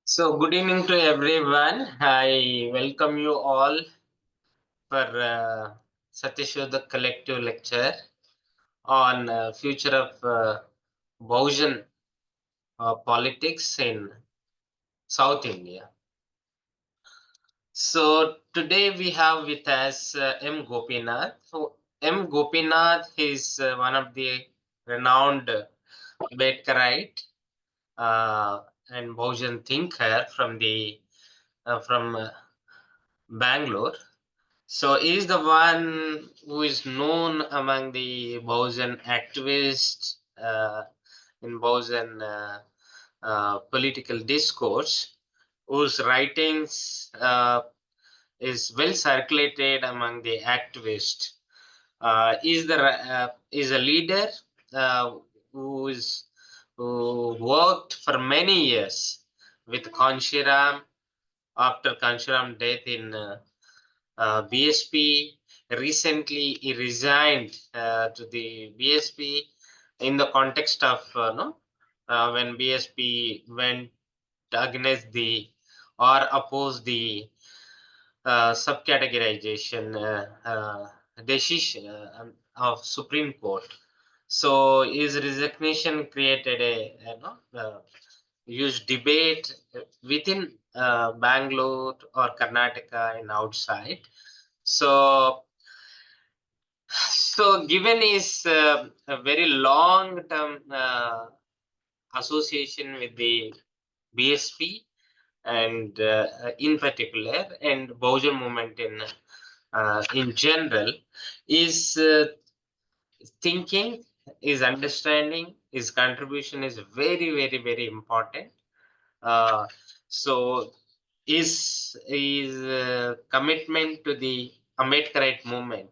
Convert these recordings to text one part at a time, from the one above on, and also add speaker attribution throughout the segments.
Speaker 1: So, good evening to everyone. I welcome you all for Satyashodhak collective lecture on future of Bahujan politics in South India. So, today we have with us M. Gopinath. So, M. Gopinath is one of the renowned Ambedkarite and Bahujan thinker from Bangalore. So he is the one who is known among the Bahujan activists in Bahujan political discourse, whose writings is well circulated among the activists. Is a leader uh, who is who worked for many years with Kanshiram after Kanshiram death in BSP. Recently, he resigned to the BSP in the context of no, when BSP went against the or opposed the subcategorization decision of Supreme Court. So his resignation created a huge debate within Bangalore or Karnataka and outside. So, given his a very long-term association with the BSP and in particular, and Bahujan movement in general, is thinking, his understanding, his contribution is very, very, very important. Uh, so, his commitment to the Ambedkarite movement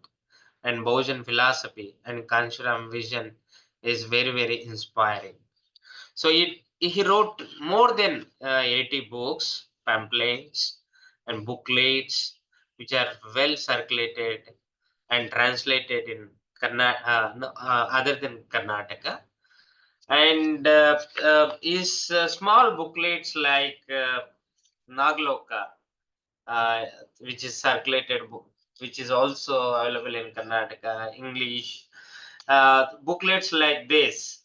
Speaker 1: and Bahujan philosophy and Kanshiram vision is very, very inspiring. So he wrote more than 80 books, pamphlets, and booklets, which are well circulated and translated in other than Karnataka. And his small booklets like Nagloka, uh, which is circulated book, which is also available in Karnataka, English. Booklets like this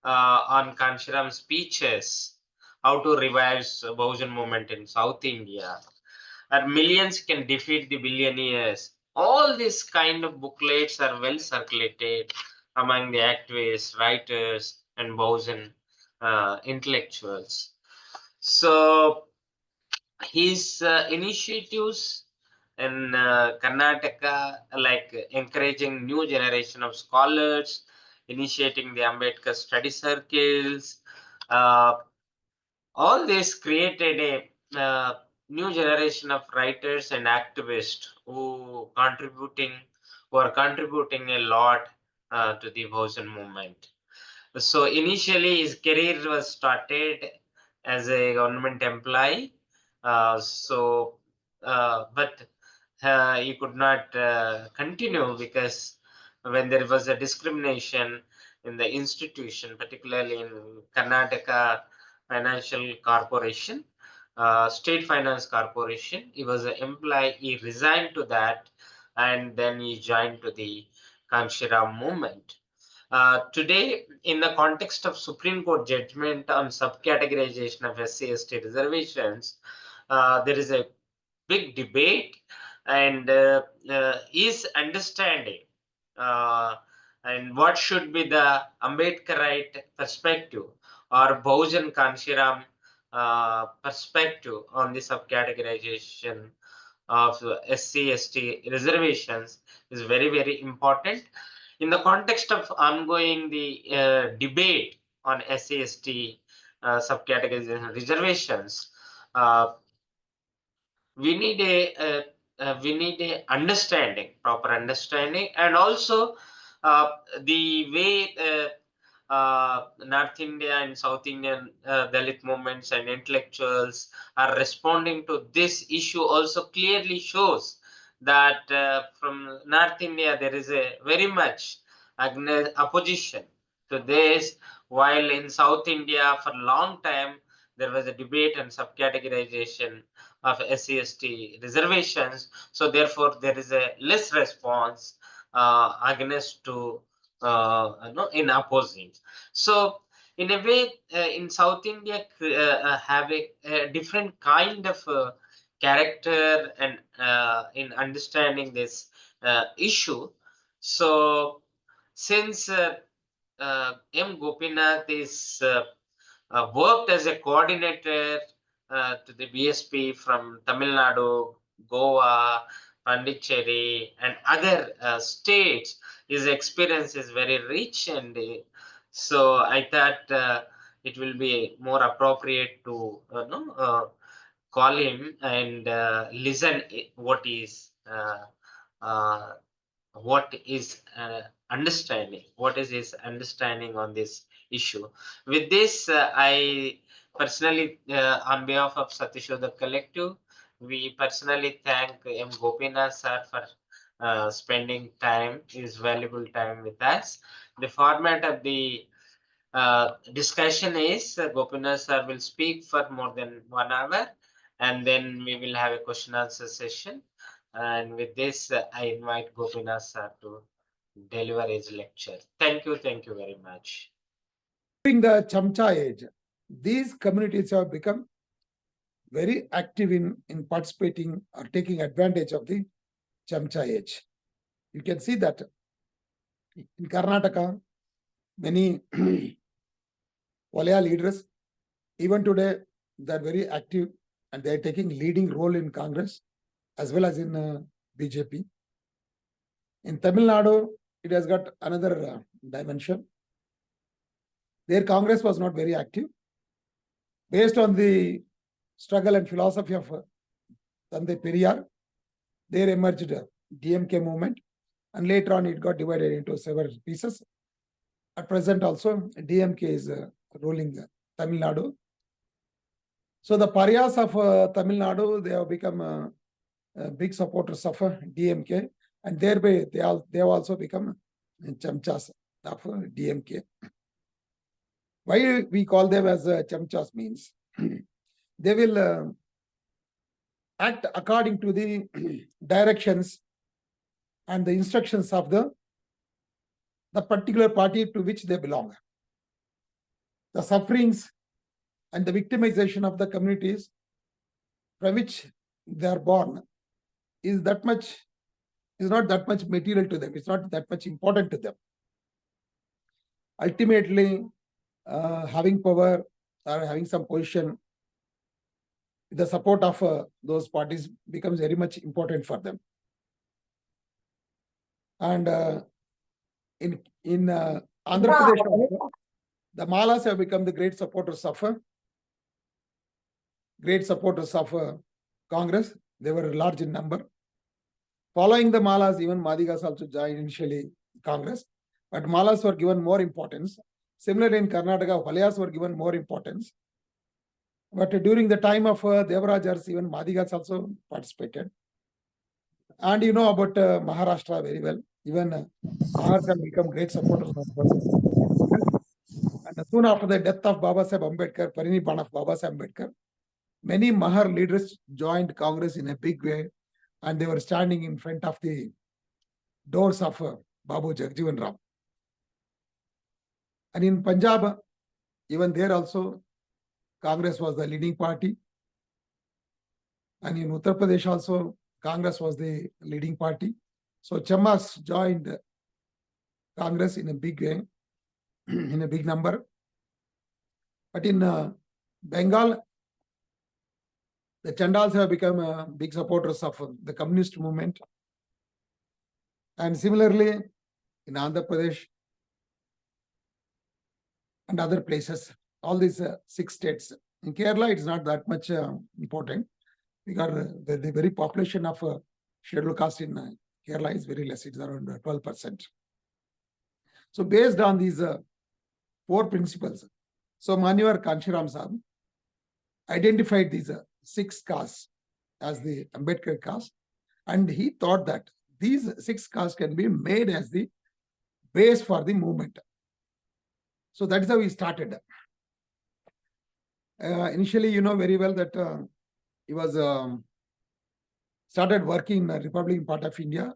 Speaker 1: on Kanshiram speeches, how to revive Bahujan movement in South India, and millions can defeat the billionaires. All these kind of booklets are well circulated among the activists, writers, and Bahujan intellectuals. So his initiatives in Karnataka, like encouraging new generation of scholars, initiating the Ambedkar study circles, uh, all this created a new generation of writers and activists who are contributing a lot to the Bahujan movement. So initially, his career was started as a government employee. But he could not continue because when there was a discrimination in the institution, particularly in Karnataka Financial Corporation, State Finance Corporation, he was an employee. He resigned to that, and then he joined to the Kanshiram movement. Today, in the context of Supreme Court judgment on subcategorization of SC/ST reservations, there is a big debate, and is understanding uh, and what should be the Ambedkarite perspective or Bahujan Kanshiram perspective on the subcategorization of SC/ST reservations is very, very important. In the context of ongoing the debate on SC/ST subcategorization reservations, uh, we need a understanding, proper understanding, and also uh, the way North India and South Indian Dalit movements and intellectuals are responding to this issue also clearly shows that from North India there is a very much opposition to this, while in South India for long time there was a debate and subcategorization of SC/ST reservations. So therefore, there is a less response against to in opposing. So in a way, in South India, have a different kind of character and in understanding this issue. So since M. Gopinath is worked as a coordinator to the BSP from Tamil Nadu, Goa, Pondicherry, and other states. His experience is very rich, and so I thought it will be more appropriate to call him and listen uh, what is what is his understanding on this issue. With this, I personally, on behalf of Satyashodhak Collective, we personally thank M. Gopinath sir for spending time, his valuable time with us. The format of the discussion is Gopinath sir will speak for more than 1 hour, and then we will have a question answer session. And with this, I invite Gopinath sir to deliver his lecture. Thank you very much.
Speaker 2: During the Chamcha age, these communities have become very active in participating or taking advantage of the Chamcha age. You can see that in Karnataka, many Valaya leaders, even today, they are very active and they are taking leading role in Congress as well as in BJP. In Tamil Nadu, it has got another dimension. Their Congress was not very active. Based on the struggle and philosophy of Tandai Periyar, there emerged a DMK movement, and later on it got divided into several pieces. At present also, DMK is ruling Tamil Nadu. So the pariahs of Tamil Nadu, they have become big supporters of DMK, and thereby they have also become chamchas of DMK. Why we call them as chamchas means they will act according to the directions and the instructions of the particular party to which they belong. The sufferings and the victimization of the communities from which they are born is not that much material to them. It's not that much important to them. Ultimately, having power or having some position, the support of those parties becomes very much important for them. And in Andhra Pradesh, the Malas have become the great supporters of Congress. They were large in number. Following the Malas, even Madigas also joined initially Congress, but Malas were given more importance. Similarly, in Karnataka, Valayas were given more importance. But during the time of Devarajars, even Madigas also participated. And you know about Maharashtra very well. Even Mahars have become great supporters of Congress. And soon after the death of Baba Saheb Ambedkar, Parinibbana of Baba Saheb Ambedkar, many Mahar leaders joined Congress in a big way, and they were standing in front of the doors of Babu Jagjivan Ram. And in Punjab, even there also, Congress was the leading party. And in Uttar Pradesh also, Congress was the leading party. So Chammas joined Congress in a big way, in a big number. But in Bengal, the Chandals have become big supporters of the communist movement. And similarly, in Andhra Pradesh and other places, all these 6 states. In Kerala, it's not that much important because the very population of scheduled caste in Kerala is very less. It's around 12%. So based on these 4 principles, so Manuar Kanshiram Sahib identified these 6 castes as the Ambedkar caste, and he thought that these 6 castes can be made as the base for the movement. So that is how he started. Initially, you know very well that he was started working in the Republican part of India,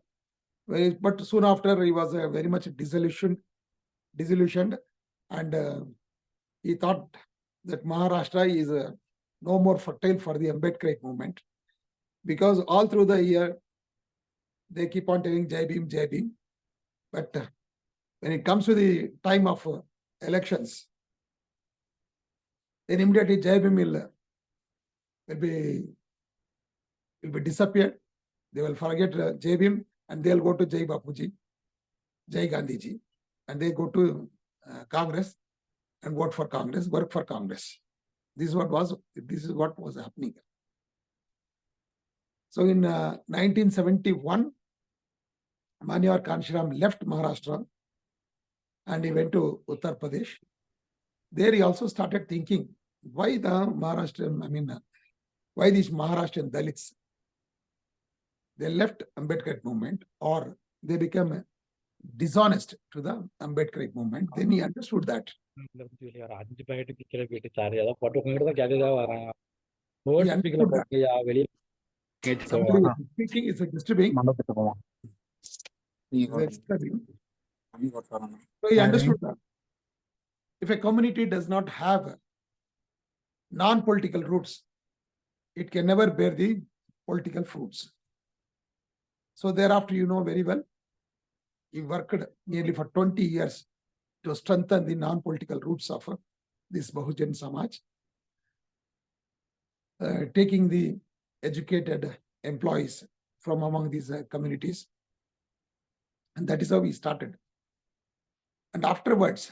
Speaker 2: but soon after he was very much disillusioned, and he thought that Maharashtra is no more fertile for the Ambedkarite movement, because all through the year they keep on telling Jai Bhim, but when it comes to the time of elections, then immediately Jai Bhim will be disappeared. They will forget Jai Bhim and they'll go to Jai Bapuji, Jai Gandhiji, and they go to Congress and vote for Congress, work for Congress. This is what was happening. So in 1971, Manyar Kanshiram left Maharashtra and he went to Uttar Pradesh. There he also started thinking, why the Maharashtrian, why these Maharashtrian Dalits, they left Ambedkar movement or they became dishonest to the Ambedkar movement. Then he understood that. He understood that. Somebody speaking is disturbing. So he understood that if a community does not have non-political roots, it can never bear the political fruits. So thereafter, you know very well, he worked nearly for 20 years to strengthen the non-political roots of this Bahujan Samaj, taking the educated employees from among these communities. And that is how he started. And afterwards,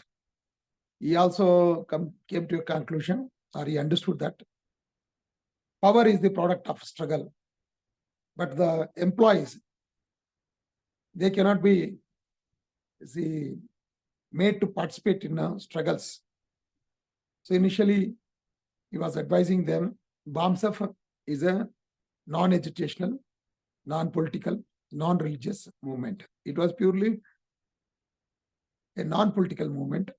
Speaker 2: he also came to a conclusion, or he understood that power is the product of struggle, but the employees, they cannot be made to participate in struggles. So initially, he was advising them, BAMSF is a non-educational, non-political, non-religious movement. It was purely a non-political movement,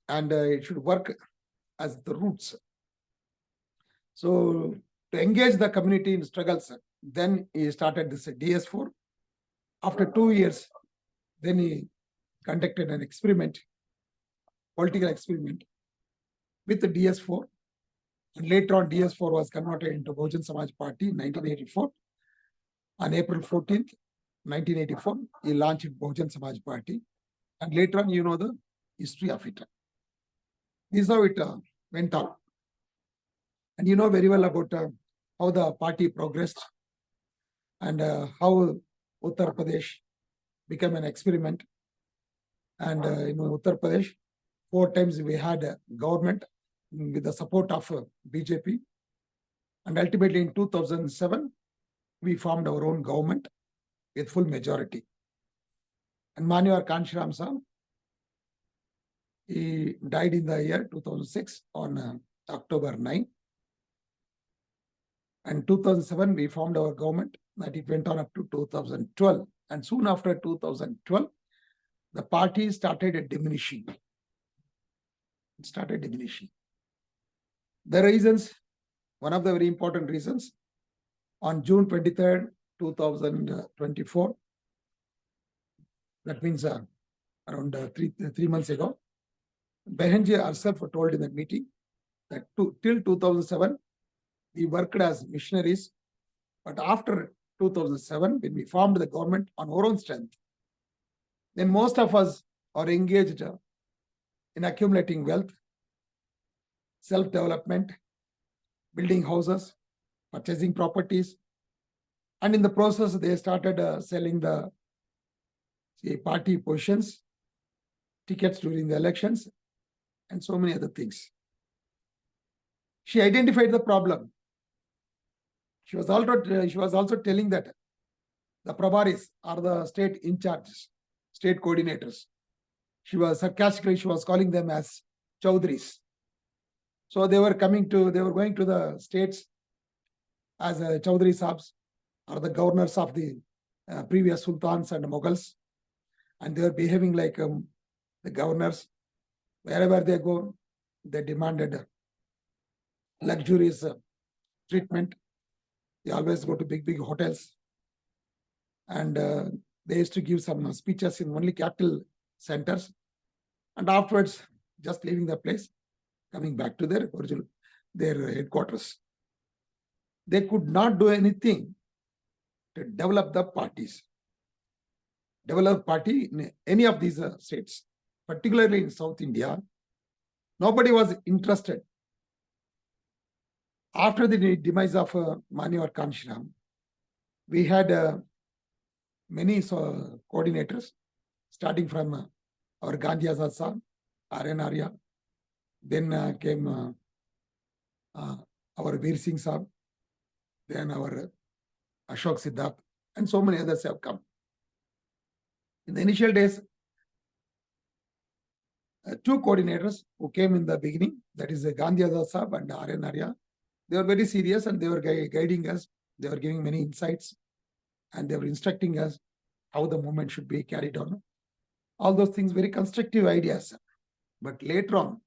Speaker 2: and it should work as the roots. So to engage the community in struggles, then he started this DS4. After 2 years, then he conducted an experiment, political experiment with the DS4. And later on, DS4 was converted into Bahujan Samaj Party in 1984. On April 14th, 1984, he launched Bahujan Samaj Party. And later on, you know the history of it. This is how it went on. And you know very well about how the party progressed and how Uttar Pradesh became an experiment. And Uttar Pradesh, 4 times we had a government with the support of BJP. And ultimately in 2007, we formed our own government with full majority. And Manyar Kanshiram Sir, he died in the year 2006 on October 9. And 2007, we formed our government, that it went on up to 2012. And soon after 2012, the party started diminishing. It started diminishing. The reasons, one of the very important reasons, on June 23rd, 2024, that means around 3 months ago, Behenji herself told in that meeting that till 2007, we worked as missionaries, but after 2007, when we formed the government on our own strength, then most of us are engaged in accumulating wealth, self-development, building houses, purchasing properties, and in the process, they started selling the party positions, tickets during the elections, and so many other things. She identified the problem. She was also telling that the Prabharis are the state in charges, state coordinators. She was sarcastically, she was calling them as Chaudhris. So they were going to the states as Chaudhri Saabs, or the governors of the previous sultans and Mughals, and they were behaving like the governors. Wherever they go, they demanded luxurious treatment. They always go to big hotels. And they used to give some speeches in only capital centers. And afterwards, just leaving the place, coming back to their original, their headquarters. They could not do anything to develop the parties, develop party in any of these states, particularly in South India. Nobody was interested. After the demise of Mani or Kanshiram, we had many coordinators, starting from our Gandhi Azad Sahib, Aryan Arya, then came our Veer Singh Sahib, then our Ashok Siddharth, and so many others have come. In the initial days, two coordinators who came in the beginning, that is Gandhi Azad Sahib and Aryan Arya, they were very serious and they were guiding us. They were giving many insights and they were instructing us how the movement should be carried on. All those things, very constructive ideas. But later on,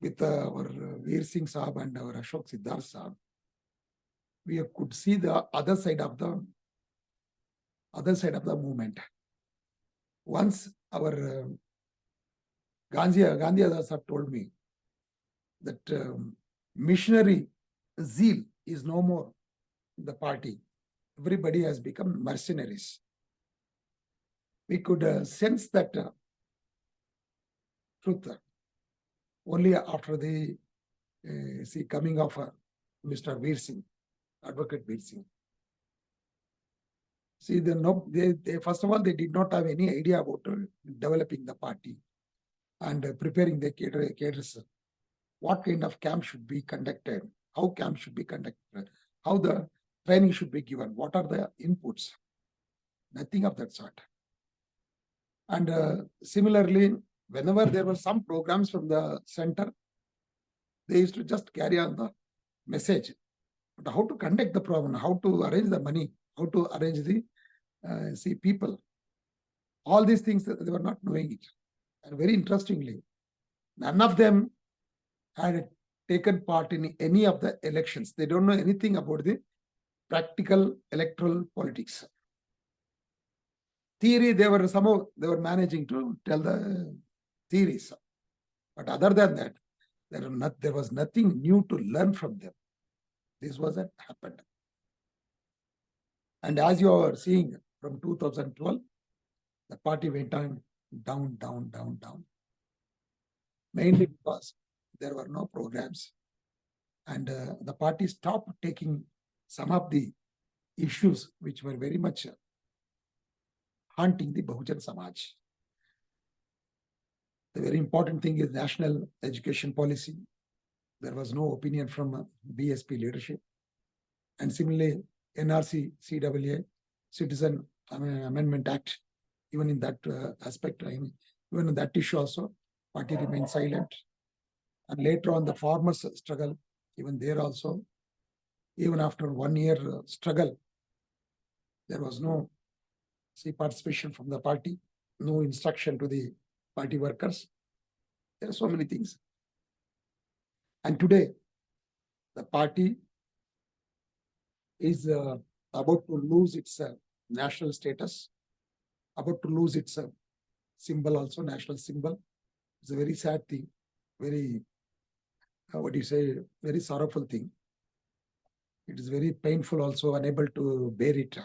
Speaker 2: with our Veer Singh Sahib and our Ashok Siddharth Sahib, we could see the other side of the movement. Once our Gandhi Azad Sahib told me that missionary zeal is no more in the party. Everybody has become mercenaries. We could sense that truth only after the coming of Mr. Veer Singh, Advocate Veer Singh. See, they first of all, they did not have any idea about developing the party and preparing the cadres. What kind of camp should be conducted, how camp should be conducted, how the training should be given, what are the inputs, nothing of that sort. And similarly, whenever there were some programs from the center, they used to just carry on the message. But how to conduct the program, how to arrange the money, how to arrange the people, all these things, they were not knowing it. And very interestingly, none of them had taken part in any of the elections. They don't know anything about the practical electoral politics. Theory, they were managing to tell the theories. But other than that, there was nothing new to learn from them. This was what happened. And as you are seeing, from 2012, the party went on down. Mainly because there were no programs. And the party stopped taking some of the issues which were very much haunting the Bahujan Samaj. The very important thing is national education policy. There was no opinion from BSP leadership. And similarly, NRC, CAA, Citizen Amendment Act, even in that aspect, even in that issue also, party remained silent. And later on, the farmers' struggle, even there also, even after 1 year struggle, there was no participation from the party, no instruction to the party workers. There are so many things. And today, the party is about to lose its national status, about to lose its symbol also, national symbol. It's a very sad thing, very, very sorrowful thing. It is very painful also, unable to bear it.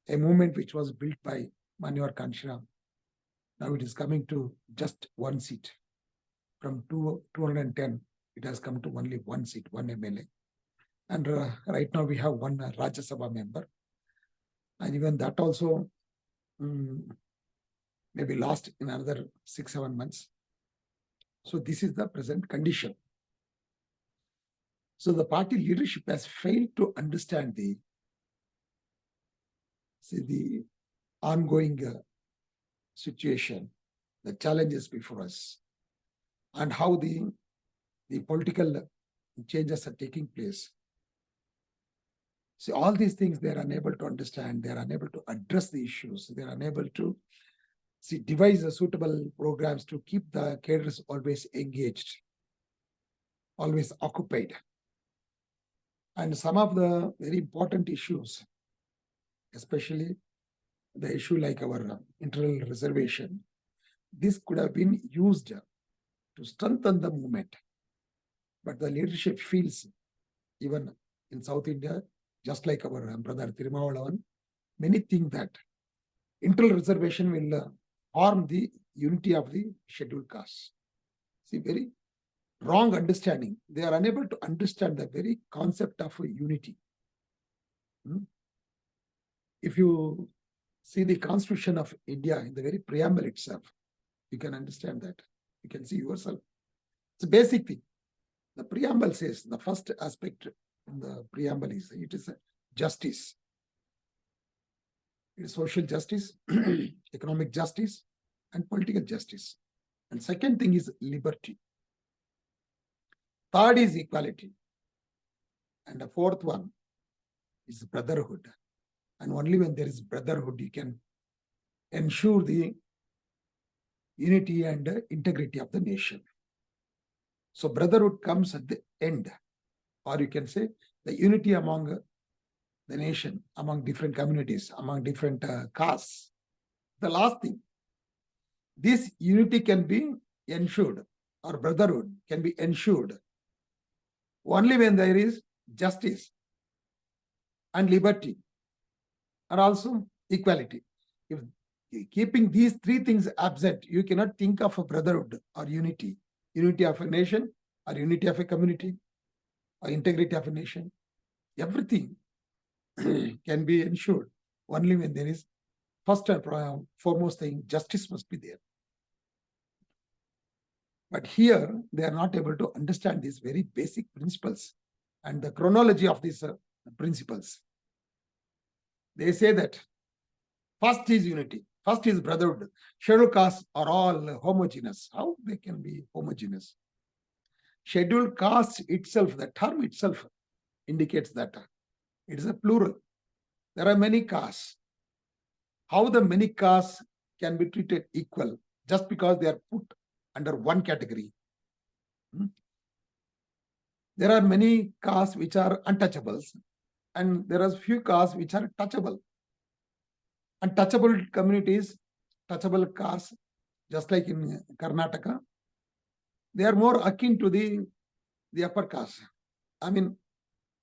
Speaker 2: A movement which was built by Mani or Kanshiram, now it is coming to just one seat. From 210, it has come to only one seat, one MLA. And right now we have one Rajya Sabha member. And even that also maybe lost in another 6-7 months. So this is the present condition. So the party leadership has failed to understand the ongoing situation, the challenges before us, and how the political changes are taking place. So all these things they are unable to understand, they are unable to address the issues, they are unable to devise suitable programs to keep the cadres always engaged. always occupied. And some of the very important issues, especially the issue like our internal reservation, this could have been used to strengthen the movement. But the leadership feels, even in South India, just like our brother Tirumavalavan, many think that internal reservation will harm the unity of the scheduled castes. See, very wrong understanding. They are unable to understand the very concept of unity. If you see the Constitution of India in the very preamble itself, you can understand that. You can see yourself. It's a basic thing. The preamble says the first aspect in the preamble is it is justice. It is social justice, economic justice, and political justice. And second thing is liberty. Third is equality. And the fourth one is brotherhood. And only when there is brotherhood, you can ensure the unity and integrity of the nation. So brotherhood comes at the end, or you can say the unity among the nation, among different communities, among different castes. The last thing, this unity can be ensured, or brotherhood can be ensured only when there is justice and liberty, and also equality. If keeping these three things absent, you cannot think of a brotherhood or unity of a nation, or unity of a community, or integrity of a nation. Everything can be ensured only when there is, first and foremost thing, justice must be there. But here, they are not able to understand these very basic principles and the chronology of these principles. They say that first is unity, first is brotherhood. Scheduled castes are all homogeneous. How they can be homogeneous? Scheduled caste itself, the term itself indicates that it is a plural. There are many castes. How the many castes can be treated equal just because they are put under one category? There are many castes which are untouchables, and there are few castes which are touchable. Untouchable communities, touchable castes, just like in Karnataka, they are more akin to the upper caste. I mean,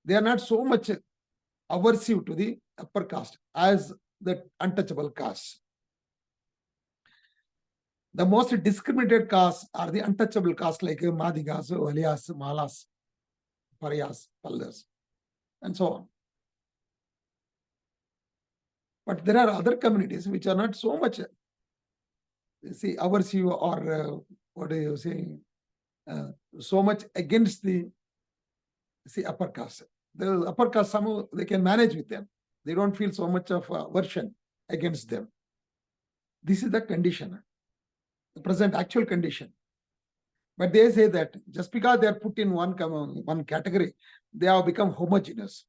Speaker 2: they are not so much aversive to the upper caste as the untouchable castes. The most discriminated castes are the untouchable castes like Madigas, Valias, Malas, Pariyas, Pallas, and so on. But there are other communities which are not so much, aversive or what do you say, so much against the upper caste. The upper caste, somehow they can manage with them. They don't feel so much of aversion against them. This is the condition, the present actual condition. But they say that just because they are put in one category, they have become homogeneous.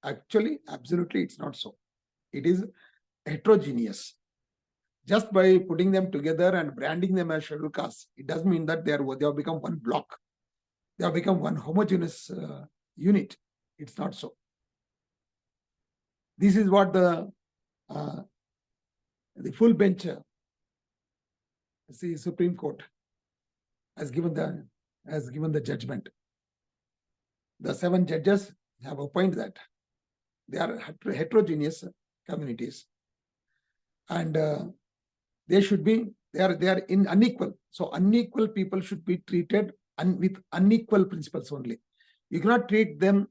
Speaker 2: Actually, absolutely, it's not so. It is heterogeneous. Just by putting them together and branding them as scheduled castes, it doesn't mean that they have become one block. They have become one homogeneous unit. It's not so. This is what the full bench, Supreme Court has given the judgment. The 7 judges have opined that they are heterogeneous communities, and they are in unequal. So unequal people should be treated with unequal principles only. You cannot treat them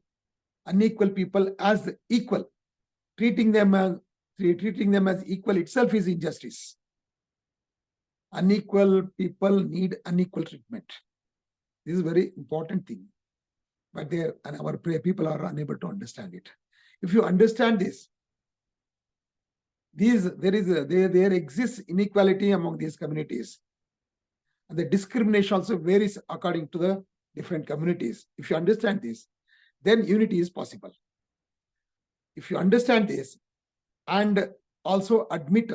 Speaker 2: unequal people as equal. Treating them as equal itself is injustice. Unequal people need unequal treatment. This is a very important thing. But our people are unable to understand it. If you understand this, there exists inequality among these communities. And the discrimination also varies according to the different communities. If you understand this, then unity is possible. If you understand this and also admit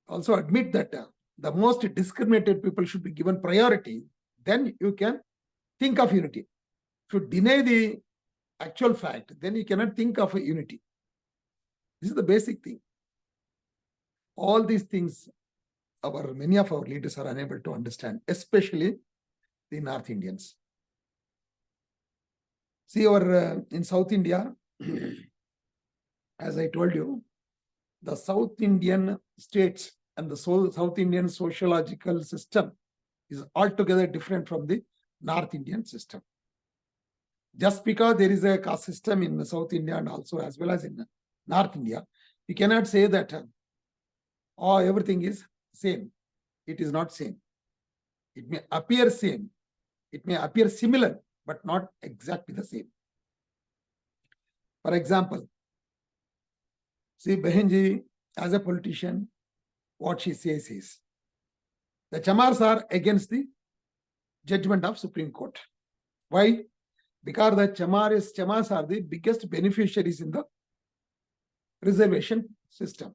Speaker 2: that the most discriminated people should be given priority, then you can think of unity. If you deny the actual fact, then you cannot think of a unity. This is the basic thing. All these things, many of our leaders are unable to understand, especially the North Indians. See, in South India, as I told you, the South Indian states and the South Indian sociological system is altogether different from the North Indian system. Just because there is a caste system in South India and also as well as in North India, you cannot say that everything is same. It is not same. It may appear same. It may appear similar, but not exactly the same. For example, see, Behenji, as a politician, what she says is, the Chamars are against the judgment of Supreme Court. Why? Because the Chamars are the biggest beneficiaries in the reservation system.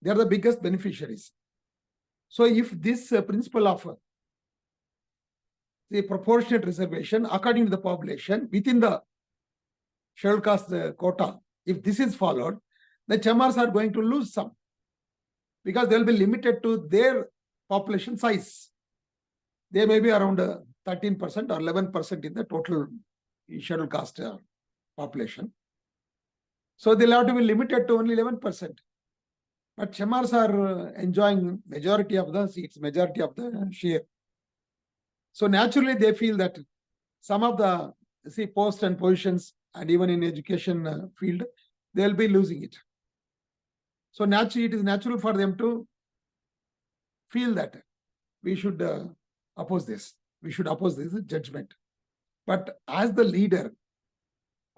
Speaker 2: They are the biggest beneficiaries. So if this principle of the proportionate reservation according to the population within the scheduled caste quota, if this is followed, the Chamars are going to lose some, because they will be limited to their population size. They may be around 13% or 11% in the total scheduled caste population. So they'll have to be limited to only 11%. But Chamars are enjoying majority of the seats, majority of the share. So naturally, they feel that some of the posts and positions, and even in education field, they'll be losing it. So naturally, it is natural for them to feel that we should oppose this. We should oppose this judgment. But as the leader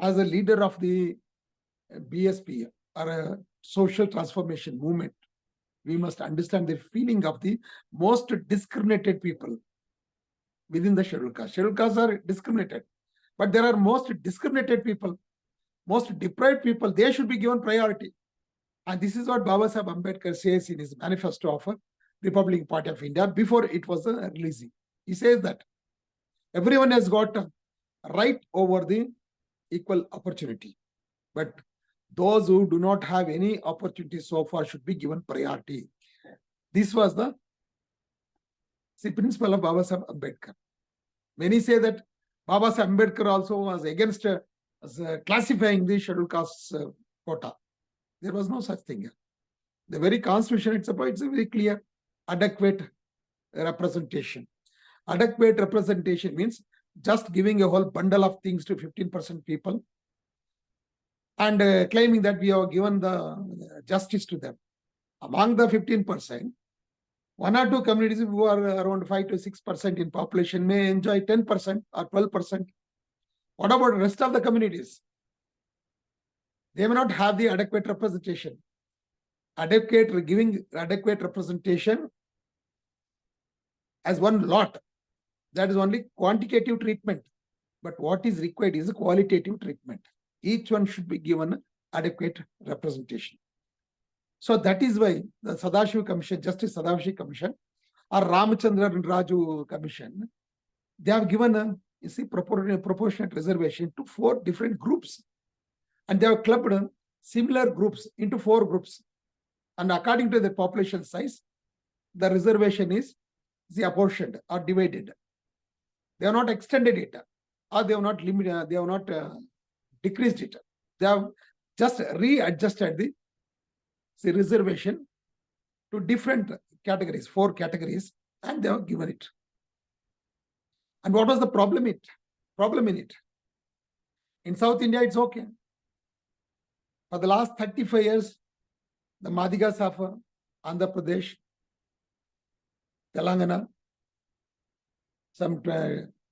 Speaker 2: of the BSP or a social transformation movement, we must understand the feeling of the most discriminated people within the scheduled caste. Scheduled castes are discriminated, but there are most discriminated people, most deprived people. They should be given priority. And this is what Baba Sahib Ambedkar says in his manifesto of Republican Party of India before it was releasing. He says that everyone has got a right over the equal opportunity, but those who do not have any opportunity so far should be given priority. This was the principle of Baba Sahib Ambedkar. Many say that Baba Sahib Ambedkar also was against classifying the scheduled caste quota. There was no such thing. The very constitution itself, it's very clear. Adequate representation. Adequate representation means just giving a whole bundle of things to 15% people and claiming that we have given the justice to them. Among the 15%, one or two communities who are around 5 to 6% in population may enjoy 10% or 12%. What about the rest of the communities? They may not have the adequate representation. Giving adequate representation as one lot, that is only quantitative treatment. But what is required is a qualitative treatment. Each one should be given adequate representation. So that is why the Sadashiv Commission, Justice Sadashiv Commission, or Ramachandra and Raju Commission, they have given a proportionate reservation to 4 different groups. And they have clubbed similar groups into 4 groups. And according to the population size, the reservation is apportioned or divided. They have not extended it, or they have not limited, they have not decreased it. They have just readjusted the reservation to different categories, 4 categories, and they have given it. And what was the problem in it? In South India, it's okay. For the last 35 years, the Madigas of Andhra Pradesh, Telangana,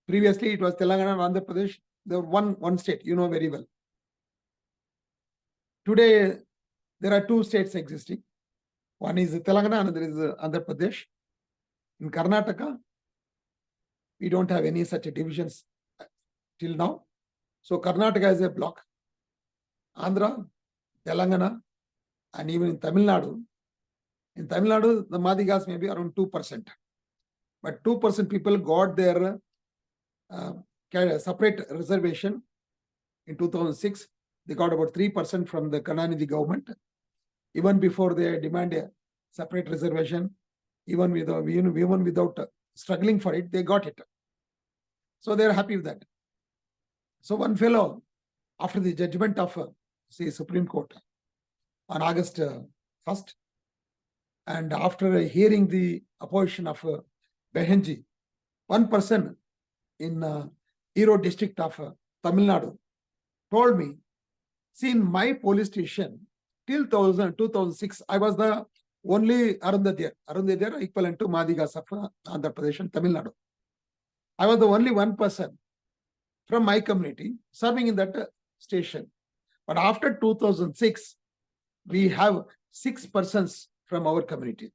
Speaker 2: previously it was Telangana and Andhra Pradesh, they were one state, you know very well. Today, there are 2 states existing. One is Telangana, another is Andhra Pradesh. In Karnataka, we don't have any such divisions till now. So Karnataka is a block. Andhra, Telangana, and even in Tamil Nadu. In Tamil Nadu, the Madigas may be around 2%. But 2% people got their separate reservation in 2006. They got about 3% from the Karnataka government. Even before they demand a separate reservation, even without struggling for it, they got it. So they're happy with that. So one fellow, after the judgment of Supreme Court on August 1st, and after hearing the opposition of Behenji, one person in Erode district of Tamil Nadu told me, see, in my police station, till 2006, I was the only Arundhatiya equivalent to Madigas of Andhra Pradesh and Tamil Nadu. I was the only one person from my community serving in that station. But after 2006, we have 6 persons from our community.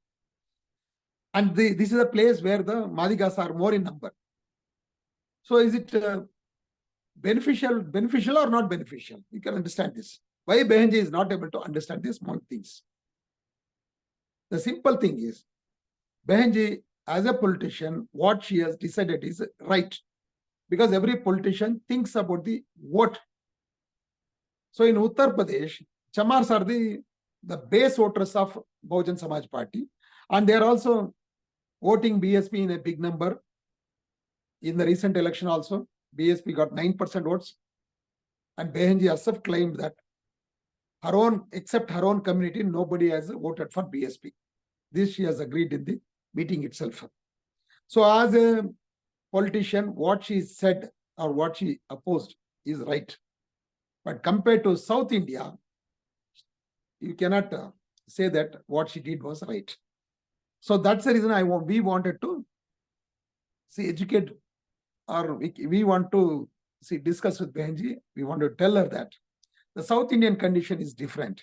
Speaker 2: And this is a place where the Madigas are more in number. So is it beneficial or not beneficial? You can understand this. Why Behenji is not able to understand these small things? The simple thing is, Behenji, as a politician, what she has decided is right. Because every politician thinks about the vote. So in Uttar Pradesh, Chamars are the base voters of Bahujan Samaj Party. And they are also voting BSP in a big number. In the recent election also, BSP got 9% votes. And Behenji herself claimed that except her own community, nobody has voted for BSP. This she has agreed in the meeting itself. So as a politician, what she said or what she opposed is right. But compared to South India, you cannot say that what she did was right. So that's the reason we wanted to educate, or we want to discuss with Behenji. We want to tell her that the South Indian condition is different.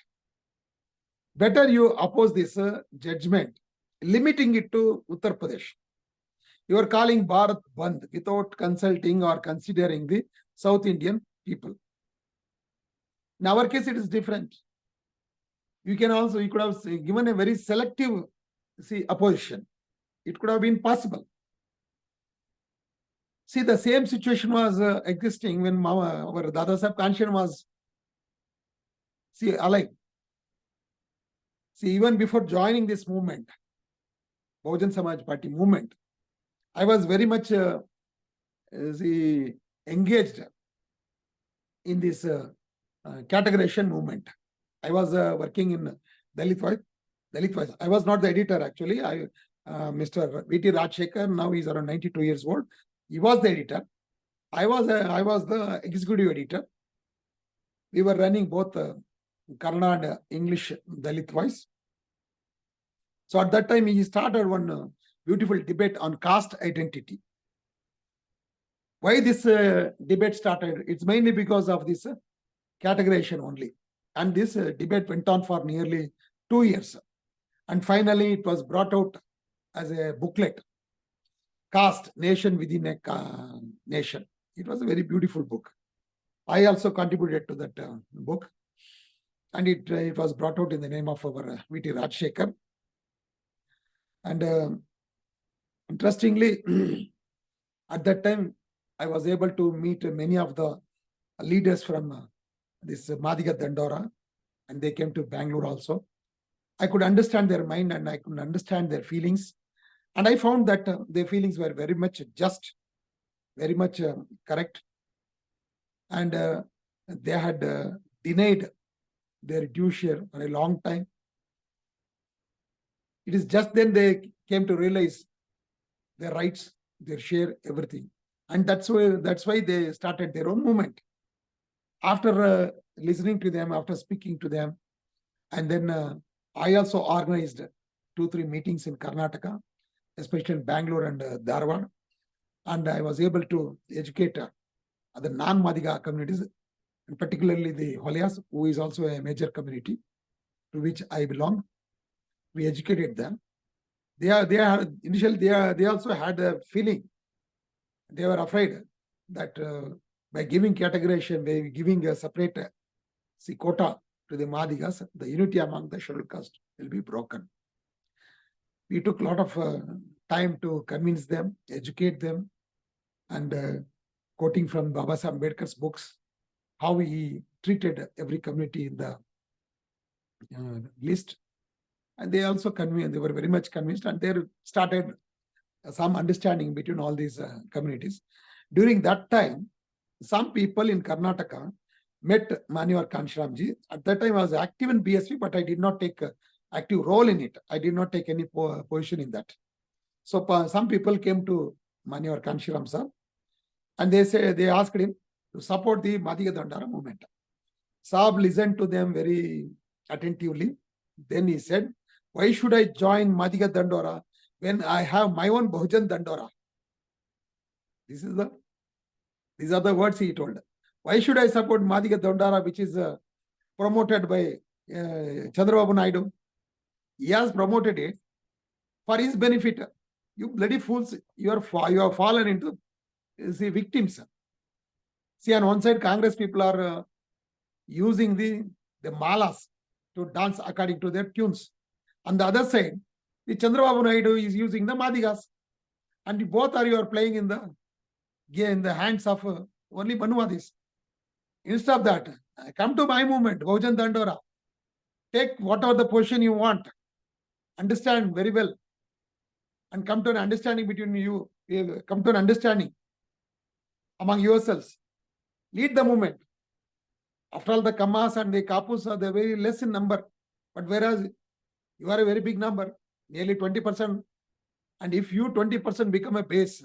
Speaker 2: Better you oppose this judgment, limiting it to Uttar Pradesh. You are calling Bharat Bandh without consulting or considering the South Indian people. In our case, it is different. You could have given a very selective opposition. It could have been possible. See, the same situation was existing when our Dada Saheb Kanshan was alive. See, even before joining this movement, Bahujan Samaj Party movement, I was very much engaged in this categorization movement. I was working in Dalit Voice. I was not the editor actually. Mr. V.T. Rajshekhar, now he's around 92 years old. He was the editor. I was the executive editor. We were running both Kannada and English Dalit Voice. So at that time, he started one beautiful debate on caste identity. Why this debate started? It's mainly because of this categorization only. And this debate went on for nearly 2 years. And finally, it was brought out as a booklet, Caste, Nation Within a Nation. It was a very beautiful book. I also contributed to that book. And it was brought out in the name of our V.T. Rajshekhar. And interestingly, at that time, I was able to meet many of the leaders from this Madiga Dandora, and they came to Bangalore also. I could understand their mind and I could understand their feelings. And I found that their feelings were very much just, very much correct. And they had denied their due share for a long time. It is just then they came to realize their rights, their share, everything. And that's why they started their own movement. After listening to them, after speaking to them, and then I also organized 2-3 meetings in Karnataka, especially in Bangalore and Dharwad. And I was able to educate the non-Madiga communities, and particularly the Holayas, who is also a major community to which I belong. We educated them. They also had a feeling. They were afraid that by giving categorization, by giving a separate quota to the Madigas, the unity among the scheduled caste will be broken. We took a lot of time to convince them, educate them, and quoting from Baba Sahib Ambedkar's books, how he treated every community in the list. And they also convinced, they were very much convinced, and they started some understanding between all these communities. During that time, some people in Karnataka met Manivar Kanshiramji. At that time, I was active in BSP, but I did not take an active role in it. I did not take any position in that. So some people came to Manivar Kanshiram sir, and they asked him to support the Madiga Dandara movement. Saab listened to them very attentively. Then he said, why should I join Madiga Dandora when I have my own Bahujan Dandora? These are the words he told. Why should I support Madiga Dandora, which is promoted by Chandrababu Naidu? He has promoted it for his benefit. You bloody fools, you have fallen into the victims. See, on one side, Congress people are using the malas to dance according to their tunes. On the other side, the Chandrababu Naidu is using the Madigas. And both you are playing in the hands of only Manuwadis. Instead of that, come to my movement, Bahujan Dandora. Take whatever the position you want. Understand very well. And come to an understanding between you. Come to an understanding among yourselves. Lead the movement. After all, the Kamas and the Kapus are very less in number. But whereas you are a very big number, nearly 20%. And if you 20% become a base,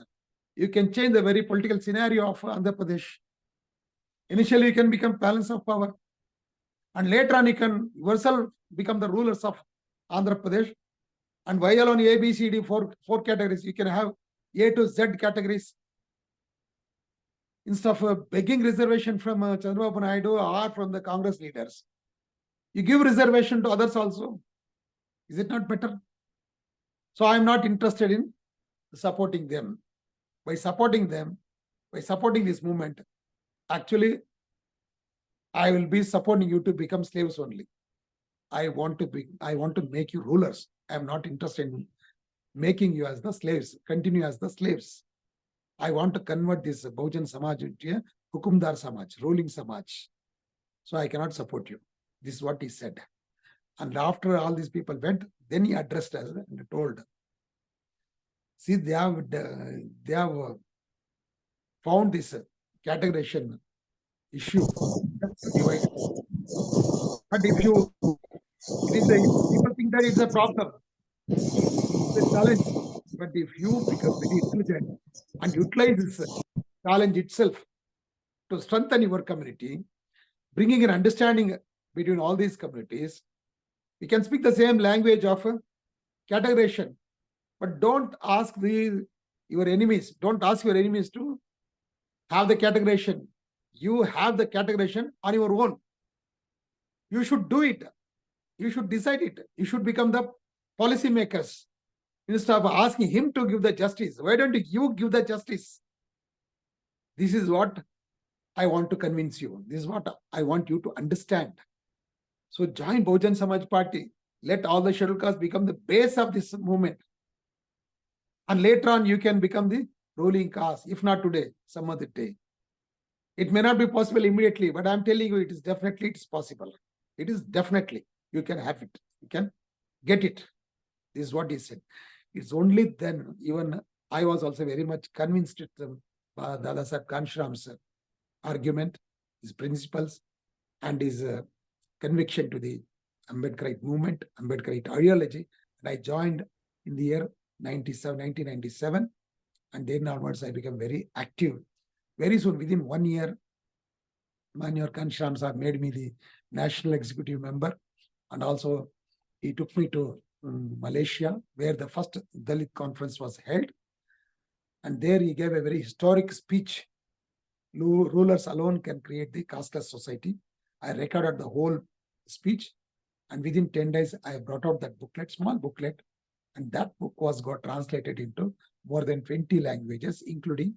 Speaker 2: you can change the very political scenario of Andhra Pradesh. Initially, you can become balance of power. And later on, you can yourself become the rulers of Andhra Pradesh. And why alone A, B, C, D, four categories? You can have A to Z categories. Instead of begging reservation from Chandrababu Naidu or from the Congress leaders, you give reservation to others also. Is it not better? So I am not interested in supporting them. By supporting them, by supporting this movement, actually, I will be supporting you to become slaves only. I want to make you rulers. I am not interested in making you as the slaves, continue as the slaves. I want to convert this Bahujan Samaj into a Hukumdar Samaj, ruling Samaj. So I cannot support you. This is what he said. And after all these people went, then he addressed us and told, see, they have found this categorization issue divided. But if people think that it's a problem, it's a challenge. But if you become very intelligent and utilize this challenge itself to strengthen your community, bringing an understanding between all these communities, we can speak the same language of categorization. But don't ask your enemies. Don't ask your enemies to have the categorization. You have the categorization on your own. You should do it. You should decide it. You should become the policy makers. Instead of asking him to give the justice, why don't you give the justice? This is what I want to convince you. This is what I want you to understand. So join Bahujan Samaj Party. Let all the scheduled castes become the base of this movement. And later on, you can become the ruling caste. If not today, some other day. It may not be possible immediately, but I'm telling you, it's possible. It is definitely. You can have it. You can get it. This is what he said. It's only then, even I was also very much convinced with Dada Saheb Kanshiram's argument, his principles, and his conviction to the Ambedkarite movement, Ambedkarite ideology. And I joined in the year 1997. And then onwards, I became very active. Very soon, within 1 year, Manivar Kanshiram sir made me the national executive member. And also, he took me to Malaysia, where the first Dalit conference was held. And there he gave a very historic speech. Rulers alone can create the casteless society. I recorded the whole speech. And within 10 days, I brought out that booklet, small booklet. And that book got translated into more than 20 languages, including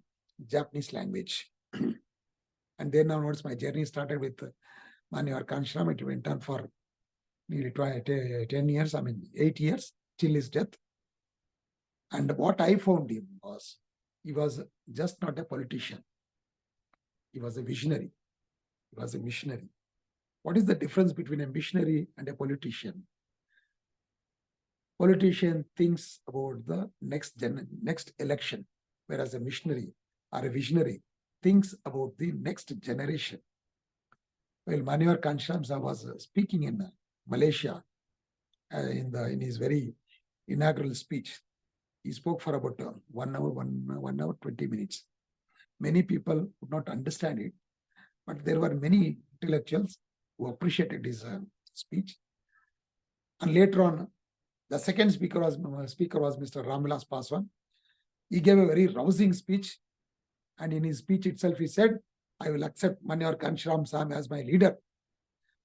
Speaker 2: Japanese language. And then onwards, my journey started with Manivar Kanshiram. It went on for nearly 10 years, 8 years, till his death. And what I found him was, he was just not a politician. He was a visionary. He was a missionary. What is the difference between a missionary and a politician? Politician thinks about the next election, whereas a missionary or a visionary thinks about the next generation. Well, Manohar Kanshram was speaking in Malaysia in his very inaugural speech. He spoke for about 1 hour, 1 hour, 20 minutes. Many people could not understand it, but there were many intellectuals who appreciated his speech. And later on, the second speaker was Mr. Ramvilas Paswan. He gave a very rousing speech. And in his speech itself, he said, I will accept Manohar Kanshram Sam as my leader.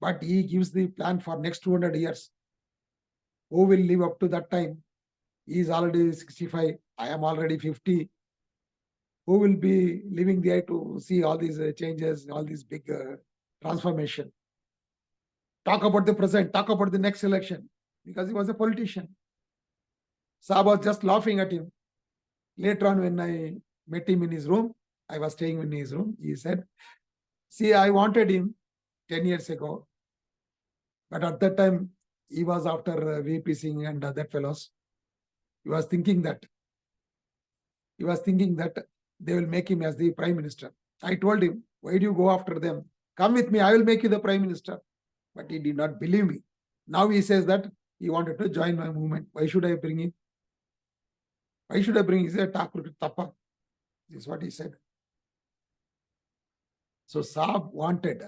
Speaker 2: But he gives the plan for next 200 years. Who will live up to that time? He is already 65. I am already 50. Who will be living there to see all these changes, all these big transformation? Talk about the present, talk about the next election, because he was a politician. Saab was just laughing at him. Later on, when I met him in his room, I was staying in his room, he said, see, I wanted him 10 years ago. But at that time, he was after VP Singh and other fellows. He was thinking that they will make him as the prime minister. I told him, why do you go after them? Come with me, I will make you the prime minister. But he did not believe me. Now he says that he wanted to join my movement. Why should I bring him? Why should I bring him? He said, Thakur Tappa. This is what he said. So Saab wanted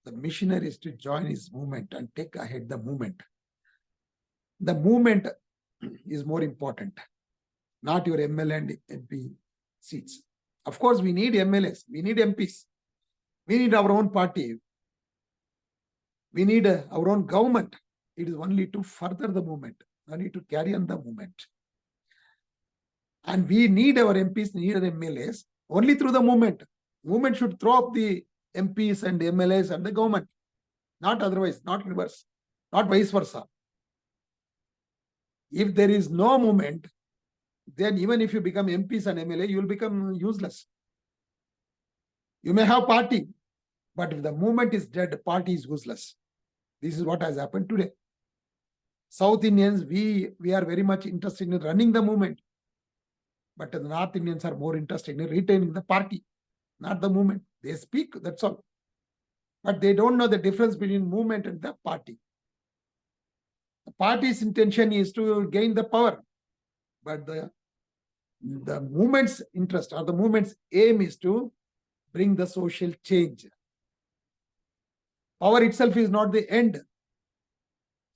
Speaker 2: the missionaries to join his movement and take ahead the movement. The movement is more important, not your MLA and MP seats. Of course, we need MLAs, we need MPs, we need our own party, we need our own government. It is only to further the movement, only to carry on the movement. And we need our MPs, need our MLAs only through the movement. Movement should throw up the MPs and MLAs and the government, not otherwise, not reverse, not vice versa. If there is no movement, then even if you become MPs and MLA, you will become useless. You may have party, but if the movement is dead, party is useless. This is what has happened today. South Indians, we are very much interested in running the movement, but the North Indians are more interested in retaining the party, not the movement. They speak, that's all. But they don't know the difference between movement and the party. The party's intention is to gain the power, but the movement's interest or the movement's aim is to bring the social change. Power itself is not the end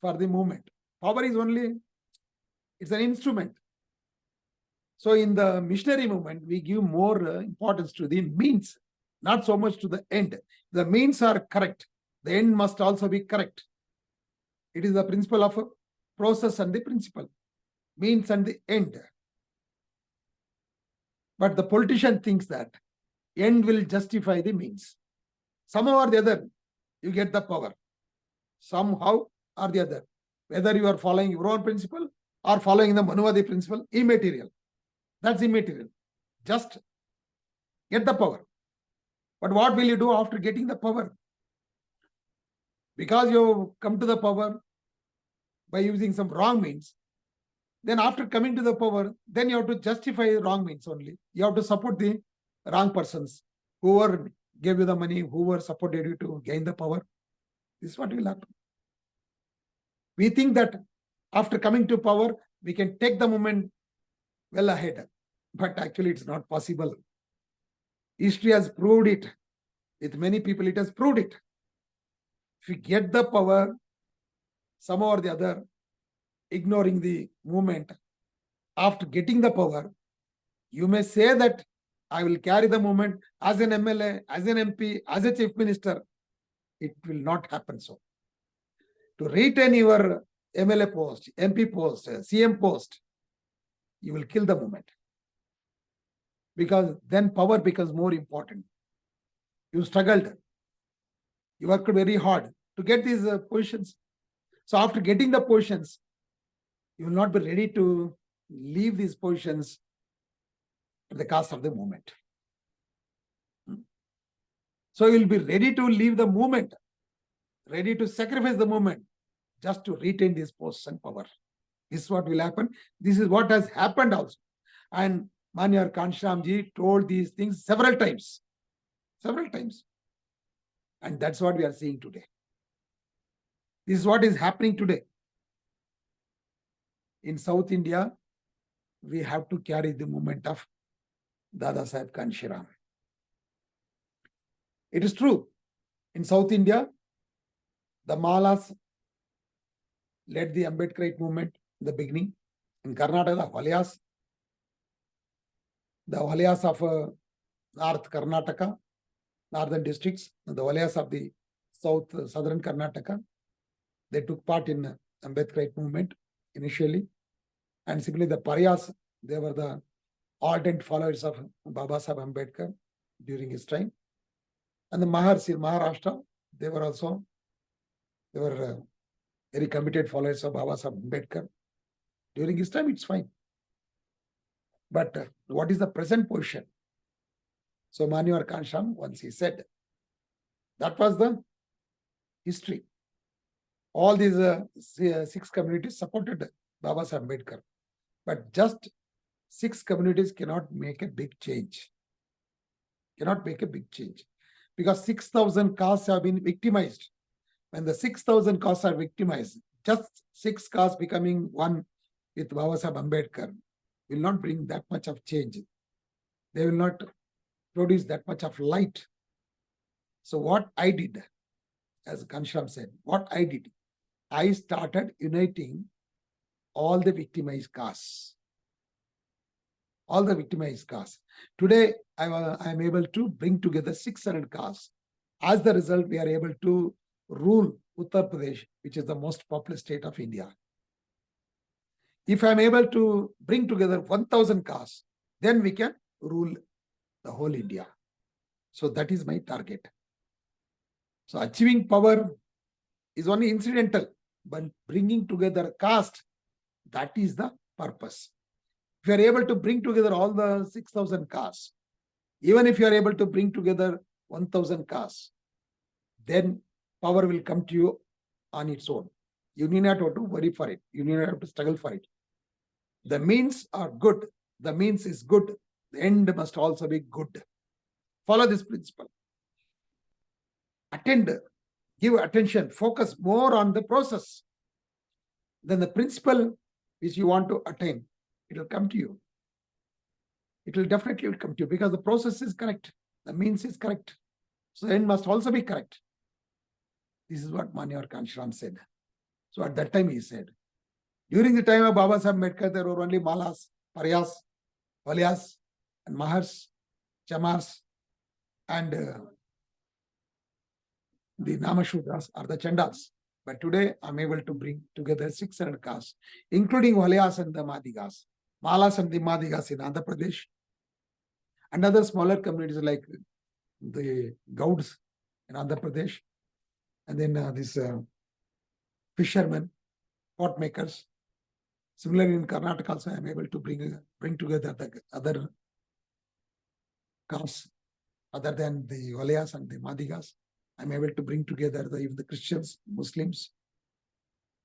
Speaker 2: for the movement. Power is only, it's an instrument. So in the missionary movement, we give more importance to the means, not so much to the end. The means are correct. The end must also be correct. It is the principle of a process and the principle, means and the end. But the politician thinks that end will justify the means. Somehow or the other, you get the power. Somehow or the other. Whether you are following your own principle or following the Manuvadi principle, immaterial. That's immaterial. Just get the power. But what will you do after getting the power? Because you come to the power by using some wrong means, then after coming to the power, then you have to justify wrong means only. You have to support the wrong persons, whoever gave you the money, whoever supported you to gain the power. This is what will happen. We think that after coming to power, we can take the movement well ahead. But actually, it's not possible. History has proved it. With many people, it has proved it. If you get the power, somehow or the other, ignoring the movement, after getting the power, you may say that I will carry the movement as an MLA, as an MP, as a chief minister. It will not happen so. To retain your MLA post, MP post, CM post, you will kill the movement. Because then power becomes more important. You struggled. You worked very hard to get these positions. So after getting the positions, you will not be ready to leave these positions at the cost of the movement. So you'll be ready to leave the movement, ready to sacrifice the movement just to retain this post and power. This is what will happen. This is what has happened also. And Manyar Kanshramji told these things several times. Several times. And that's what we are seeing today. This is what is happening today. In South India, we have to carry the movement of Dada Saheb Kanshiram. It is true. In South India, the Malas led the Ambedkarite movement in the beginning. In Karnataka, the Valyas of North Karnataka, northern districts, the Valyas of the southern Karnataka, they took part in Ambedkarite movement initially. And simply the Paryas, they were the ardent followers of Baba Saheb Ambedkar during his time. And the Mahars in Maharashtra, they were very committed followers of Baba Saheb Ambedkar. During his time, it's fine. But what is the present position? So Manyar Kanshram, once he said, that was the history. All these 6 communities supported Baba Saheb Ambedkar. But just 6 communities cannot make a big change. Cannot make a big change. Because 6,000 castes have been victimized. When the 6,000 castes are victimized, just 6 castes becoming one with Baba Saheb Ambedkar will not bring that much of change. They will not produce that much of light. So what I did, as Kanshram said, what I did, I started uniting all the victimized castes. All the victimized castes. Today, I am able to bring together 600 castes. As the result, we are able to rule Uttar Pradesh, which is the most populous state of India. If I am able to bring together 1,000 castes, then we can rule the whole India. So that is my target. So achieving power is only incidental, but bringing together caste, that is the purpose. If you are able to bring together all the 6,000 castes, even if you are able to bring together 1,000 castes, then power will come to you on its own. You need not have to worry for it. You need not have to struggle for it. The means are good. The means is good. The end must also be good. Follow this principle. Attend, give attention, focus more on the process. Then the principle which you want to attain, it will come to you. It will definitely come to you because the process is correct. The means is correct. So the end must also be correct. This is what Manyar Kanshram said. So at that time he said, during the time of Baba Saheb Ambedkar, there were only Malas, Paryas, Valyas, and Mahars, Chamars, and the Namashudras or the Chandals. But today I'm able to bring together 600 castes, including Valyas and the Madigas, Malas and the Madigas in Andhra Pradesh, and other smaller communities like the Gauds in Andhra Pradesh, and then fishermen, pot makers. Similarly, in Karnataka also, I'm able to bring together the other castes other than the Valyas and the Madigas. I'm able to bring together even the Christians, Muslims.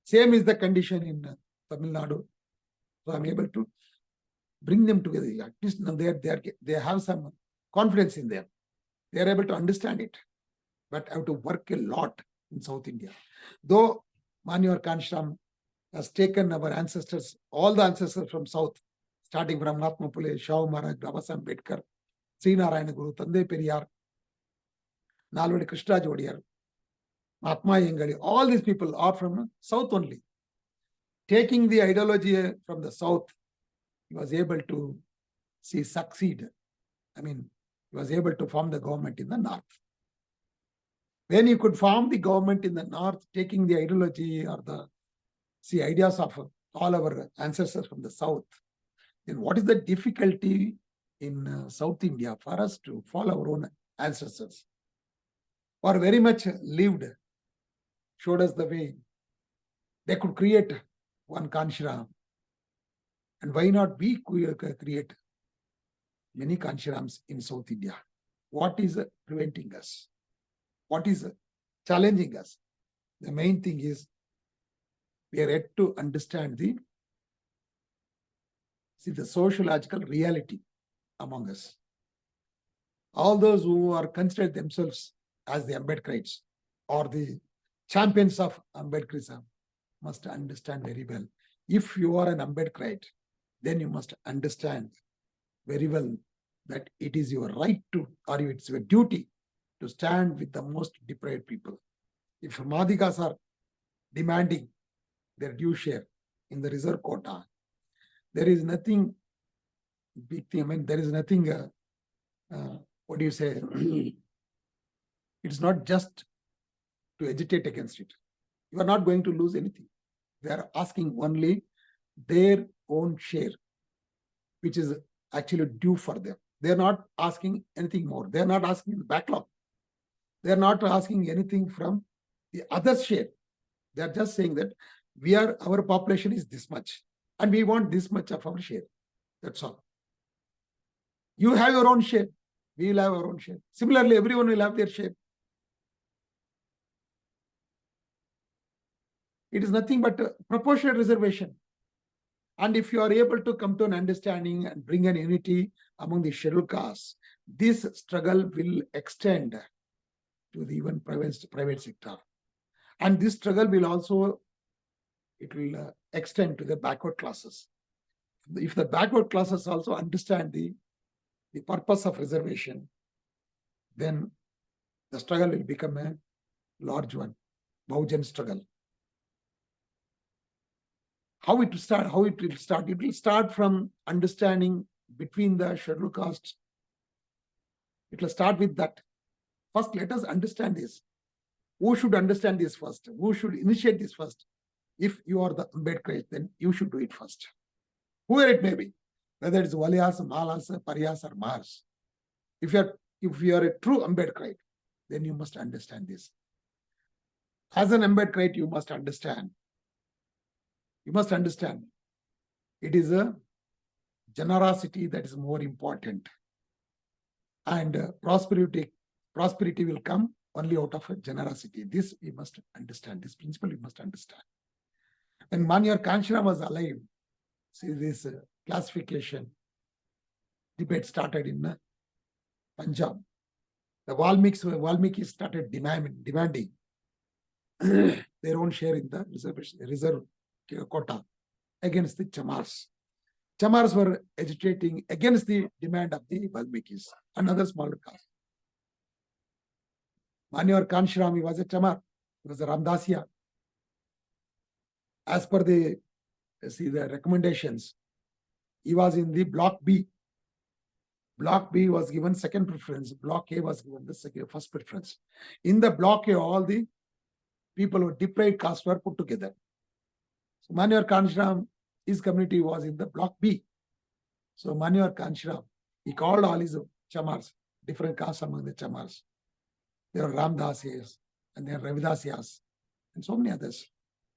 Speaker 2: Same is the condition in Tamil Nadu. So I'm able to bring them together. At least now they have some confidence in them. They are able to understand it. But I have to work a lot in South India. Though Manyar Kanshram has taken our ancestors, all the ancestors from South, starting from Mahatma Phule, Shahu Maharaj, Baba Saheb Ambedkar, Sri Narayana Guru, Tande Periyar, Nalvadi Krishnaraj Odiyar, Mahatma Yengali, all these people are from South only. Taking the ideology from the South, he was able to succeed. I mean, he was able to form the government in the North. When you could form the government in the North, taking the ideology or the ideas of all our ancestors from the South, then what is the difficulty in South India for us to follow our own ancestors? Or very much lived, showed us the way. They could create one Kanshram. And why not we create many Kanshirams in South India? What is preventing us? what is challenging us? The main thing is we are yet to understand the sociological reality among us. All those who are considered themselves as the Ambedkarites or the champions of Ambedkarism must understand very well. If you are an Ambedkarite, then you must understand very well that it is your right to, or it's your duty to stand with the most deprived people. If Madhikas are demanding their due share in the reserve quota, there is nothing big thing. I mean, there is nothing, what do you say? It's not just to agitate against it. You are not going to lose anything. They are asking only their own share, which is actually due for them. They are not asking anything more. They are not asking the backlog. They are not asking anything from the other share. They are just saying that our population is this much, and we want this much of our share. That's all. You have your own share. We will have our own share. Similarly, everyone will have their share. It is nothing but a proportional reservation. And if you are able to come to an understanding and bring an unity among the scheduled castes, this struggle will extend to the even private sector. And this struggle will also, it will extend to the backward classes. If the backward classes also understand the purpose of reservation, then the struggle will become a large one, Bahujan struggle. How it will start? It will start from understanding between the scheduled castes. It will start with that. First, let us understand this. Who should understand this first? Who should initiate this first? If you are the Ambedkarite, then you should do it first. Whoever it may be, whether it's Valyas, Malas, Paryas, or Mars. If you are a true Ambedkarite, then you must understand this. As an Ambedkarite, you must understand. You must understand. It is a generosity that is more important. And prosperity will come only out of a generosity. This we must understand. This principle we must understand. When Manyar Kanshram was alive, see this classification debate started in Punjab. The Valmiki started demanding their own share in the reserve quota against the Chamars. Chamars were agitating against the demand of the Valmikis and other smaller castes. Manyar Kanshram, he was a Chamar. He was a Ramdasiya. As per the recommendations, he was in the Block B. Block B was given second preference. Block A was given the first preference. In the Block A, all the people who deprived caste were put together. So Manyar Kanshram, his community was in the Block B. So Manyar Kanshram, he called all his Chamars, different castes among the Chamars. There are Ramdasyas and there are Ravidasyas and so many others.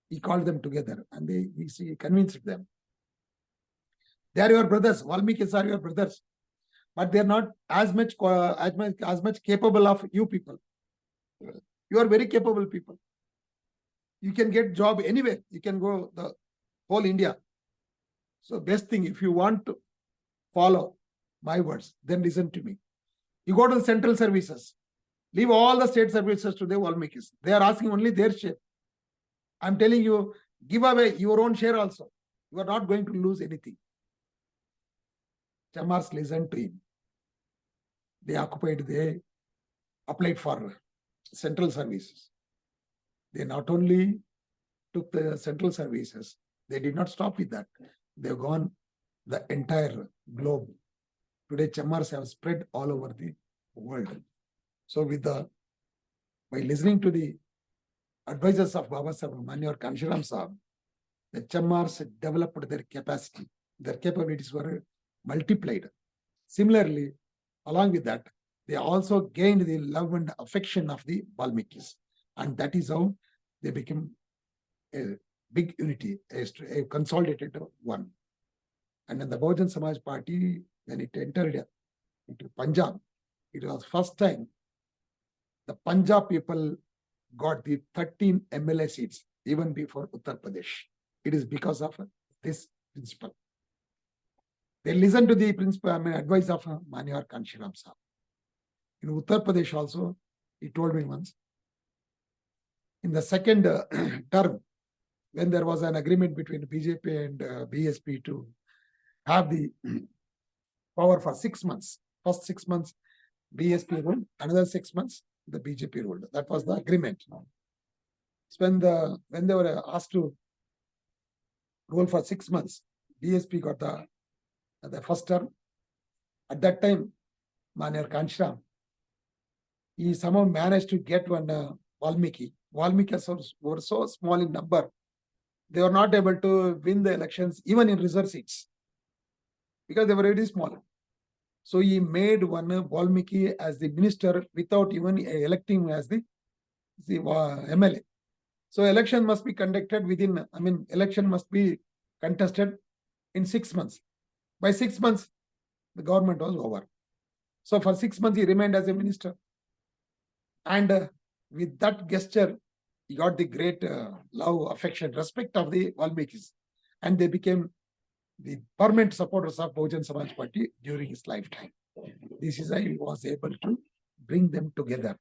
Speaker 2: He called them together and he convinced them. They are your brothers. Valmikis are your brothers, but they are not as much capable of you people. You are very capable people. You can get job anywhere. You can go the whole India. So best thing, if you want to follow my words, then listen to me. You go to the central services. Leave all the state services to the Valmikis. They are asking only their share. I'm telling you, give away your own share also. You are not going to lose anything. Chamars listened to him. They applied for central services. They not only took the central services, they did not stop with that. They've gone the entire globe. Today, Chamars have spread all over the world. So by listening to the advisors of Baba Sahib Manyar Kanshram Sahib, the Chamars developed their capacity. Their capabilities were multiplied. Similarly, along with that, they also gained the love and affection of the Valmikis. And that is how they became a big unity, a consolidated one. And in the Bahujan Samaj Party, when it entered into Punjab, it was first time the Punjab people got the 13 MLA seats even before Uttar Pradesh. It is because of this principle. They listened to the principle, advice of Manyar Kanshiram Saab. In Uttar Pradesh also, he told me once, in the second term, when there was an agreement between BJP and BSP to have the power for 6 months. First 6 months, BSP ruled, another 6 months, the BJP ruled. That was the agreement. So when they were asked to rule for 6 months, BSP got the first term. At that time, Manyar Kanshram, he somehow managed to get one Valmiki. Valmiki were so small in number, they were not able to win the elections even in reserve seats because they were very small. So he made one Valmiki as the minister without even electing him as the MLA. So election must be conducted election must be contested in 6 months. By 6 months, the government was over. So for 6 months, he remained as a minister. And with that gesture, he got the great love, affection, respect of the Valmikis. And they became the permanent supporters of Bahujan Samaj Party during his lifetime. This is how he was able to bring them together.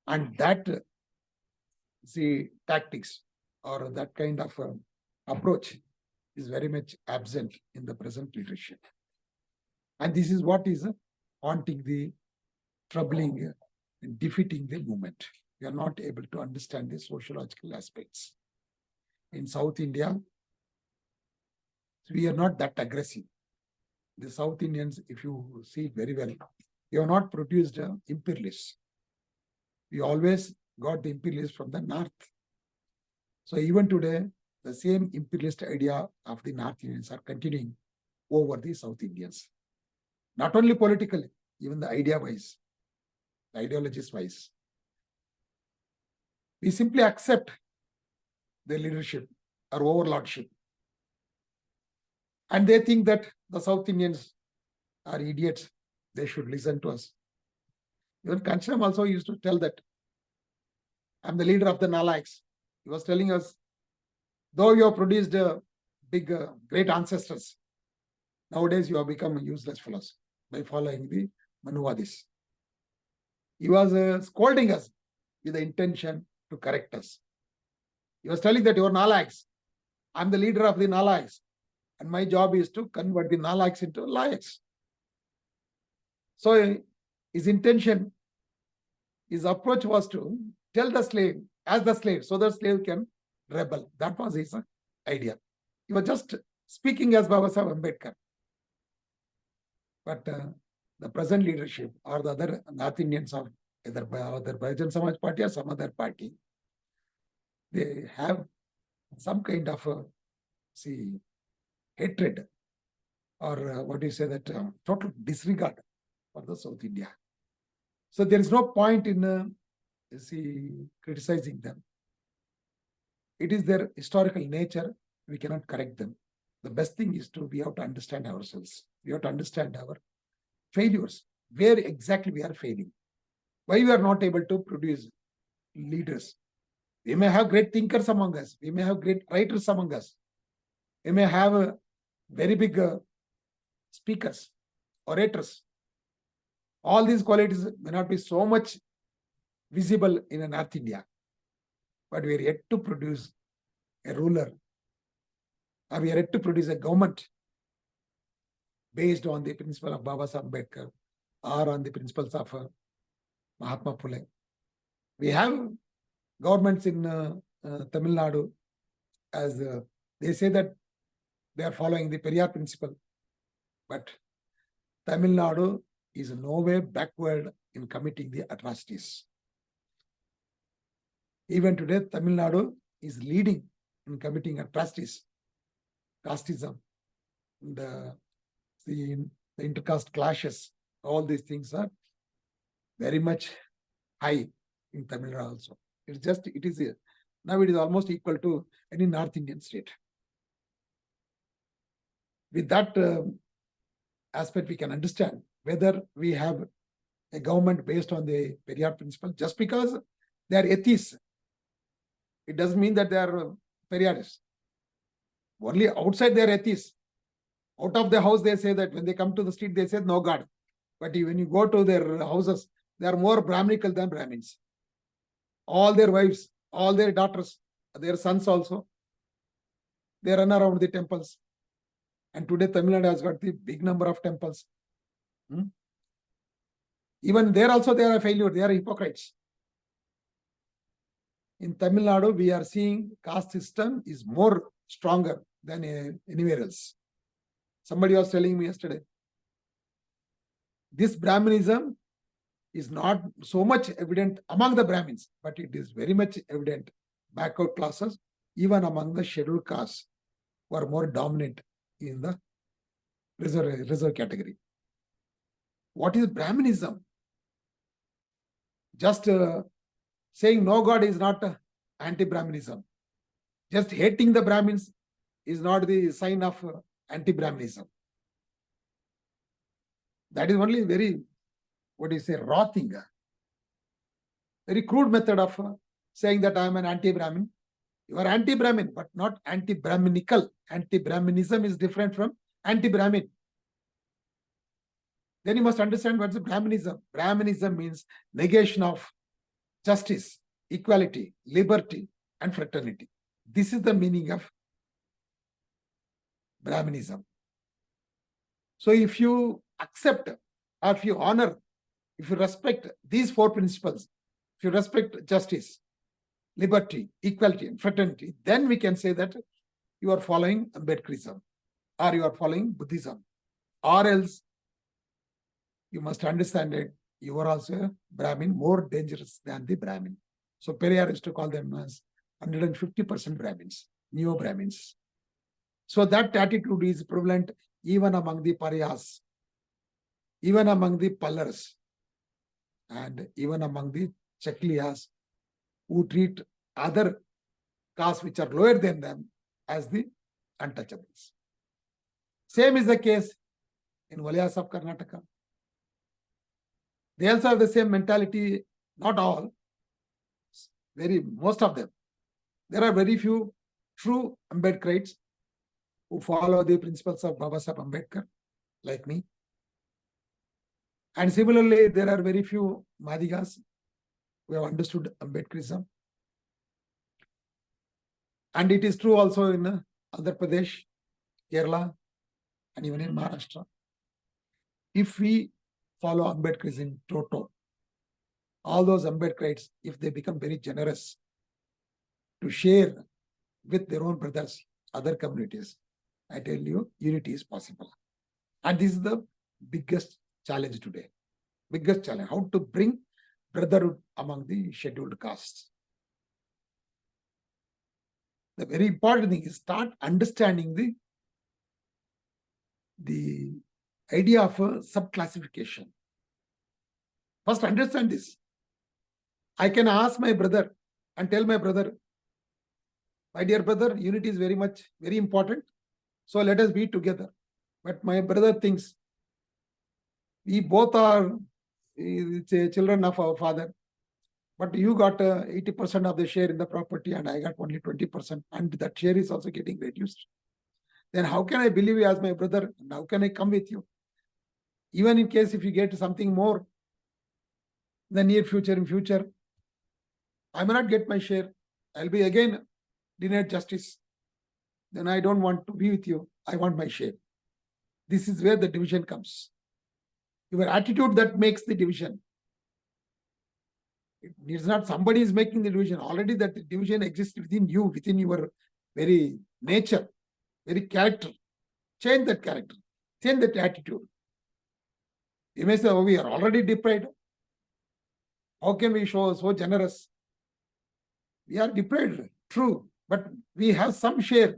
Speaker 2: And that tactics or that kind of approach is very much absent in the present leadership. And this is what is haunting the troubling and defeating the movement. We are not able to understand the sociological aspects. In South India, we are not that aggressive. The South Indians, if you see very well, we have not produced imperialists. We always got the imperialists from the north. So even today, the same imperialist idea of the North Indians are continuing over the South Indians. Not only politically, even the idea-wise, the ideologies-wise. We simply accept their leadership or overlordship. And they think that the South Indians are idiots. They should listen to us. Even Kanchiram also used to tell that I'm the leader of the Nalayaks. He was telling us, though you have produced big, great ancestors, nowadays you have become useless fellows by following the Manuvadis. He was scolding us with the intention to correct us. He was telling that you are Nalayaks. I'm the leader of the Nalayaks. And my job is to convert the Nalayaks into Layaks. So his intention, his approach was to tell the slave as the slave, so the slave can rebel. That was his idea. He was just speaking as Babasaheb Ambedkar. But the present leadership or the other North Indians of either Bahujan Samaj Party or some other party, they have some kind of hatred or what do you say, that total disregard for the South India. So there is no point in criticizing them. It is their historical nature. We cannot correct them. The best thing is we have to understand ourselves. We have to understand our failures, where exactly we are failing, why we are not able to produce leaders. We may have great thinkers among us. We may have great writers among us. We may have very big speakers, orators. All these qualities may not be so much visible in North India, but we are yet to produce a ruler, or we are yet to produce a government based on the principle of Babasaheb Ambedkar or on the principles of Mahatma Phule. We have governments in Tamil Nadu, as they say that they are following the Periyar principle, but Tamil Nadu is no way backward in committing the atrocities. Even today, Tamil Nadu is leading in committing atrocities, casteism, the intercaste clashes. All these things are very much high in Tamil Nadu also. Now it is almost equal to any North Indian state. With that aspect, we can understand whether we have a government based on the Periyar principle. Just because they are atheists, it doesn't mean that they are Periyarists. Only outside they are atheists. Out of the house, they say that when they come to the street, they say no God. But when you go to their houses, they are more Brahminical than Brahmins. All their wives, all their daughters, their sons also, they run around the temples. And today Tamil Nadu has got the big number of temples. Even there also they are a failure. They are hypocrites. In Tamil Nadu, we are seeing caste system is more stronger than anywhere else. Somebody was telling me yesterday, this Brahminism is not so much evident among the Brahmins, but it is very much evident backward classes, even among the scheduled castes, who are more dominant in the reserve category. What is Brahminism? Just saying no God is not anti-Brahminism. Just hating the Brahmins is not the sign of anti-Brahminism. That is only very, raw thing. Very crude method of saying that I am an anti-Brahmin. You are anti-Brahmin, but not anti-Brahminical. Anti-Brahminism is different from anti-Brahmin. Then you must understand what's Brahminism. Brahminism means negation of justice, equality, liberty, and fraternity. This is the meaning of Brahminism. So if you accept, or if you honor, if you respect these four principles, if you respect justice, liberty, equality, and fraternity, then we can say that you are following Ambedkarism, or you are following Buddhism. Or else, you must understand that you are also a Brahmin, more dangerous than the Brahmin. So Periyar used to call them as 150% Brahmins, neo-Brahmins. So that attitude is prevalent even among the Pariyas, even among the Pallars, and even among the Chakliyas, who treat other castes which are lower than them as the untouchables. Same is the case in Valyas of Karnataka. They also have the same mentality, not all, most of them. There are very few true Ambedkarites who follow the principles of Babasaheb Ambedkar, like me. And similarly, there are very few Madigas who have understood Ambedkarism. And it is true also in Andhra Pradesh, Kerala, and even in Maharashtra. If we follow Ambedkarism toto, all those Ambedkarites, if they become very generous to share with their own brothers, other communities, I tell you, unity is possible. And this is the biggest challenge today. Biggest challenge, how to bring brotherhood among the scheduled castes. The very important thing is start understanding the idea of a subclassification. First, understand this. I can ask my brother and tell my brother, my dear brother, unity is very important. So let us be together. But my brother thinks we both are children of our father. But you got 80% of the share in the property and I got only 20%. And that share is also getting reduced. Then how can I believe you as my brother? And how can I come with you? Even in case if you get something more in the near future, in future, I may not get my share. I'll be again denied justice. Then I don't want to be with you. I want my share. This is where the division comes. Your attitude that makes the division. It is not somebody is making the division. Already that division exists within you, within your very nature, very character. Change that character. Change that attitude. You may say, oh, we are already deprived. How can we show so generous? We are deprived, true, but we have some share.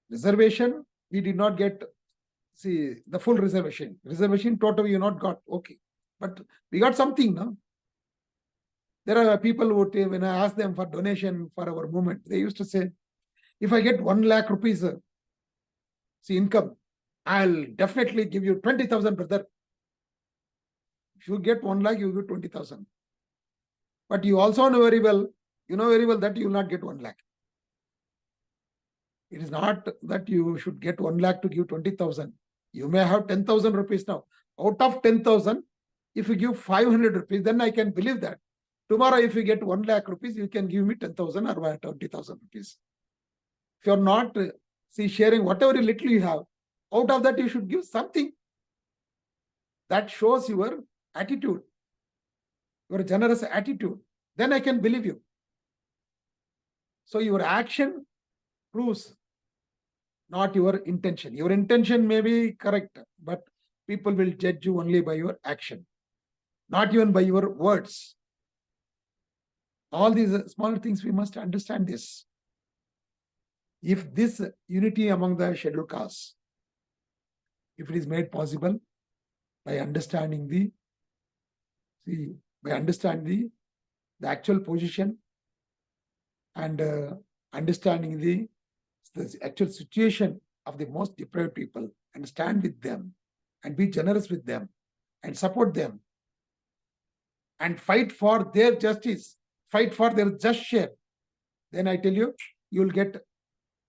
Speaker 2: Reservation, we did not get, the full reservation. Reservation total you not got, okay. But we got something, no? There are people who, when I ask them for donation for our movement, they used to say, if I get 1 lakh rupees, income, I'll definitely give you 20,000, brother. If you get 1 lakh, you give 20,000. But you also know very well that you will not get 1 lakh. It is not that you should get 1 lakh to give 20,000. You may have 10,000 rupees now. Out of 10,000, if you give 500 rupees, then I can believe that. Tomorrow, if you get 1 lakh rupees, you can give me 10,000 or 20,000 rupees. If you're not sharing whatever little you have, out of that you should give something. That shows your attitude, your generous attitude. Then I can believe you. So your action proves, not your intention. Your intention may be correct, but people will judge you only by your action, not even by your words. All these small things, we must understand this. If this unity among the scheduled castes, if it is made possible by understanding the actual position and understanding the actual situation of the most deprived people, and stand with them and be generous with them and support them and fight for their justice, fight for their just share, then I tell you, you will get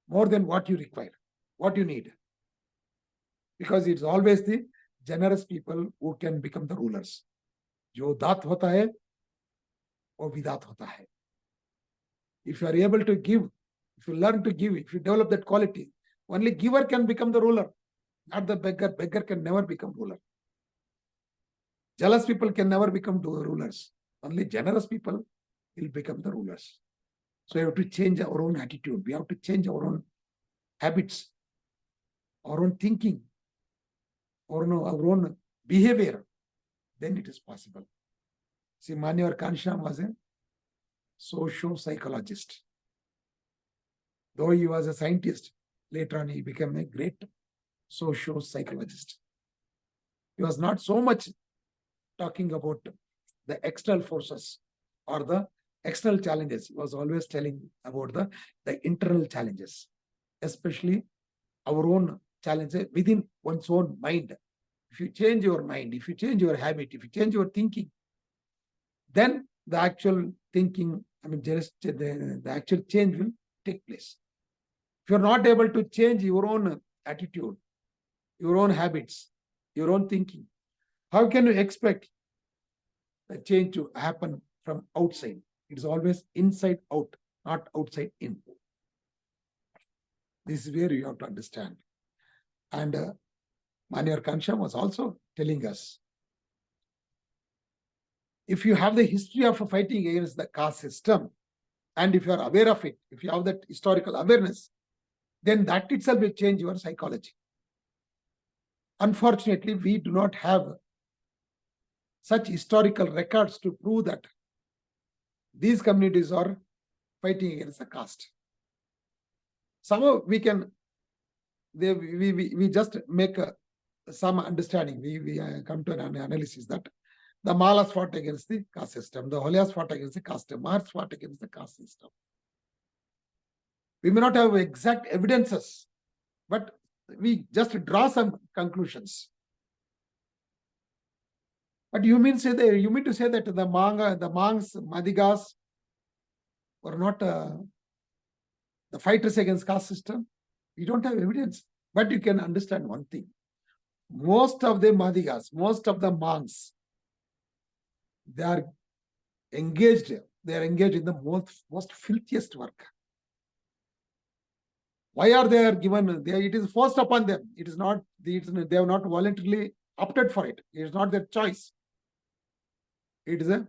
Speaker 2: more than what you require, what you need. Because it's always the generous people who can become the rulers. जो दात होता है वो विदात होता है. If you are able to give, if you learn to give, if you develop that quality, only giver can become the ruler, not the beggar. Beggar can never become ruler. Jealous people can never become rulers. Only generous people will become the rulers. So we have to change our own attitude. We have to change our own habits, our own thinking, or our own behavior. Then it is possible. See, Manyavar Kanshram was a socio-psychologist. Though he was a scientist, later on he became a great socio-psychologist. He was not so much talking about the external forces or the external challenges. He was always telling about the internal challenges, especially our own challenges within one's own mind. If you change your mind, if you change your habit, if you change your thinking, then the actual thinking, the actual change will take place. If you're not able to change your own attitude, your own habits, your own thinking, how can you expect the change to happen from outside? It is always inside out, not outside in. This is where you have to understand. And Manyavar Kanshram was also telling us, if you have the history of fighting against the caste system, and if you are aware of it, if you have that historical awareness, then that itself will change your psychology. Unfortunately, we do not have such historical records to prove that these communities are fighting against the caste. Somehow we can, we just make some understanding. We come to an analysis that the Malas fought against the caste system, the Holias fought against the caste system, Mars fought against the caste system. We may not have exact evidences, but we just draw some conclusions. But you mean to say that the Mangs, Madigas were not the fighters against caste system? We don't have evidence, but you can understand one thing. Most of the Madigas, most of the Mangs, they are engaged in the most filthiest work. Why are they given? It is forced upon them. It is not. They have not voluntarily opted for it. It is not their choice. It is a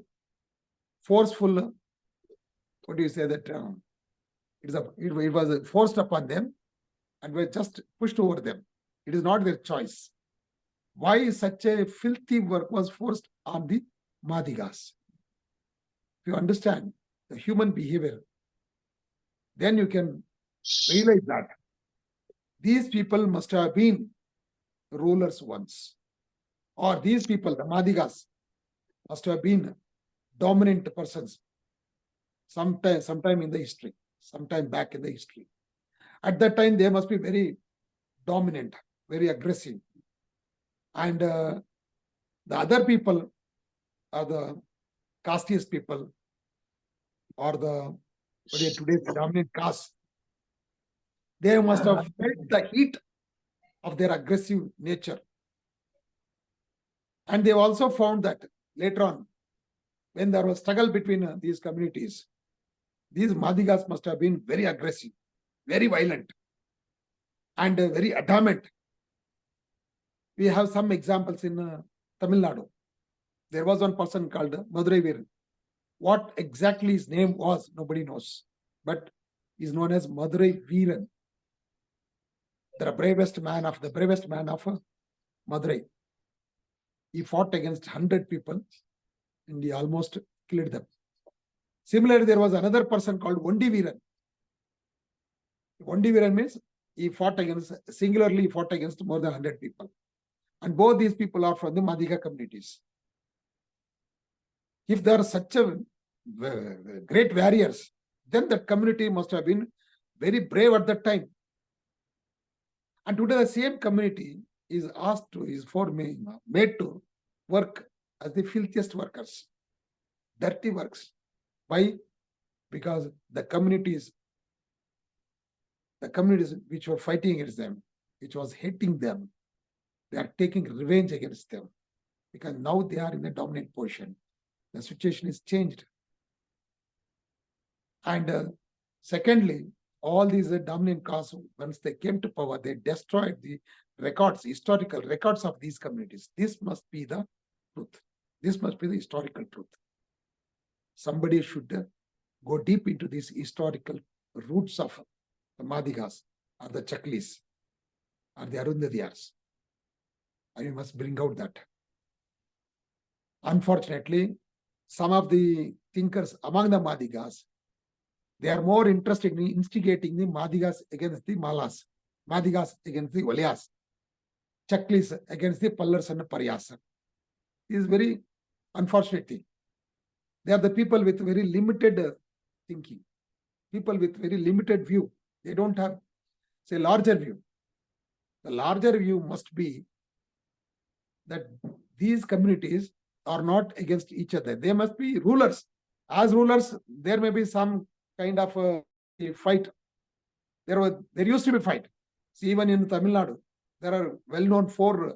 Speaker 2: forceful. What do you say that? It was forced upon them, and were just pushed over them. It is not their choice. Why such a filthy work was forced on the Madigas? If you understand the human behavior, then you can realize that these people must have been rulers once, or these people, the Madigas, must have been dominant persons sometime in the history, sometime back in the history. At that time, they must be very dominant, very aggressive. And the other people are the castiest people, or the today's dominant caste. They must have felt the heat of their aggressive nature. And they've also found that later on, when there was struggle between these communities, these Madigas must have been very aggressive, very violent, and very adamant. We have some examples in Tamil Nadu. There was one person called Madurai Veeran. What exactly his name was, nobody knows. But he's known as Madurai Veeran, the bravest man of Madurai. He fought against 100 people and he almost killed them. Similarly, there was another person called Ondi Veeran. Ondi Veeran means singularly he fought against more than 100 people. And both these people are from the Madiga communities. If there are such a great warriors, then that community must have been very brave at that time. And today the same community is made to work as the filthiest workers, dirty works. Why? Because the communities which were fighting against them, which was hating them, they are taking revenge against them, because now they are in a dominant position. The situation is changed. And secondly, all these dominant castes, once they came to power, they destroyed the historical records of these communities. This must be the truth. This must be the historical truth. Somebody should go deep into these historical roots of the Madigas, or the Chaklis, or the Arundadiyars. And you must bring out that. Unfortunately, some of the thinkers among the Madigas, they are more interested in instigating the Madigas against the Malas, Madigas against the Valyas, Chaklis against the Pallars and Paryas. This is very unfortunate thing. They are the people with very limited thinking, people with very limited view. They don't have, say, larger view. The larger view must be that these communities are not against each other. They must be rulers. As rulers, there may be some kind of a fight. There used to be fight. See, even in Tamil Nadu, there are well-known 4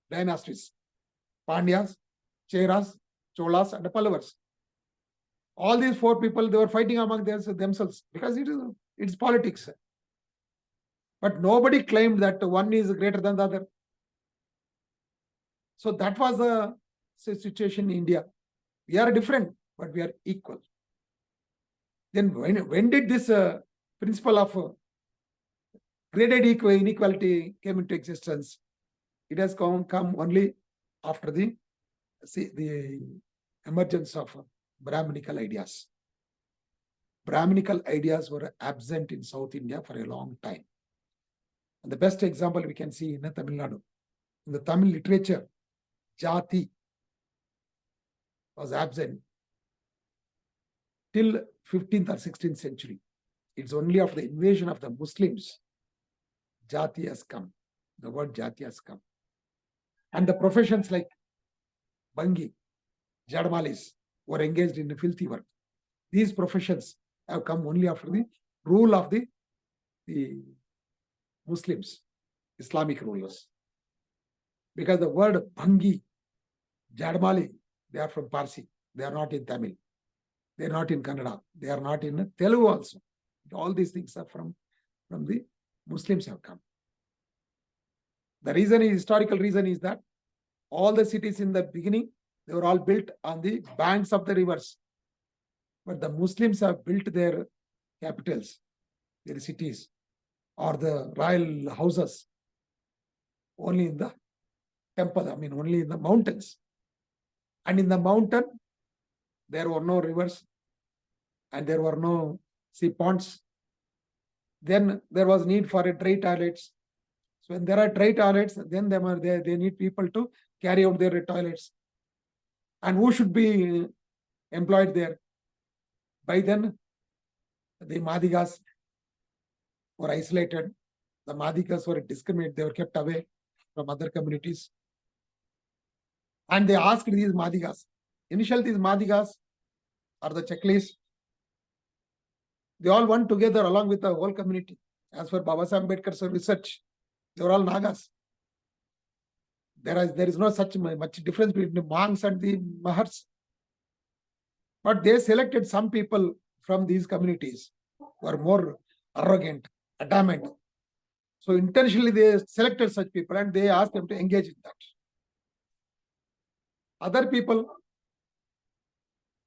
Speaker 2: dynasties: Pandyas, Cheras, Cholas, and Pallavas. All these 4 people, they were fighting among themselves because it's politics. But nobody claimed that one is greater than the other. So that was the situation in India. We are different, but we are equal. Then when did this principle of graded inequality came into existence? It has come only after the emergence of Brahminical ideas. Brahminical ideas were absent in South India for a long time. And the best example we can see in Tamil Nadu. In the Tamil literature, Jati was absent till 15th or 16th century. It's only after the invasion of the Muslims, Jati has come. The word Jati has come. And the professions like Bangi, Jadmalis were engaged in filthy work. These professions have come only after the rule of the Muslims, Islamic rulers. Because the word Bangi, Jadmali, they are from Parsi. They are not in Tamil. They are not in Kannada. They are not in Telugu also. All these things are from the Muslims have come. The historical reason is that all the cities in the beginning, they were all built on the banks of the rivers. But the Muslims have built their capitals, their cities, or the royal houses only in the temple, only in the mountains. And in the mountain, there were no rivers and there were no ponds. Then there was need for dry toilets. So when there are dry toilets, then they need people to carry out their toilets. And who should be employed there? By then, the Madigas were isolated. The Madigas were discriminated. They were kept away from other communities. And they asked these Madigas, Initially, these Madigas or the checklist, they all went together along with the whole community. As for Babasaheb Ambedkar's research, they were all Nagas. There is no such much difference between the monks and the Mahars. But they selected some people from these communities who are more arrogant, adamant. So intentionally they selected such people and they asked them to engage in that. Other people,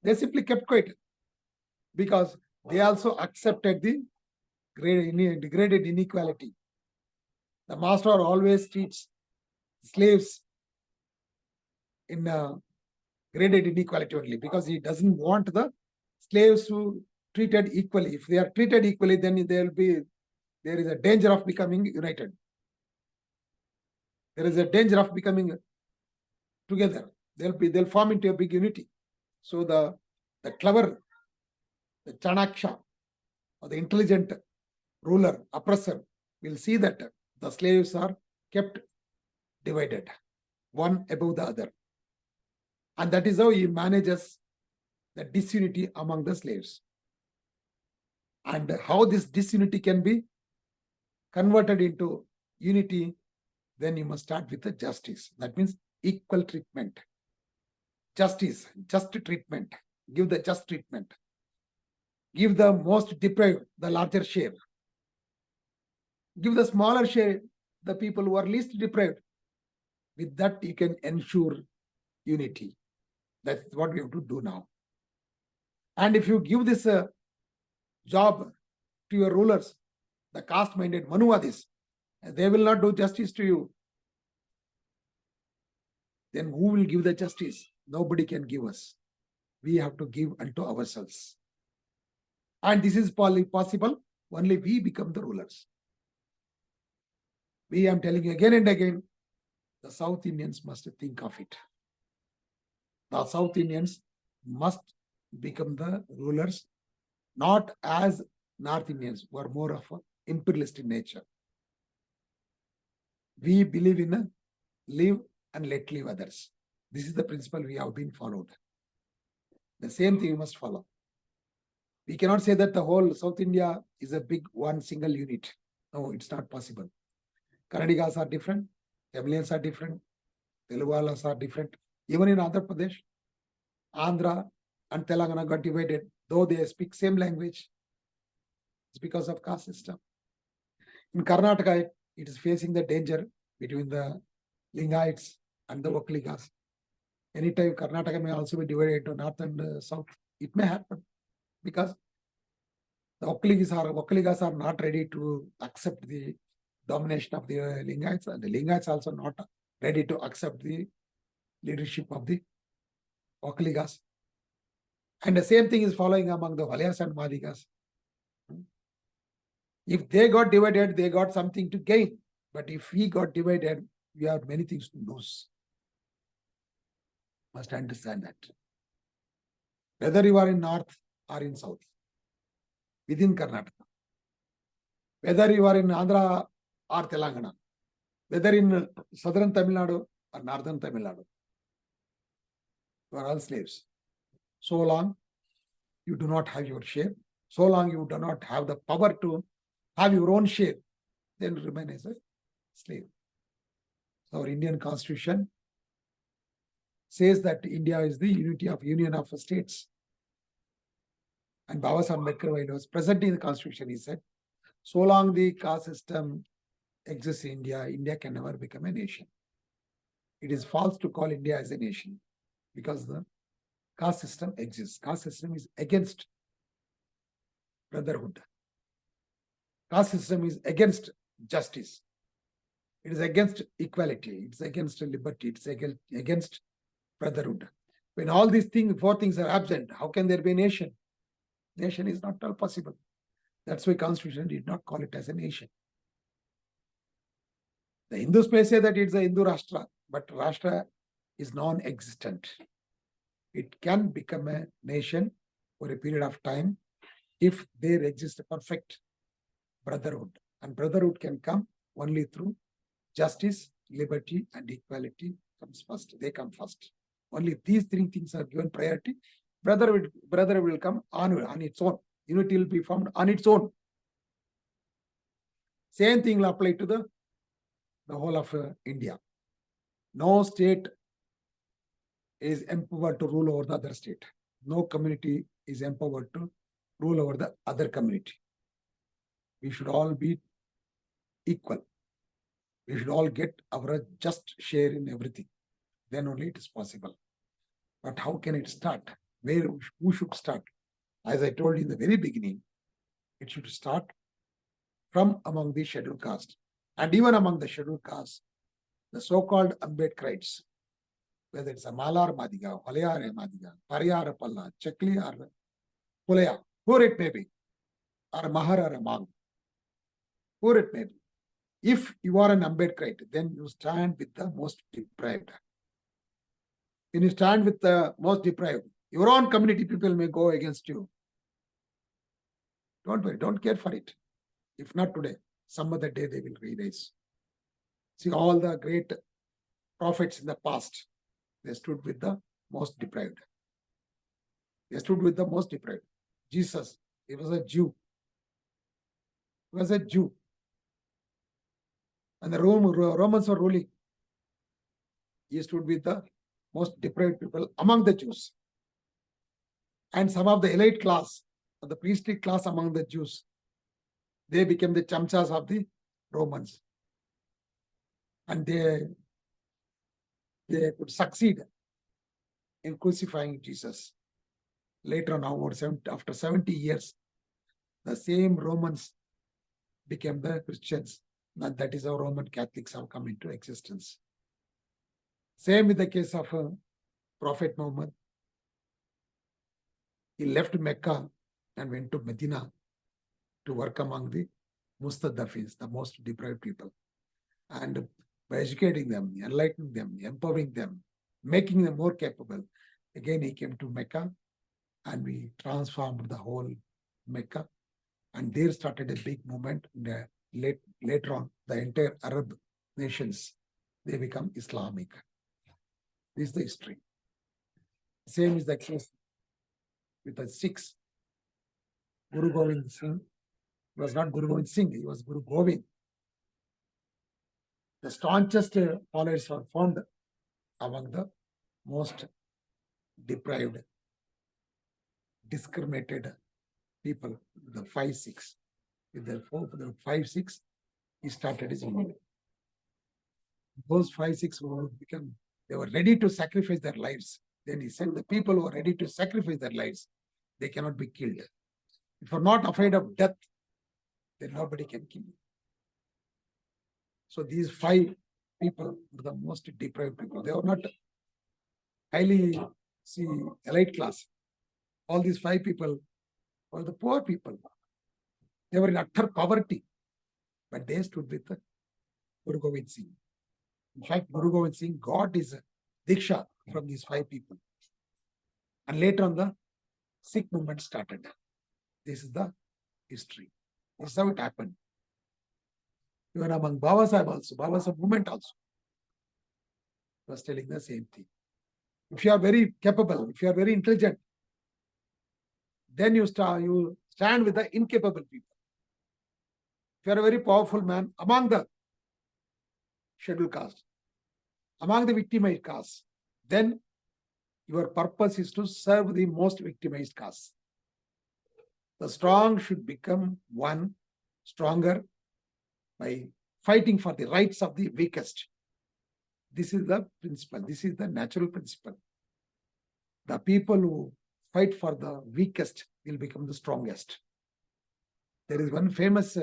Speaker 2: they simply kept quiet because they also accepted the degraded inequality. The master always treats slaves in graded inequality only because he doesn't want the slaves to treated equally. If they are treated equally, then there is a danger of becoming united. There is a danger of becoming together. They'll form into a big unity. So the clever, the Chanaksha, or the intelligent ruler, oppressor, will see that the slaves are kept divided, one above the other. And that is how he manages the disunity among the slaves. And how this disunity can be converted into unity, then you must start with the justice. That means equal treatment. Justice, just treatment. Give the just treatment. Give the most deprived the larger share. Give the smaller share the people who are least deprived. With that, you can ensure unity. That's what we have to do now. And if you give this job to your rulers, the caste-minded Manuwadis, they will not do justice to you. Then who will give the justice? Nobody can give us. We have to give unto ourselves. And this is possible only we become the rulers. We am telling you again and again, the South Indians must think of it. The South Indians must become the rulers, not as North Indians who are more of an imperialist in nature. We believe in a live and let live others. This is the principle we have been followed. The same thing you must follow. We cannot say that the whole South India is a big one single unit. No, it's not possible. Kannadigas are different, Tamilians are different, Telugualas are different. Even in Andhra Pradesh, Andhra and Telangana got divided, though they speak same language. It's because of caste system. In Karnataka, it is facing the danger between the Lingaites and the Vokkaligas. Anytime Karnataka may also be divided into north and south. It may happen because the Vokkaligas are not ready to accept the domination of the Lingaites, and the Lingaites also not ready to accept the leadership of the Vokkaligas. And the same thing is following among the Valyas and Madigas. If they got divided, they got something to gain. But if we got divided, we have many things to lose. Must understand that. Whether you are in north or in south, within Karnataka, whether you are in Andhra or Telangana, whether in southern Tamil Nadu or northern Tamil Nadu, you are all slaves. So long you do not have your share, so long you do not have the power to have your own share, then remain as a slave. So our Indian Constitution says that India is the union of states. And Babasaheb Ambedkar, while he was presenting the Constitution, he said, so long the caste system exists in India, India can never become a nation. It is false to call India as a nation because the caste system exists. Caste system is against brotherhood. Caste system is against justice. It is against equality. It's against liberty. It's against brotherhood. When all these things, four things are absent, how can there be a nation? Nation is not at all possible. That's why Constitution did not call it as a nation. The Hindus may say that it's a Hindu Rashtra, but Rashtra is non-existent. It can become a nation for a period of time if there exists a perfect brotherhood. And brotherhood can come only through justice, liberty, and equality comes first. They come first. Only if these three things are given priority, brother will come on its own. Unity will be formed on its own. Same thing will apply to the whole of India. No state is empowered to rule over the other state. No community is empowered to rule over the other community. We should all be equal. We should all get our just share in everything. Then only it is possible. But how can it start? Who should start? As I told you in the very beginning, it should start from among the scheduled caste. And even among the scheduled caste, the so-called Ambedkarites, whether it's a Malar Madiga, Valayar Madiga, Pariyar Palla, Chakli or Pulaya, whoever it may be, or Mahar or a Mang, whoever it may be. If you are an Ambedkarite, then you stand with the most deprived. When you stand with the most deprived, your own community people may go against you. Don't worry, don't care for it. If not today, some other day they will realize. See, all the great prophets in the past, they stood with the most deprived. They stood with the most deprived. Jesus, he was a Jew. He was a Jew. And the Romans were ruling. He stood with the most deprived people among the Jews. And some of the elite class, the priestly class among the Jews, they became the chamchas of the Romans. And they could succeed in crucifying Jesus. Later on, after 70 years, the same Romans became the Christians. And that is how Roman Catholics have come into existence. Same with the case of Prophet Muhammad. He left Mecca and went to Medina to work among the Mustadafis, the most deprived people. And by educating them, enlightening them, empowering them, making them more capable, again he came to Mecca and we transformed the whole Mecca. And there started a big movement. Later on, the entire Arab nations, they become Islamic. This is the history. Same is the case with the Sikhs. Guru Gobind Singh was not Guru Gobind Singh, he was Guru Gobind. The staunchest followers were found among the most deprived, discriminated people, the 5 Sikhs. With the 5 Sikhs, he started his movement. Those 5 Sikhs they were ready to sacrifice their lives. Then he said, the people who are ready to sacrifice their lives, they cannot be killed. If you're not afraid of death, then nobody can kill you. So these 5 people were the most deprived people. They were not highly elite class. All these 5 people were the poor people. They were in utter poverty, but they stood with Guru Gobind Singh. In fact, Guru Gobind Singh got his Diksha from these 5 people. And later on, the Sikh movement started. This is the history. This is how it happened. Even among Baba Sahib also, Baba Sahib movement also was telling the same thing. If you are very capable, if you are very intelligent, then you stand with the incapable people. If you are a very powerful man among the scheduled caste, among the victimized caste, then your purpose is to serve the most victimized caste. The strong should become stronger by fighting for the rights of the weakest. This is the principle. This is the natural principle. The people who fight for the weakest will become the strongest. There is one famous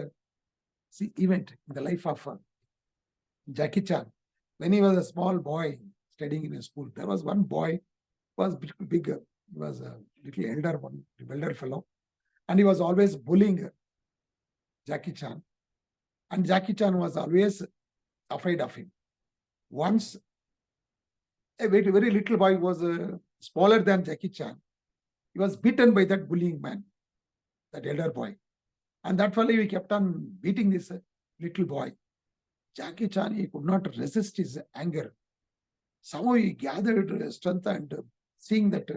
Speaker 2: event in the life of Jackie Chan. When he was a small boy studying in a school, there was one boy who was bigger. He was a little elder fellow. And he was always bullying Jackie Chan. And Jackie Chan was always afraid of him. Once, a very, very little boy was smaller than Jackie Chan. He was beaten by that bullying man, that elder boy. And that fellow, he kept on beating this little boy. Jackie Chan, he could not resist his anger. Somehow he gathered strength and seeing that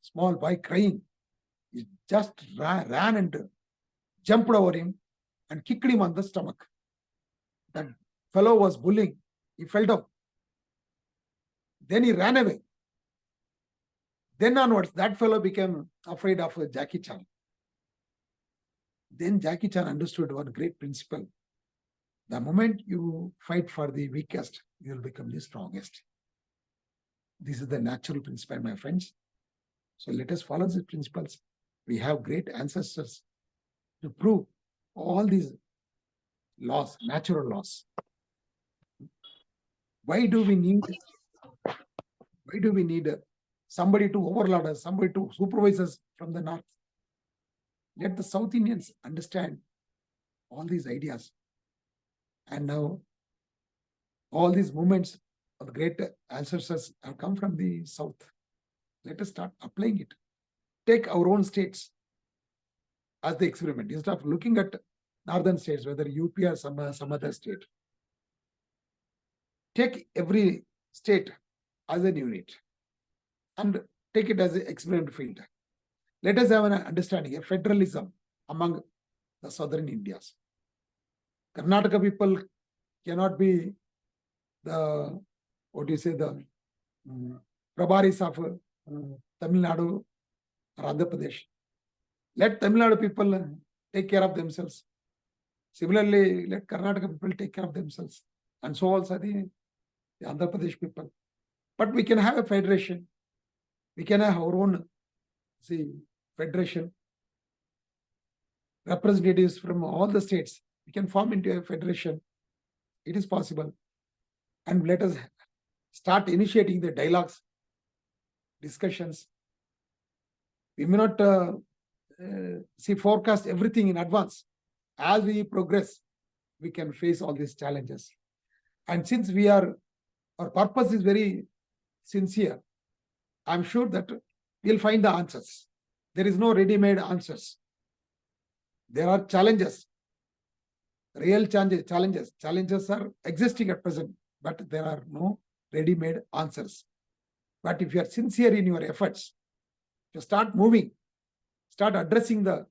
Speaker 2: small boy crying, he just ran and jumped over him and kicked him on the stomach. That fellow was bullying. He fell down. Then he ran away. Then onwards, that fellow became afraid of Jackie Chan. Then Jackie Chan understood one great principle. The moment you fight for the weakest, you will become the strongest. This is the natural principle, my friends. So let us follow these principles. We have great ancestors to prove all these laws, natural laws. Why do we need somebody to overlord us, somebody to supervise us from the north? Let the South Indians understand all these ideas. And now all these movements of the great ancestors have come from the South. Let us start applying it. Take our own states as the experiment. Instead of looking at northern states, whether UP or some other state. Take every state as a unit and take it as an experiment field. Let us have an understanding, a federalism among the southern Indias. Karnataka people cannot be the, the Prabharis of Tamil Nadu or Andhra Pradesh. Let Tamil Nadu people take care of themselves. Similarly, let Karnataka people take care of themselves. And so also the Andhra Pradesh people. But we can have a federation. We can have our own federation. Representatives from all the states. We can form into a federation. It is possible. And let us start initiating the dialogues, discussions. We may not forecast everything in advance. As we progress, we can face all these challenges. And since our purpose is very sincere, I'm sure that we'll find the answers. There is no ready-made answers. There are challenges, real challenges. Challenges are existing at present, but there are no ready-made answers. But if you are sincere in your efforts, you start moving, start addressing the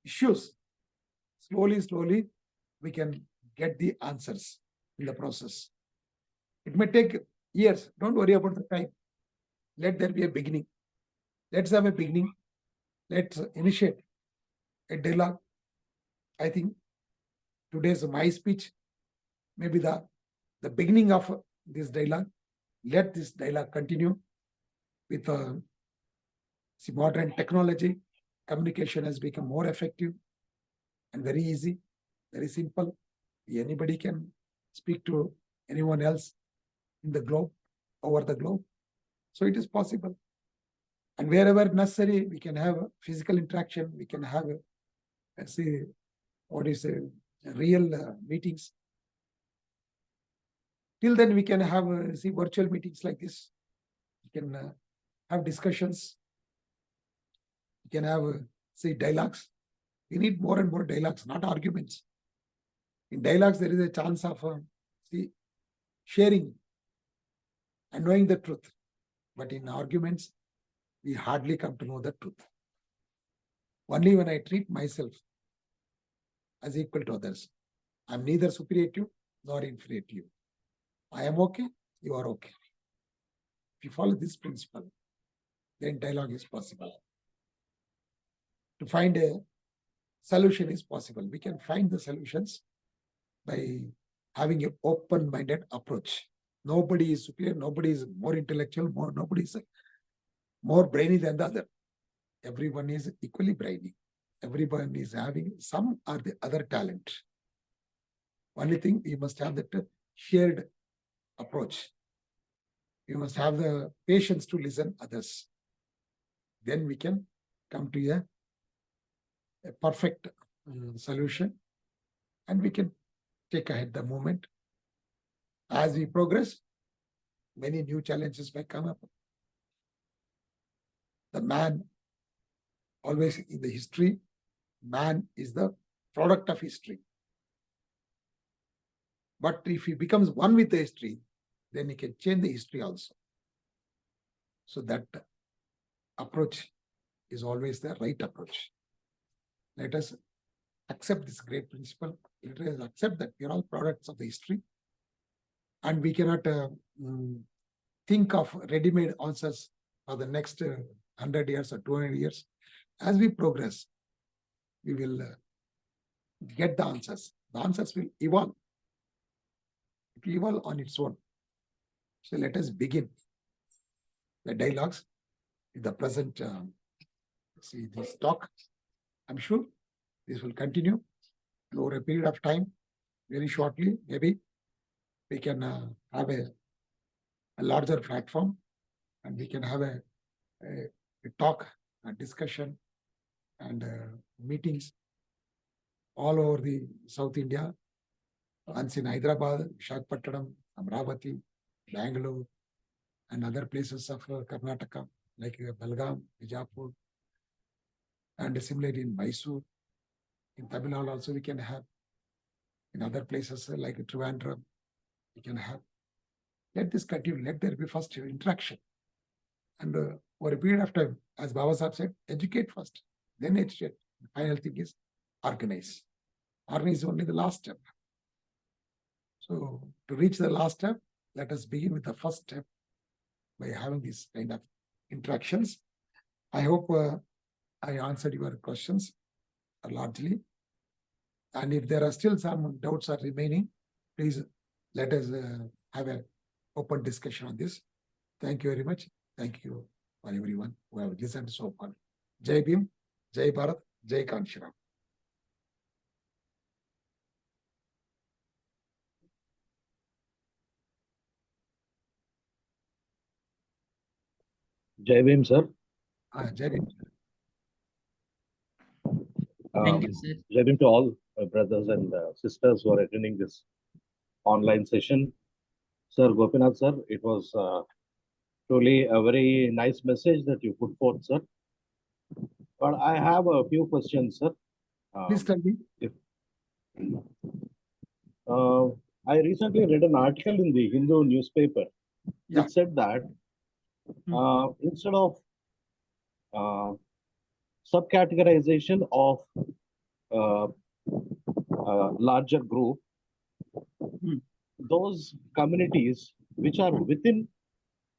Speaker 2: issues, slowly, we can get the answers in the process. It may take years. Don't worry about the time. Let there be a beginning. Let's have a beginning. Let's initiate a dialogue. I think today's my speech may be the beginning of this dialogue. Let this dialogue continue with modern technology. Communication has become more effective and very easy, very simple. Anybody can speak to anyone else in the globe, over the globe. So it is possible. And wherever necessary, we can have physical interaction. We can have, real meetings. Till then, we can have virtual meetings like this. We can have discussions. We can have dialogues. We need more and more dialogues, not arguments. In dialogues, there is a chance of sharing and knowing the truth. But in arguments, we hardly come to know the truth. Only when I treat myself as equal to others, I'm neither superior to you nor inferior to you. I am okay, you are okay. If you follow this principle, then dialogue is possible. To find a solution is possible. We can find the solutions by having an open-minded approach. Nobody is superior, nobody is more intellectual, nobody is more brainy than the other. Everyone is equally brainy. Everyone is having some or the other talent. Only thing, we must have that shared approach. We must have the patience to listen others. Then we can come to a perfect solution, and we can take ahead the movement. As we progress, many new challenges may come up. The man, always in the history, man is the product of history. But if he becomes one with the history, then he can change the history also. So that approach is always the right approach. Let us accept this great principle. Let us accept that we are all products of the history, and we cannot think of ready-made answers for the next 100 years or 200 years. As we progress, we will get the answers. The answers will evolve. It will evolve on its own. So let us begin the dialogues in the present. See this talk. I'm sure this will continue over a period of time. Very shortly, maybe we can have a larger platform, and we can have a talk, a discussion, and meetings all over the South India. Once in Hyderabad, Visakhapatnam, Amravati, Bangalore, and other places of Karnataka, like Belgaum, Bijapur, and similarly in Mysore. In Tamil Nadu also we can have. In other places like Trivandrum, we can have. Let this continue. Let there be first interaction. And over a period of time, as Baba Sahib said, educate first, then educate. The final thing is organize. Organize is only the last step. So to reach the last step, let us begin with the first step by having these kind of interactions. I hope I answered your questions largely. And if there are still some doubts are remaining, please let us have an open discussion on this. Thank you very much. Thank you for everyone who have listened so far. Jai Bhim, Jai Bharat, Jai Kanshiram.
Speaker 3: Jai Bhim, sir.
Speaker 2: Jai Bhim.
Speaker 1: Thank you, sir.
Speaker 3: Jai Bhim to all brothers and sisters who are attending this online session. Sir Gopinath, sir, it was truly a very nice message that you put forth, sir. But I have a few questions, sir.
Speaker 2: Please tell me.
Speaker 3: I recently read an article in the Hindu newspaper.
Speaker 2: Yeah.
Speaker 3: It said that instead of subcategorization of larger group, those communities which are within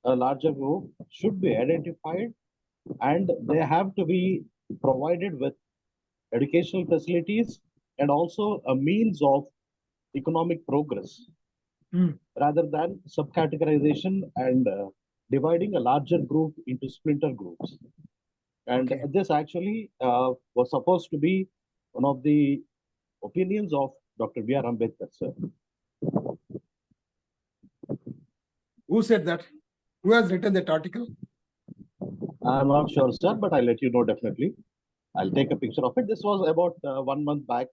Speaker 3: a larger group should be identified, and they have to be provided with educational facilities and also a means of economic progress, rather than subcategorization and dividing a larger group into splinter groups. And this actually was supposed to be one of the opinions of Dr. B.R. Ambedkar, sir.
Speaker 2: Who said that? Who has written that article?
Speaker 3: I'm not sure, sir, but I'll let you know definitely. I'll take a picture of it. This was about 1 month back.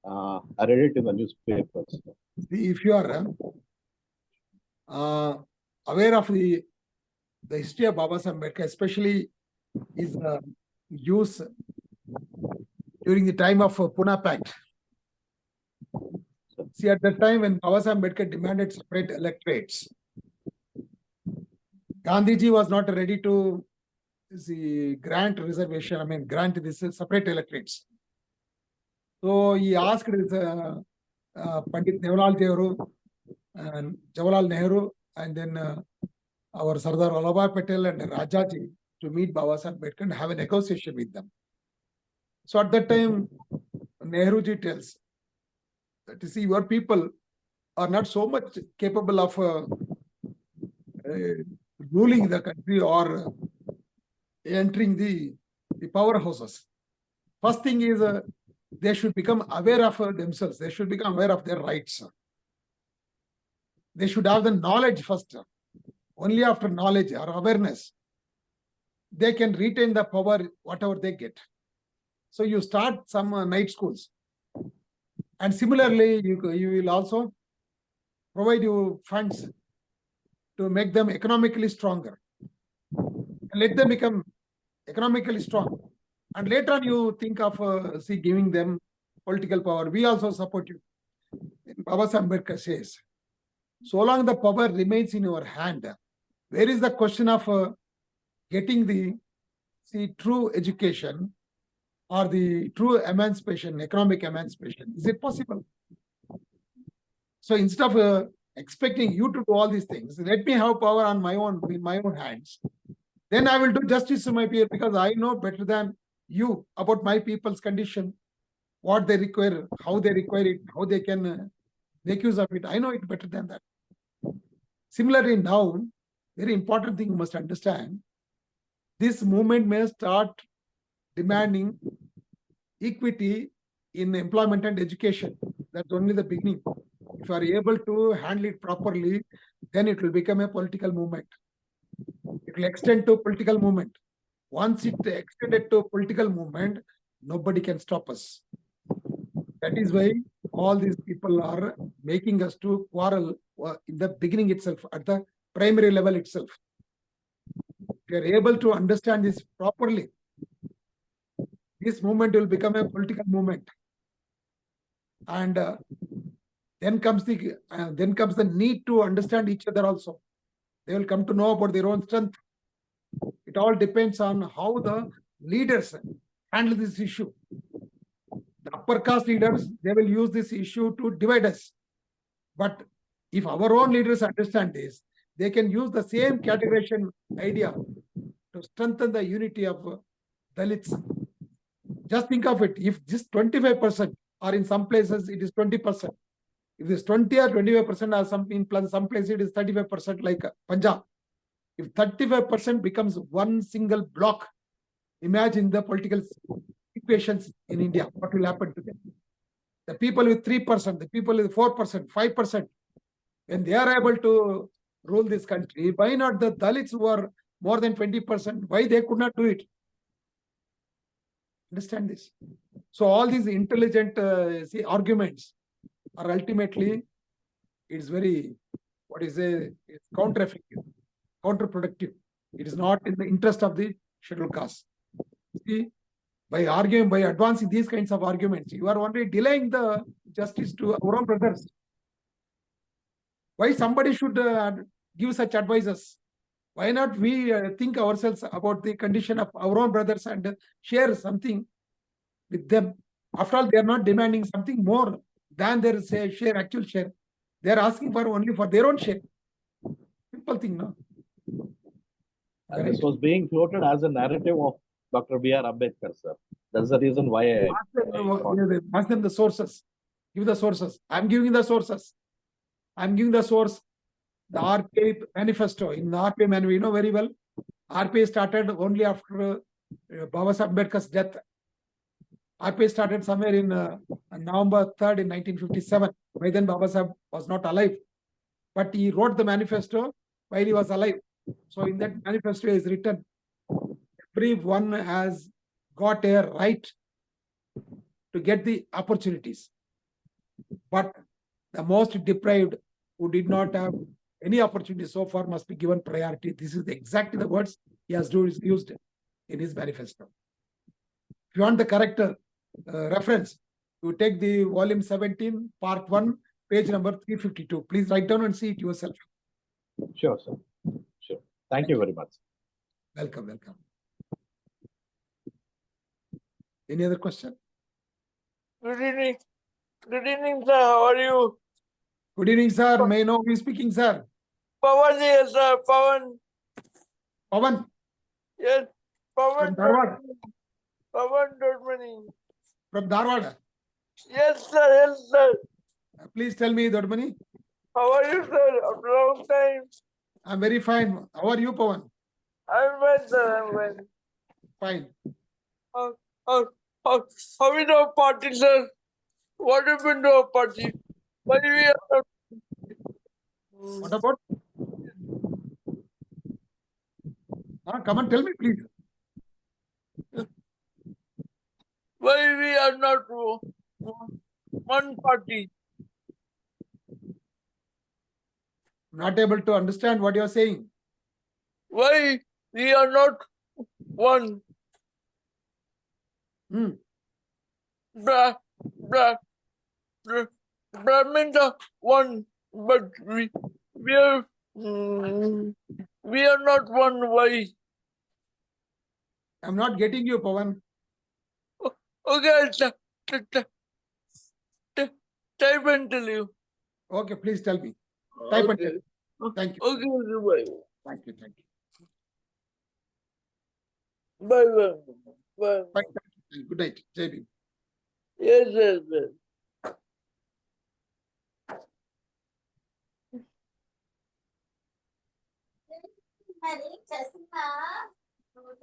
Speaker 3: I read it in the newspapers.
Speaker 2: See, if you are aware of the history of Baba Sahib Ambedkar, especially his use during the time of Pune Pact. See, at that time when Baba Sahib Ambedkar demanded separate electorates, Gandhiji was not ready to grant reservation, grant this separate electorates. So he asked Pandit Jawaharlal Nehru and Jawaharlal Nehru, and then our Sardar Vallabhbhai Patel and Rajaji to meet Baba Sahib Ambedkar and have a negotiation with them. So at that time, Nehruji tells that, you see, your people are not so much capable of ruling the country or entering the powerhouses. First thing is they should become aware of themselves. They should become aware of their rights. They should have the knowledge first. Only after knowledge or awareness, they can retain the power, whatever they get. So you start some night schools. And similarly, you will also provide you funds to make them economically stronger. And let them become economically strong. And later on, you think of giving them political power. We also support you. Baba Sahib Ambedkar says So long the power remains in your hand, where is the question of getting the true education or the true emancipation, economic emancipation? Is it possible? So instead of expecting you to do all these things, let me have power on my own, in my own hands. Then I will do justice to my peer, because I know better than you about my people's condition, what they require, how they require it, how they can make use of it. I know it better than that. Similarly, now, very important thing you must understand, this movement may start demanding equity in employment and education. That's only the beginning. If you are able to handle it properly, then it will become a political movement. It will extend to political movement. Once it extended to political movement, nobody can stop us. That is why all these people are making us to quarrel in the beginning itself, at the primary level itself. If you are able to understand this properly, this movement will become a political movement. And then comes the need to understand each other also. They will come to know about their own strength. It all depends on how the leaders handle this issue. The upper caste leaders, they will use this issue to divide us. But if our own leaders understand this, they can use the same categorization idea to strengthen the unity of Dalits. Just think of it. If just 25%, or in some places it is 20%. If this 20 or 25% are in some places it is 35%, like Punjab. If 35% becomes one single block, imagine the political equations in India. What will happen to them? The people with 3%, the people with 4%, 5%, when they are able to rule this country, why not the Dalits who are more than 20%? Why they could not do it? Understand this. So all these intelligent arguments are ultimately, it's very, it's counter-effective, counterproductive. It is not in the interest of the scheduled caste. See, by arguing, by advancing these kinds of arguments, you are only delaying the justice to our own brothers. Why somebody should give such advices? Why not we think ourselves about the condition of our own brothers and share something with them? After all, they are not demanding something more than their share, actual share. They are asking for only for their own share. Simple thing, no?
Speaker 3: And this was being floated as a narrative of Dr. B.R. Ambedkar, sir. That's the reason why
Speaker 2: ask them the sources. Give the sources. I'm giving the sources. I'm giving the source. The RPI manifesto. In the RPI manifesto, you know very well, RPI started only after Baba Ambedkar's death. RPI started somewhere in November 3rd in 1957. By then, Baba Sahib was not alive. But he wrote the manifesto while he was alive. So in that manifesto is written, everyone has got a right to get the opportunities. But the most deprived, who did not have any opportunity so far, must be given priority. This is exactly the words he has used in his manifesto. If you want the correct reference, you take the volume 17, part 1, page number 352. Please write down and see it yourself.
Speaker 3: Sure, sir. Sure. Thank you very much.
Speaker 2: Welcome, welcome. Any other question?
Speaker 4: Good evening. Good evening, sir. How are you?
Speaker 2: Good evening, sir. May I know who is speaking, sir?
Speaker 4: Pawan here, sir. Pawan.
Speaker 2: Pawan
Speaker 4: Yes. Pawan.
Speaker 2: from Dharwad.
Speaker 4: Pawan Dodmani.
Speaker 2: From Dharwad.
Speaker 4: Yes, sir. Yes, sir.
Speaker 2: Please tell me, Dodmani.
Speaker 4: How are you, sir? After a long time.
Speaker 2: I'm very fine. How are you, Pawan?
Speaker 4: I'm well, sir. I'm well.
Speaker 2: Fine.
Speaker 4: How is our party, sir? What happened to our party? Why we are not...
Speaker 2: What about? Come on, tell me, please.
Speaker 4: Why we are not one party?
Speaker 2: Not able to understand what you're saying.
Speaker 4: Why we are not one? Brahmins are one. but we are we are not one. Why?
Speaker 2: I'm not getting you, Pawan.
Speaker 4: Okay, I'll type and tell you.
Speaker 2: Okay, please tell me. Type and
Speaker 4: Okay.
Speaker 2: tell me. Thank you.
Speaker 4: Okay, bye.
Speaker 2: Thank you. Thank you.
Speaker 4: Bye, bye, bye.
Speaker 2: Bye. Thank you. Good night. Jai Bhim.
Speaker 4: Yes, yes, yes.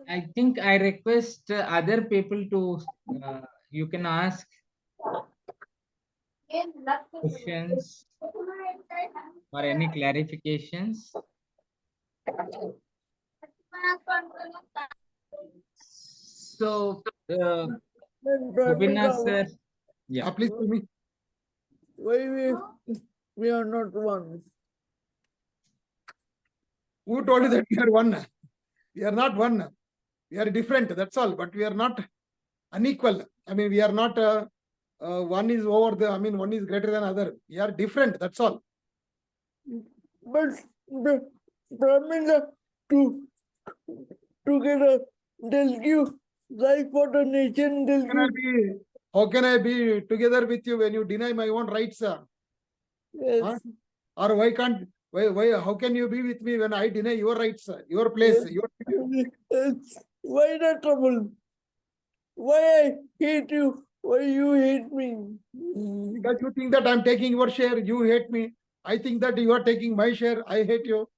Speaker 5: I think I request other people to, you can ask questions or any clarifications. So, Gopinath sir, yeah.
Speaker 2: Please tell me.
Speaker 4: Why we are not one?
Speaker 2: Who told you that we are one? We are not one. We are different. That's all. But we are not unequal. I mean, we are not one is over the. I mean, one is greater than other. We are different. That's all.
Speaker 4: But Brahmins are together. They'll give life for the nation. They'll
Speaker 2: How can I be together with you when you deny my own rights?
Speaker 4: yes.
Speaker 2: Huh? Or why can't? Why? How can you be with me when I deny your rights, your place,
Speaker 4: Yes.
Speaker 2: your?
Speaker 4: Why the trouble? Why I hate you? Why you hate me?
Speaker 2: Because you think that I'm taking your share, you hate me. I think that you are taking my share, I hate you.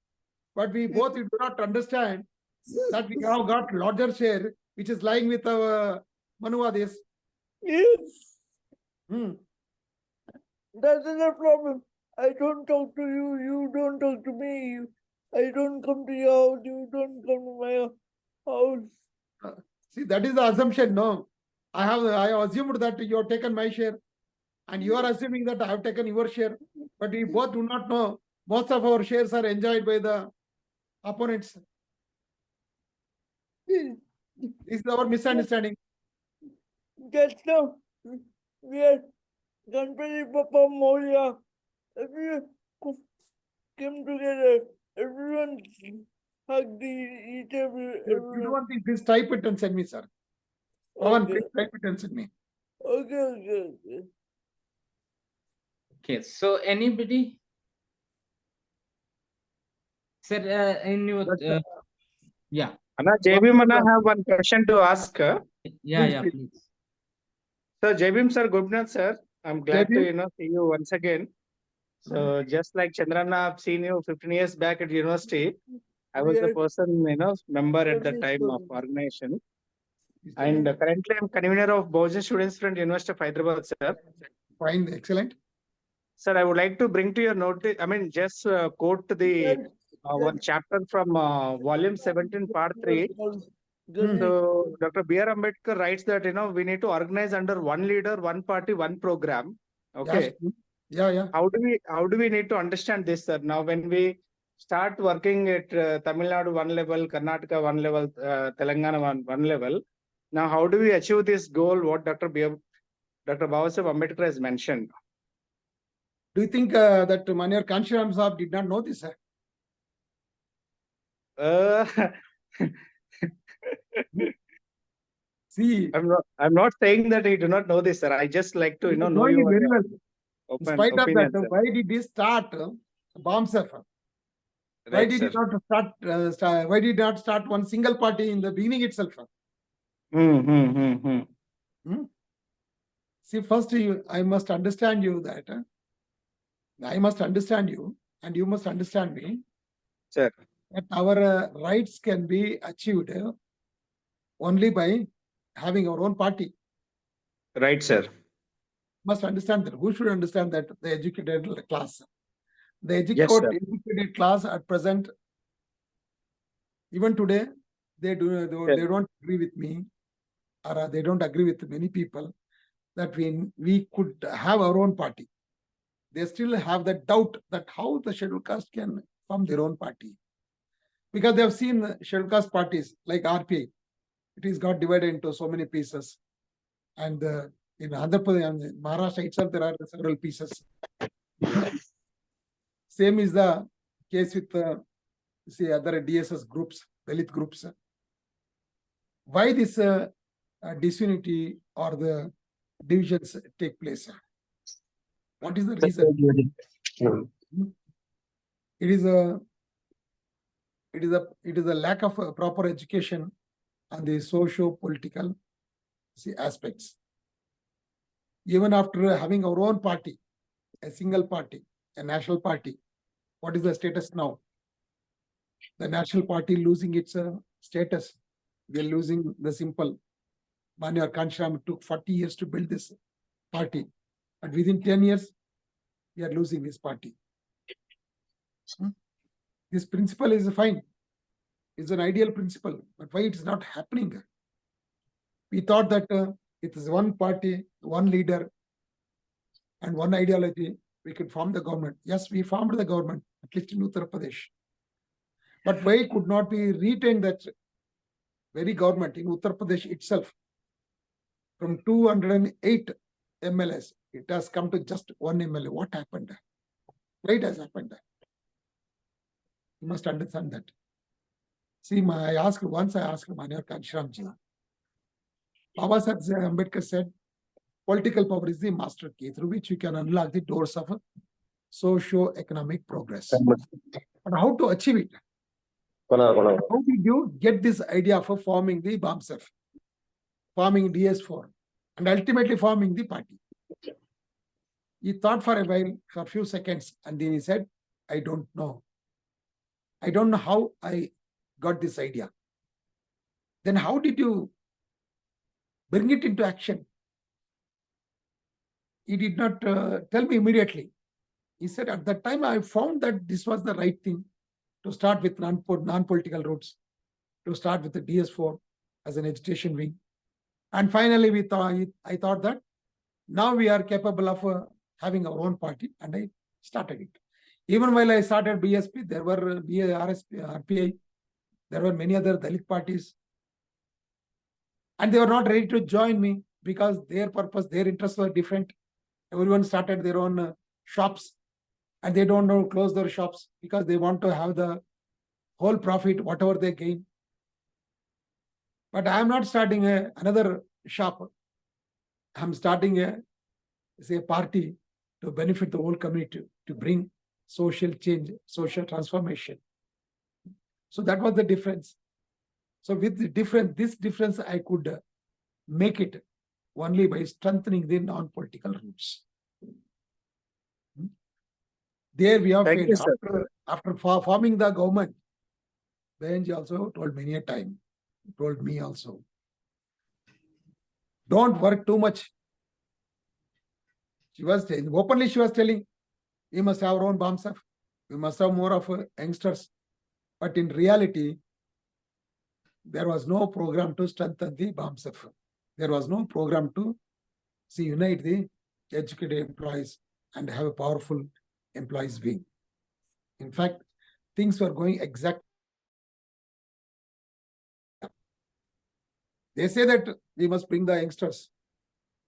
Speaker 2: But we both do not understand that we have got larger share, which is lying with our Manuvadis.
Speaker 4: Yes.
Speaker 2: Hmm.
Speaker 4: That is the problem. I don't talk to you. You don't talk to me. I don't come to your house. You don't come to my house.
Speaker 2: See, that is the assumption. No, I assumed that you have taken my share, and you are assuming that I have taken your share. But we both do not know. Most of our shares are enjoyed by the opponents. This is our misunderstanding.
Speaker 4: Just now, we are Ganpati Papa Moria. Everyone came together. Everyone hugged each other.
Speaker 2: You do one thing, please type it and send me, sir. Pawan, please type it and send me.
Speaker 4: Okay.
Speaker 5: Okay, so anybody? Sir, in your, yeah.
Speaker 6: Anna, JB Mana have one question to ask.
Speaker 5: Yeah,
Speaker 2: Please.
Speaker 5: please.
Speaker 6: So, JB sir, Gopinath sir, I'm glad
Speaker 2: JB?
Speaker 6: to see you once again. So, just like Chandrana, I've seen you 15 years back at university. I was the person, member at the time of organization. And currently, I'm convener of Bahujan Students Front, University of Hyderabad, sir.
Speaker 2: Fine, excellent.
Speaker 6: Sir, I would like to bring to your notice, just quote the one chapter from volume 17, part 3. So Dr. B.R. Ambedkar writes that, we need to organize under one leader, one party, one program. Okay.
Speaker 2: Yeah.
Speaker 6: How do we need to understand this, sir? Now, when we start working at Tamil Nadu one level, Karnataka one level, Telangana one level, now how do we achieve this goal? What Dr. Babasaheb Ambedkar has mentioned.
Speaker 2: Do you think that Manyar Kanshiram Saab did not know this, sir? See,
Speaker 6: I'm not saying that he do not know this, sir. I just like to know
Speaker 2: you
Speaker 6: your
Speaker 2: very well.
Speaker 6: open
Speaker 2: In spite
Speaker 6: opinion,
Speaker 2: of that,
Speaker 6: sir.
Speaker 2: why did he start bomb surfer? Why
Speaker 6: Right,
Speaker 2: did
Speaker 6: sir.
Speaker 2: he not start? Why did he not start one single party in the beginning itself? See, first I must understand you that I must understand you, and you must understand me.
Speaker 6: Sir.
Speaker 2: That our rights can be achieved only by having our own party.
Speaker 6: Right, sir.
Speaker 2: Must understand that. Who should understand that? The educated class. The
Speaker 6: Yes, sir.
Speaker 2: educated class at present, even today, they don't agree with me, or they don't agree with many people that we could have our own party. They still have that doubt that how the scheduled caste can form their own party. Because they have seen scheduled caste parties like RPI. It is got divided into so many pieces. And in Andhra Pradesh and Maharashtra itself, there are several pieces. Same is the case with say other DSS groups, Dalit groups. Why this disunity or the divisions take place? What is the reason? It is a lack of proper education on the socio-political aspects. Even after having our own party, a single party, a national party, what is the status now? The national party losing its status. We are losing the simple. Manyar Kanshram took 40 years to build this party, but within 10 years, we are losing this party. This principle is fine. It's an ideal principle, but why it is not happening? We thought that it is one party, one leader, and one ideology, we could form the government. Yes, we formed the government, at least in Uttar Pradesh. But why could not we retain that very government in Uttar Pradesh itself? From 208 MLAs, it has come to just one MLA. What happened? Why it has happened? You must understand that. See, once I asked Manyar Kanshramji, Baba Sahib Ambedkar said, political power is the master key through which you can unlock the doors of socio-economic progress. But how to achieve it? How did you get this idea of forming the BAMSF, forming DS4, and ultimately forming the party? He thought for a while, for a few seconds, and then he said, I don't know. I don't know how I got this idea. Then how did you bring it into action? He did not tell me immediately. He said, at that time, I found that this was the right thing to start with non-political routes, to start with the DS4 as an education wing. And finally, I thought that now we are capable of having our own party, and I started it. Even while I started BSP, there were RPI, there were many other Dalit parties, and they were not ready to join me because their purpose, their interests were different. Everyone started their own shops, and they don't know close their shops because they want to have the whole profit, whatever they gain. But I am not starting another shop. I'm starting a party to benefit the whole community, to bring social change, social transformation. So that was the difference. So with this difference, I could make it only by strengthening the non-political roots. There we have failed. After forming the government, Benji also told many a time, told me also, don't work too much. She was openly, she was telling, we must have our own BAMSF. We must have more of youngsters. But in reality, there was no program to strengthen the BAMSF. There was no program to unite the educated employees and have a powerful employees wing. In fact, things were going exactly. They say that we must bring the youngsters.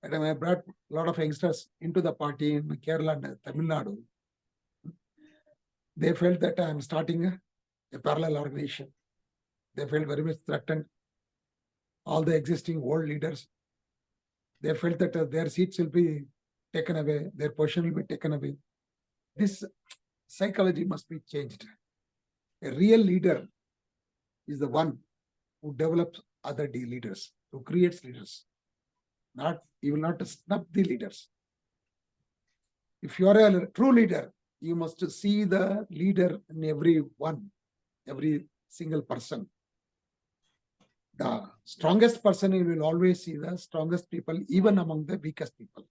Speaker 2: And I brought a lot of youngsters into the party in Kerala and Tamil Nadu. They felt that I am starting a parallel organization. They felt very much threatened. All the existing old leaders, they felt that their seats will be taken away, their position will be taken away. This psychology must be changed. A real leader is the one who develops other leaders, who creates leaders. You will not snub the leaders. If you are a true leader, you must see the leader in every single person. The strongest person, you will always see the strongest people, even among the weakest people.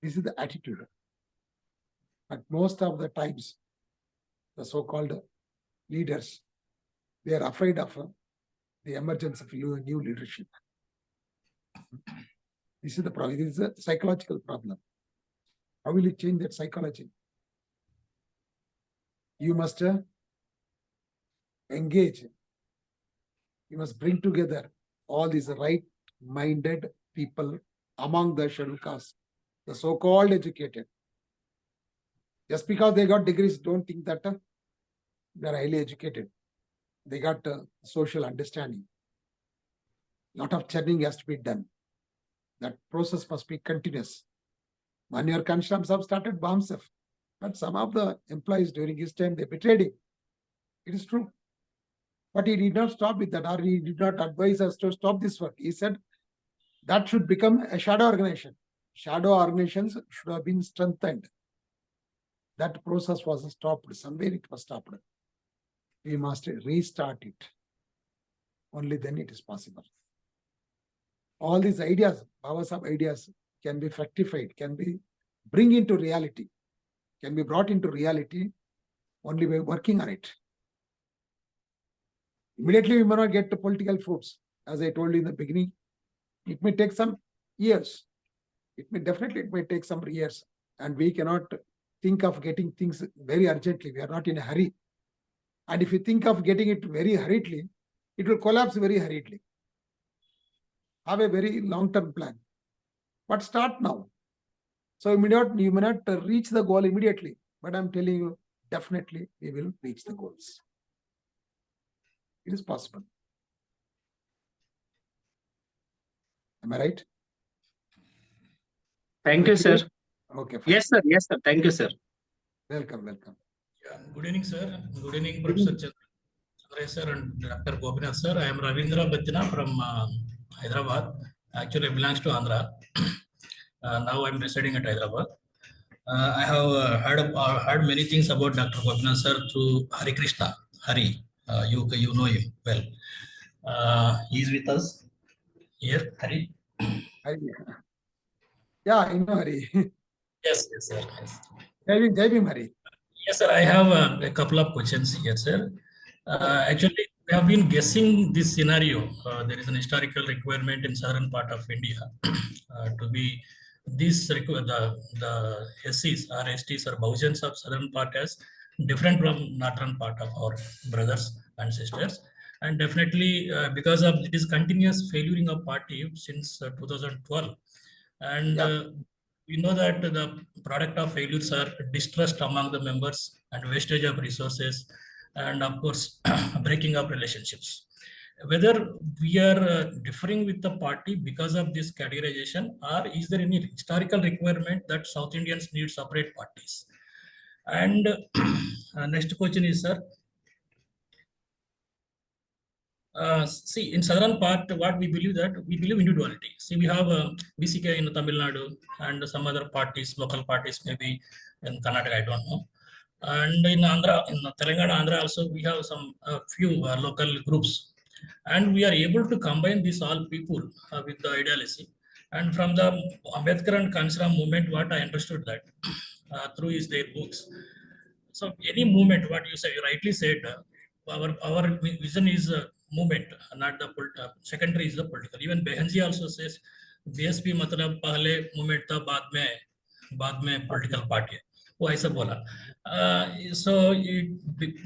Speaker 2: This is the attitude. But most of the times, the so-called leaders, they are afraid of the emergence of new leadership. This is the problem. This is a psychological problem. How will you change that psychology? You must engage. You must bring together all these right-minded people among the scheduled castes, the so-called educated. Just because they got degrees, don't think that they are highly educated. They got social understanding. Lot of churning has to be done. That process must be continuous. 1 year Kanshrams have started by himself, but some of the employees during his time, they betrayed him. It is true. But he did not stop with that, or he did not advise us to stop this work. He said that should become a shadow organization. Shadow organizations should have been strengthened. That process was stopped. Somewhere it was stopped. We must restart it. Only then it is possible. All these ideas, powers of ideas can be fructified, can be bring into reality, can be brought into reality only by working on it. Immediately we may not get the political fruits. As I told you in the beginning, it may take some years. It may take some years, and we cannot think of getting things very urgently. We are not in a hurry. And if you think of getting it very hurriedly, it will collapse very hurriedly. Have a very long-term plan, but start now. So you may not reach the goal immediately, but I'm telling you, definitely we will reach the goals. It is possible. Am I right?
Speaker 6: Thank you, sir.
Speaker 2: Okay, fine.
Speaker 6: Yes, sir. Yes, sir. Thank you, sir.
Speaker 2: Welcome.
Speaker 7: Yeah, good evening, sir. Good evening, Professor Chandraiah, sir, and Dr. Gopinath, sir. I am Ravindra Bachana from Hyderabad. Actually, I belongs to Andhra. Now I'm residing at Hyderabad. I have heard many things about Dr. Gopinath, sir, through Hari Krishna. Hari, you know him well. He is with us here, Hari.
Speaker 2: Hari. Yeah, I know Hari.
Speaker 7: Yes, sir. Yes.
Speaker 2: Jai Bhim, Hari.
Speaker 7: Yes, sir. I have a couple of questions here, sir. Actually, we have been guessing this scenario. There is an historical requirement in southern part of India to be this the SCs or STs or Bahujans of southern part as different from northern part of our brothers and sisters. And definitely because of this continuous failuring of party since 2012. And we know that the product of failures are distrust among the members and wastage of resources, and of course, breaking up relationships. Whether we are differing with the party because of this categorization, or is there any historical requirement that South Indians need separate parties? And next question is, sir, see, in southern part, what we believe that we believe individuality. See, we have VCK in Tamil Nadu and some other parties, local parties, maybe in Karnataka, I don't know. And in Andhra, in Telangana, Andhra also, we have some few local groups. And we are able to combine these all people with the ideology. And from the Ambedkar and Kanshram movement, what I understood that through is their books. So any movement, what you say, you rightly said, our vision is movement, not the secondary is the political. Even Behenji also says, BSP मतलब पहले movement था बाद में political party. वो ऐसा बोला. So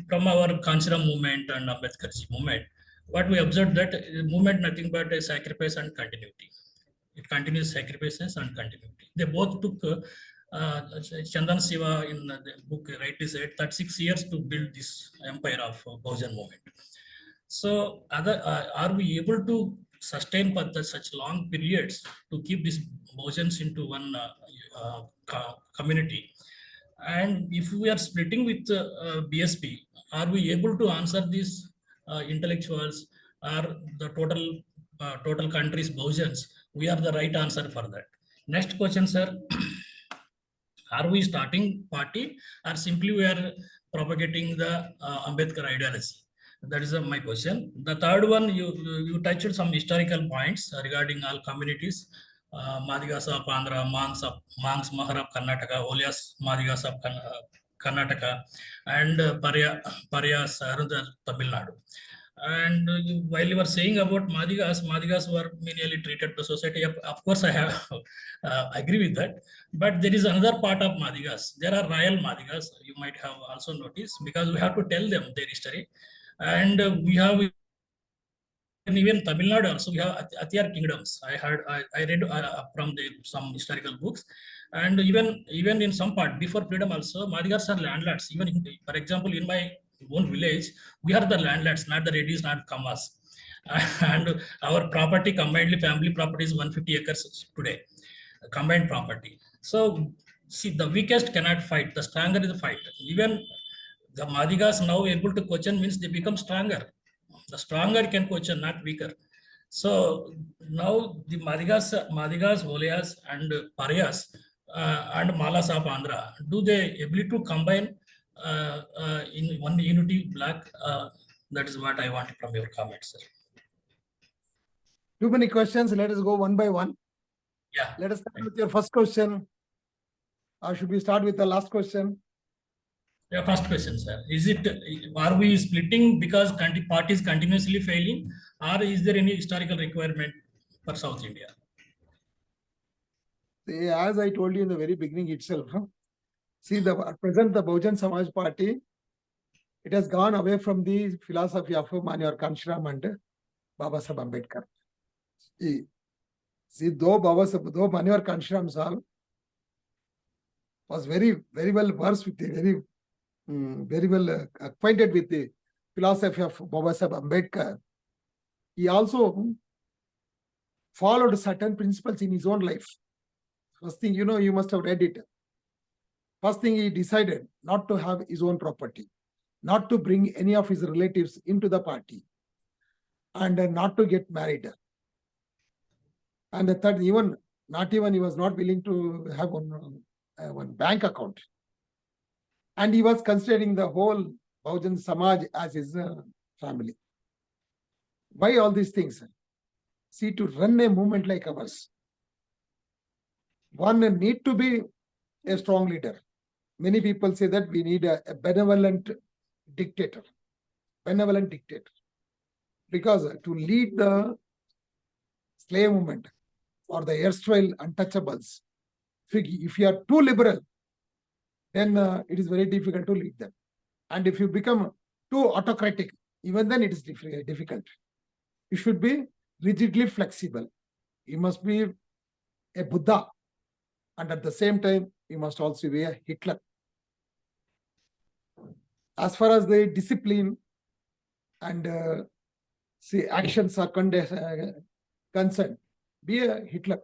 Speaker 7: from our Kanshram movement and Ambedkarji movement, what we observed that movement nothing but a sacrifice and continuity. It continues sacrifices and continuity. They both took Chandan Siva in the book rightly said that 6 years to build this empire of Bahujan movement. So are we able to sustain for such long periods to keep these Bahujans into one community? And if we are splitting with BSP, are we able to answer these intellectuals or the total country's Bahujans? We are the right answer for that. Next question, sir. Are we starting party or simply we are propagating the Ambedkar ideology? That is my question. The third one, you touched some historical points regarding all communities. Madigas of Andhra, Mangs Mahar of Karnataka, Olias Madigas of Karnataka, and Paryas Arundar Tamil Nadu. And while you were saying about Madigas were menially treated to society. Of course, I have agree with that. But there is another part of Madigas. There are royal Madigas. You might have also noticed because we have to tell them their history, and we have. And even Tamil Nadu also we have Atiyar kingdoms. I read from some historical books. And even in some part before freedom also, Madigas are landlords. Even for example, in my own village, we are the landlords, not the Reddies, not Kamas. And our property combinedly, family property is 150 acres today, combined property. So see, the weakest cannot fight, the stronger is the fight. Even the Madigas now able to question means they become stronger. The stronger can question, not weaker. So now the Madigas, Voleas, and Parias and Malas of Andhra, do they ability to combine in one unity block? That is what I want from your comments, sir.
Speaker 2: Too many questions. Let us go one by one.
Speaker 7: Yeah.
Speaker 2: Let us start with your first question. Or should we start with the last question?
Speaker 7: Yeah, first question, sir. Is it, are we splitting because parties continuously failing, or is there any historical requirement for South India?
Speaker 2: See, as I told you in the very beginning itself, see, at present, the Bahujan Samaj Party, it has gone away from the philosophy of Manyar Kanshram and Babasaheb Ambedkar. See, though Manyar Kanshram Sahab was very well versed with the very well acquainted with the philosophy of Babasaheb Ambedkar, he also followed certain principles in his own life. First thing, you must have read it. First thing, he decided not to have his own property, not to bring any of his relatives into the party, and not to get married. And the third, he was not willing to have one bank account. And he was considering the whole Bahujan Samaj as his family. Why all these things? See, to run a movement like ours, one need to be a strong leader. Many people say that we need a benevolent dictator. Because to lead the slave movement or the erstwhile untouchables, if you are too liberal, then it is very difficult to lead them. And if you become too autocratic, even then it is difficult. You should be rigidly flexible. You must be a Buddha. And at the same time, you must also be a Hitler. As far as the discipline and actions are concerned, be a Hitler.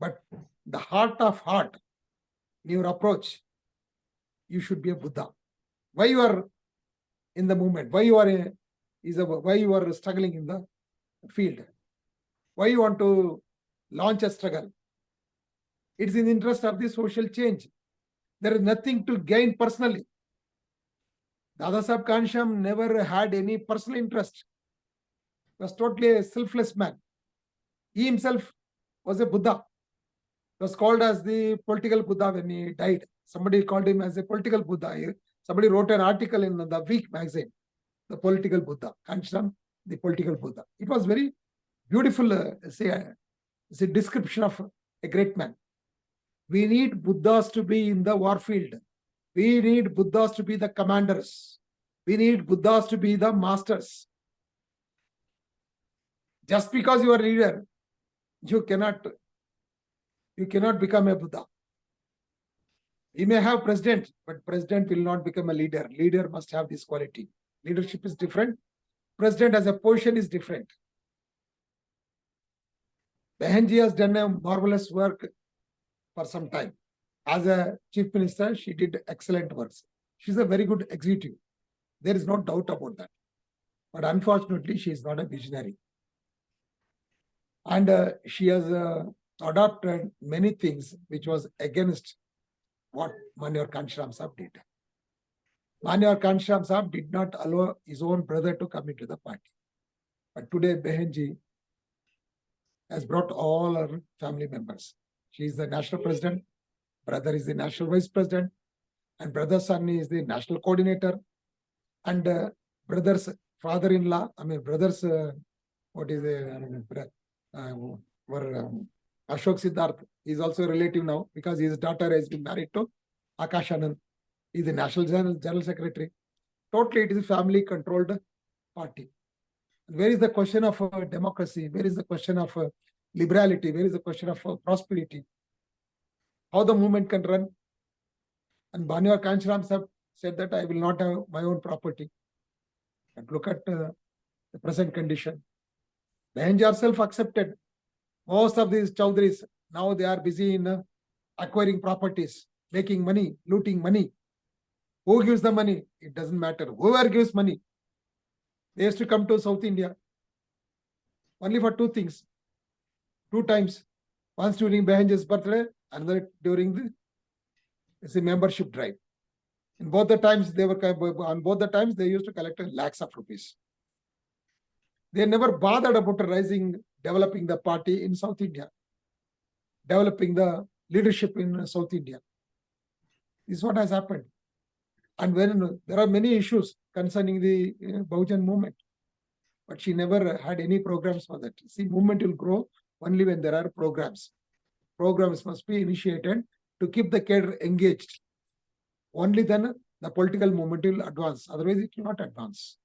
Speaker 2: But the heart of heart, in your approach, you should be a Buddha. Why you are in the movement? Why you are struggling in the field? Why you want to launch a struggle? It is in the interest of the social change. There is nothing to gain personally. Dadasaheb Kanshram never had any personal interest. He was totally a selfless man. He himself was a Buddha. He was called as the political Buddha when he died. Somebody called him as a political Buddha. Somebody wrote an article in the Week magazine, the political Buddha, Kanshram, the political Buddha. It was very beautiful, say description of a great man. We need Buddhas to be in the war field. We need Buddhas to be the commanders. We need Buddhas to be the masters. Just because you are a leader, you cannot become a Buddha. You may have president, but president will not become a leader. Leader must have this quality. Leadership is different. President as a position is different. Behenji has done a marvelous work for some time. As a chief minister, she did excellent works. She's a very good executive. There is no doubt about that. But unfortunately, she is not a visionary. And she has adopted many things which was against what Manyar Kanshram Sahib did. Manyar Kanshram Sahib did not allow his own brother to come into the party. But today, Behenji has brought all her family members. She is the national president, brother is the national vice president, and brother's son is the national coordinator, and brother's father-in-law, brother's, Ashok Siddharth is also a relative now because his daughter has been married to Akash Anand. He is the national general secretary. Totally, it is a family-controlled party. Where is the question of democracy? Where is the question of liberality? Where is the question of prosperity? how the movement can run. And Baniwar Kanchiram Sahib said that I will not have my own property. And look at the present condition. Behenji herself accepted. Most of these Chaudhries, now they are busy in acquiring properties, making money, looting money. Who gives the money? It doesn't matter. Whoever gives money. They used to come to South India only for two things. 2 times. Once during Behenji's birthday, another during the membership drive. In both the times, they used to collect lakhs of rupees. They never bothered about developing the party in South India, developing the leadership in South India. This is what has happened. And when there are many issues concerning the Bahujan movement, but she never had any programs for that. See, movement will grow only when there are programs. Programs must be initiated to keep the cadre engaged. Only then the political movement will advance. Otherwise, it will not advance.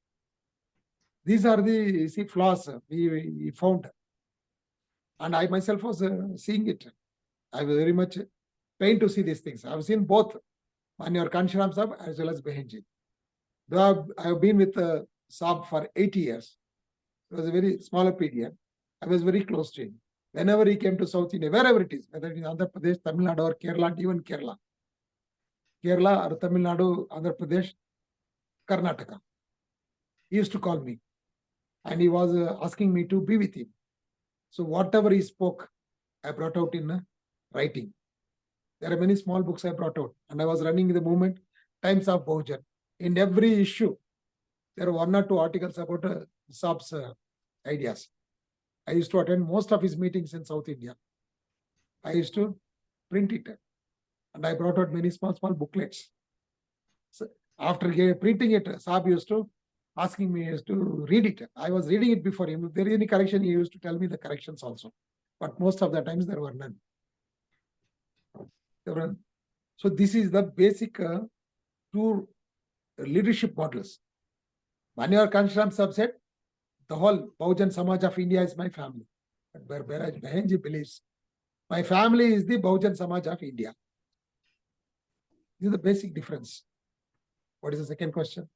Speaker 2: These are the flaws we found. And I myself was seeing it. I was very much pained to see these things. I have seen both Manyar Kanchiram Sahib as well as Behenji. Though I have been with Saab for 80 years. It was a very smaller period. I was very close to him. Whenever he came to South India, wherever it is, whether it is Andhra Pradesh, Tamil Nadu or Kerala, even Kerala or Tamil Nadu, Andhra Pradesh, Karnataka, he used to call me. And he was asking me to be with him. So whatever he spoke, I brought out in writing. There are many small books I brought out. And I was running the movement, Times of Bahujan. In every issue, there are 1 or 2 articles about Saab's ideas. I used to attend most of his meetings in South India. I used to print it. And I brought out many small booklets. So after printing it, Saab used to asking me to read it. I was reading it before him. If there is any correction, he used to tell me the corrections also. But most of the times there were none. So this is the basic 2 leadership models. Manyar Kanchiram Sahib said, the whole Bahujan Samaj of India is my family. But whereas Behenji believes, my family is the Bahujan Samaj of India. This is the basic difference. What is the second question?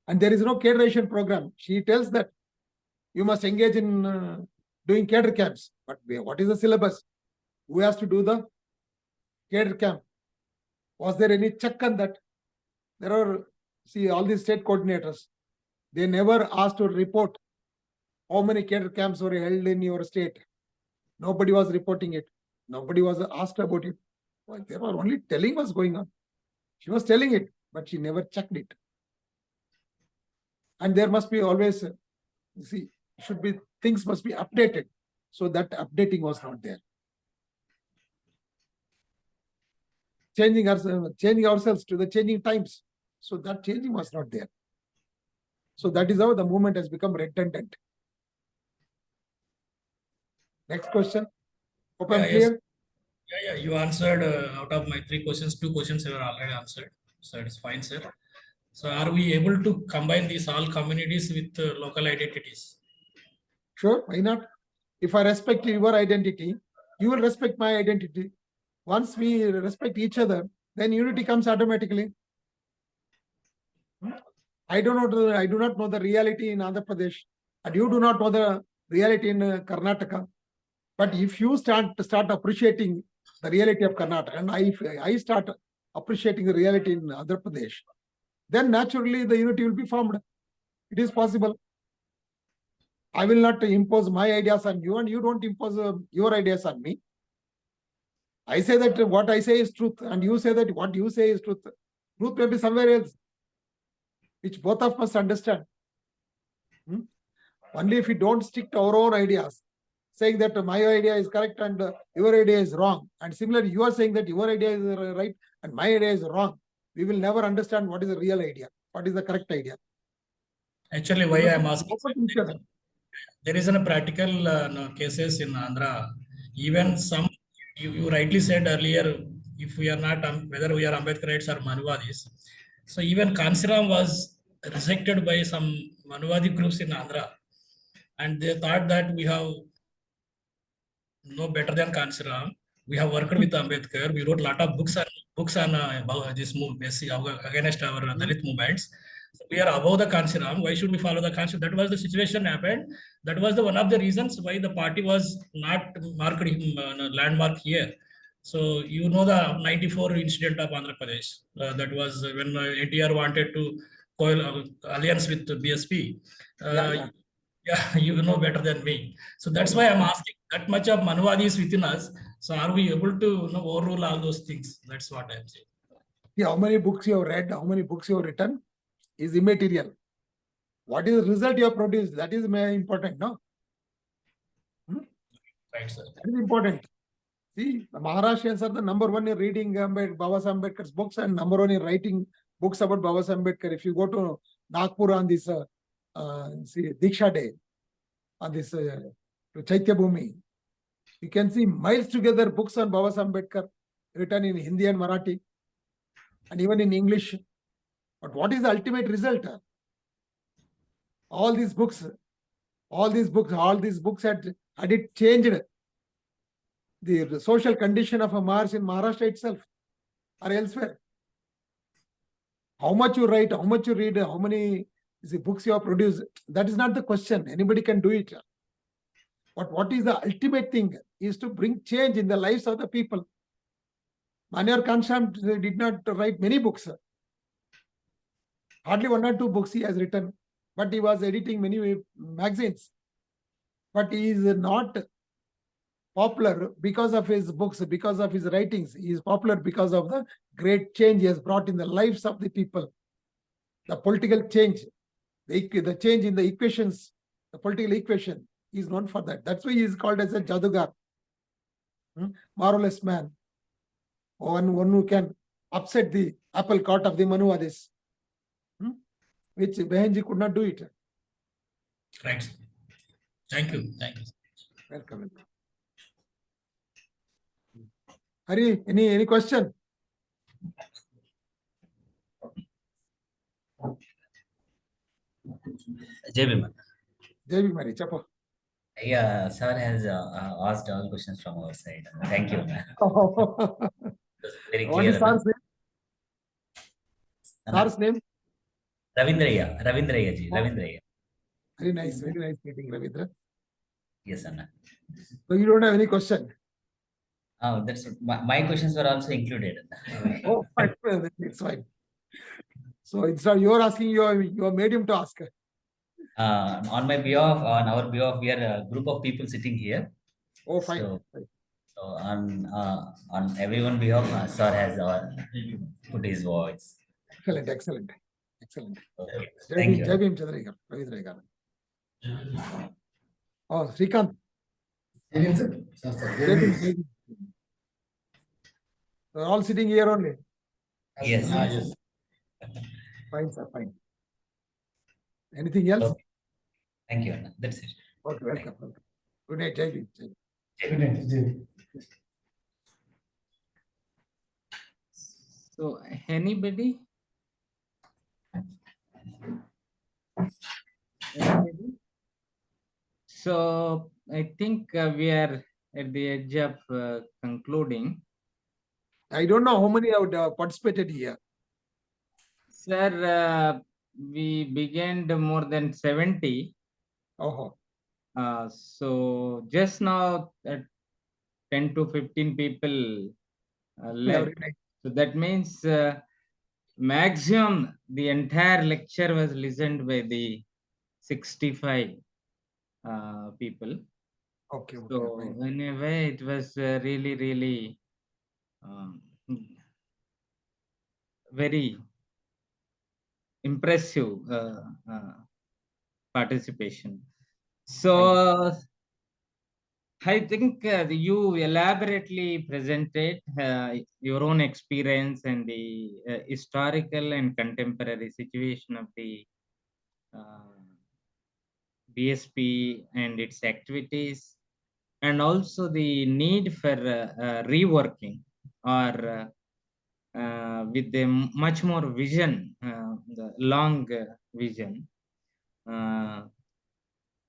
Speaker 2: And there is no cadration program. She tells that you must engage in doing cadre camps. But what is the syllabus? Who has to do the cadre camp? Was there any check on that? There are, all these state coordinators. They never asked to report how many cadre camps were held in your state. Nobody was reporting it. Nobody was asked about it. Well, they were only telling what's going on. She was telling it, but she never checked it. And there must be always, things must be updated. So that updating was not there. Changing ourselves to the changing times. So that changing was not there. So that is how the movement has become redundant. Next question. Hope I'm clear.
Speaker 7: Yeah, you answered out of my 3 questions, 2 questions were already answered. So it is fine, sir. So are we able to combine these all communities with local identities?
Speaker 2: Sure, why not? If I respect your identity, you will respect my identity. Once we respect each other, then unity comes automatically. I do not know the reality in Andhra Pradesh, and you do not know the reality in Karnataka. But if you start appreciating the reality of Karnataka, and I start appreciating the reality in Andhra Pradesh, then naturally the unity will be formed. It is possible. I will not impose my ideas on you, and you don't impose your ideas on me. I say that what I say is truth, and you say that what you say is truth. Truth may be somewhere else, which both of us understand. Only if we don't stick to our own ideas, saying that my idea is correct and your idea is wrong, and similarly you are saying that your idea is right and my idea is wrong, we will never understand what is the real idea, what is the correct idea.
Speaker 7: Actually, why I am asking, there is a practical cases in Andhra. Even some, you rightly said earlier, if we are not, whether we are Ambedkarites or Manuvadis. So even Kanchiram was rejected by some Manuvadi groups in Andhra. And they thought that we have no better than Kanchiram. We have worked with Ambedkar. We wrote a lot of books on this move, against our Dalit movements. So we are above the Kanchiram. Why should we follow the Kanchiram? That was the situation happened. That was the one of the reasons why the party was not marked landmark here. So you know the 94 incident of Andhra Pradesh. That was when NTR wanted to alliance with BSP. Yeah, you know better than me. So that's why I'm asking. That much of Manuvadi is within us. So are we able to overrule all those things? That's what I'm saying.
Speaker 2: Yeah, how many books you have read, how many books you have written is immaterial. What is the result you have produced? That is important, no?
Speaker 7: Right, sir.
Speaker 2: That is important. See, the Maharashtrians are the number one in reading Baba Ambedkar's books and number one in writing books about Baba Ambedkar. If you go to Nagpur on this Diksha Day, on this Chaitya Bhumi, you can see miles together books on Baba Ambedkar written in Hindi and Marathi and even in English. But what is the ultimate result? All these books had it changed the social condition of a Mars in Maharashtra itself or elsewhere? How much you write, how much you read, how many books you have produced, that is not the question. Anybody can do it. But what is the ultimate thing is to bring change in the lives of the people. Manyar Kansham did not write many books. Hardly 1 or 2 books he has written, but he was editing many magazines. But he is not popular because of his books, because of his writings. He is popular because of the great change he has brought in the lives of the people. The political change, the change in the equations, the political equation, he is known for that. That's why he is called as a Jadugar, marvelous man, one who can upset the apple cart of the Manuvadis, which Behenji could not do it.
Speaker 7: Right. Thank you. Thank you.
Speaker 2: Welcome. Hari, any question?
Speaker 8: Jai Bhima.
Speaker 2: Jai Bhima, Chapo.
Speaker 8: Yeah, sir has asked all questions from our side. Thank you. Very
Speaker 2: What is
Speaker 8: clear.
Speaker 2: Sir's name? Sir's name?
Speaker 8: Ravindraya ji. Ravindraya.
Speaker 2: Very nice meeting, Ravindra.
Speaker 8: Yes, Anna.
Speaker 2: So you don't have any question?
Speaker 8: Oh, that's my questions were also included.
Speaker 2: Oh, fine. It's fine. So instead you're asking, you are made him to ask.
Speaker 8: On my behalf, on our behalf, we are a group of people sitting here.
Speaker 2: Oh, fine.
Speaker 8: So on everyone behalf, sir has put his voice.
Speaker 2: Excellent.
Speaker 8: Okay.
Speaker 2: Thank
Speaker 8: you.
Speaker 2: Jai Bhim, Chandraiah, Ravindra. Oh, Srikanth. They're all sitting here only.
Speaker 8: Yes. Yes.
Speaker 2: Fine, sir. Fine. Anything else?
Speaker 8: Okay. Thank you, Anna. That's it.
Speaker 2: Okay, welcome. Good night, Jai Bhim.
Speaker 8: Good night.
Speaker 5: So, anybody? So, I think we are at the edge of concluding.
Speaker 2: I don't know how many have participated here.
Speaker 5: Sir, we began more than 70.
Speaker 2: Oh.
Speaker 5: So just now 10 to 15 people left. So that means maximum the entire lecture was listened by the 65 people.
Speaker 2: Okay.
Speaker 5: So in a way, it was really very impressive participation. So I think you elaborately presented your own experience and the historical and contemporary situation of the BSP and its activities, and also the need for reworking or with a much more vision, the long vision.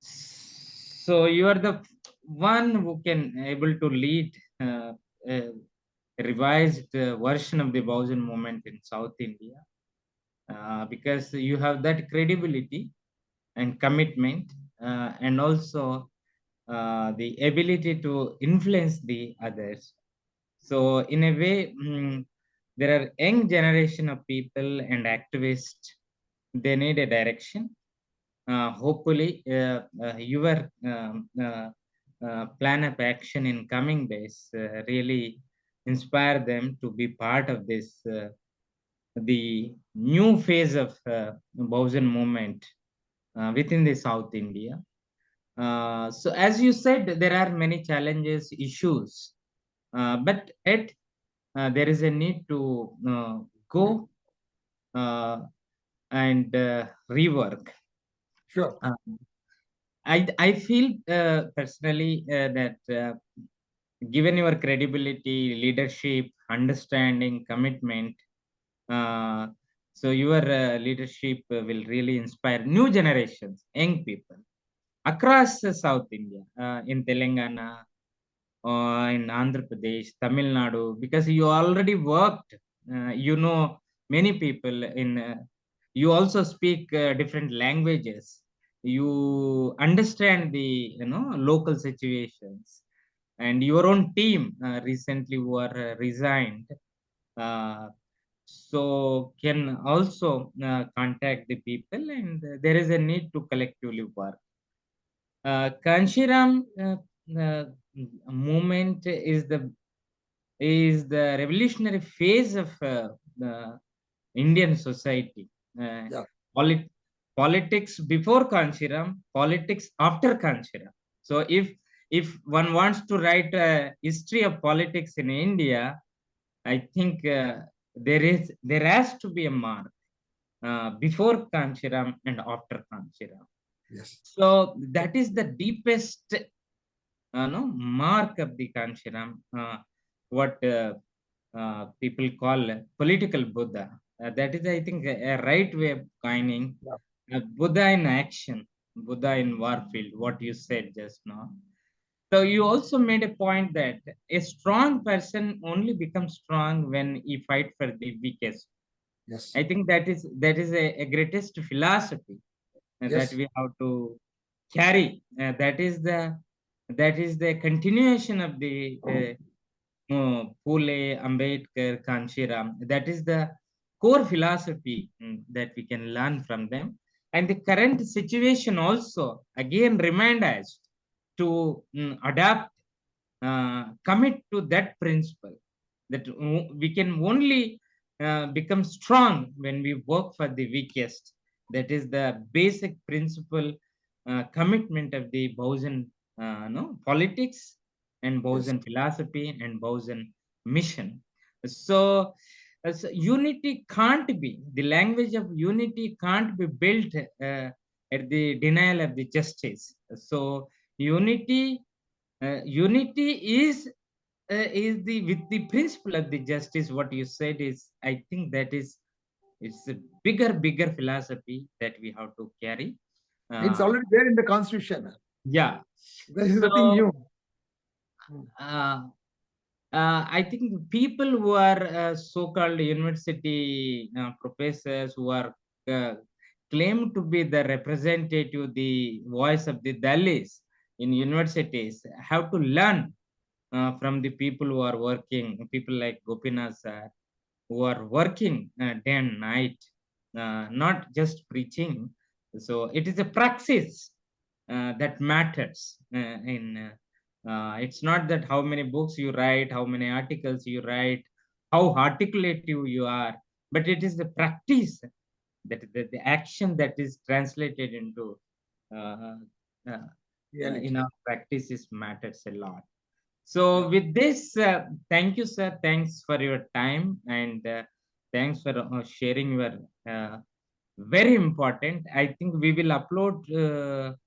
Speaker 5: So you are the one who can able to lead a revised version of the Bahujan movement in South India, because you have that credibility and commitment, and also the ability to influence the others. So in a way, there are young generation of people and activists. They need a direction. Hopefully, your plan of action in coming days really inspire them to be part of this, the new phase of Bahujan movement within the South India. So as you said, there are many challenges, issues, but yet there is a need to go and rework.
Speaker 2: Sure.
Speaker 5: I feel personally that given your credibility, leadership, understanding, commitment, uh, so your leadership will really inspire new generations, young people across South India, in Telangana, in Andhra Pradesh, Tamil Nadu, because you already worked, you know many people in, you also speak different languages. You understand the local situations, and your own team recently were resigned. Uh, so can also contact the people, and there is a need to collectively work. Kanshiram movement is the revolutionary phase of the Indian society.
Speaker 2: Yeah.
Speaker 5: Politics before Kanshiram, politics after Kanshiram. So if one wants to write a history of politics in India, I think there has to be a mark before Kanshiram and after Kanshiram.
Speaker 2: Yes.
Speaker 5: So that is the deepest no, mark of the Kanshiram, what people call political Buddha. That is, I think, a right way of coining Buddha in action, Buddha in warfield, what you said just now. So you also made a point that a strong person only becomes strong when he fight for the weakest.
Speaker 2: Yes.
Speaker 5: I think that is a greatest philosophy that
Speaker 2: Yes.
Speaker 5: we have to carry. That is the continuation of the Pule, Ambedkar, Kanshiram. That is the core philosophy that we can learn from them. And the current situation also again remind us to adapt, commit to that principle, that we can only become strong when we work for the weakest. That is the basic principle, commitment of the Bahujan no, politics and Bahujan philosophy and Bahujan mission. So, unity can't be, the language of unity can't be built at the denial of the justice. So, unity is the with the principle of the justice. What you said is, I think that is, it's a bigger philosophy that we have to carry.
Speaker 2: It's already there in the constitution.
Speaker 5: Yeah.
Speaker 2: There is
Speaker 5: So,
Speaker 2: nothing new.
Speaker 5: I think people who are so-called university professors who are uh, claimed to be the representative, the voice of the Dalits in universities, have to learn from the people who are working, people like Gopinath sir, who are working day and night, not just preaching. So it is a praxis that matters. It's not that how many books you write, how many articles you write, how articulative you are, but it is the practice, that the action that is translated into uh, in our practices matters a lot. So with this, thank you, sir. Thanks for your time, and thanks for sharing your very important. I think we will upload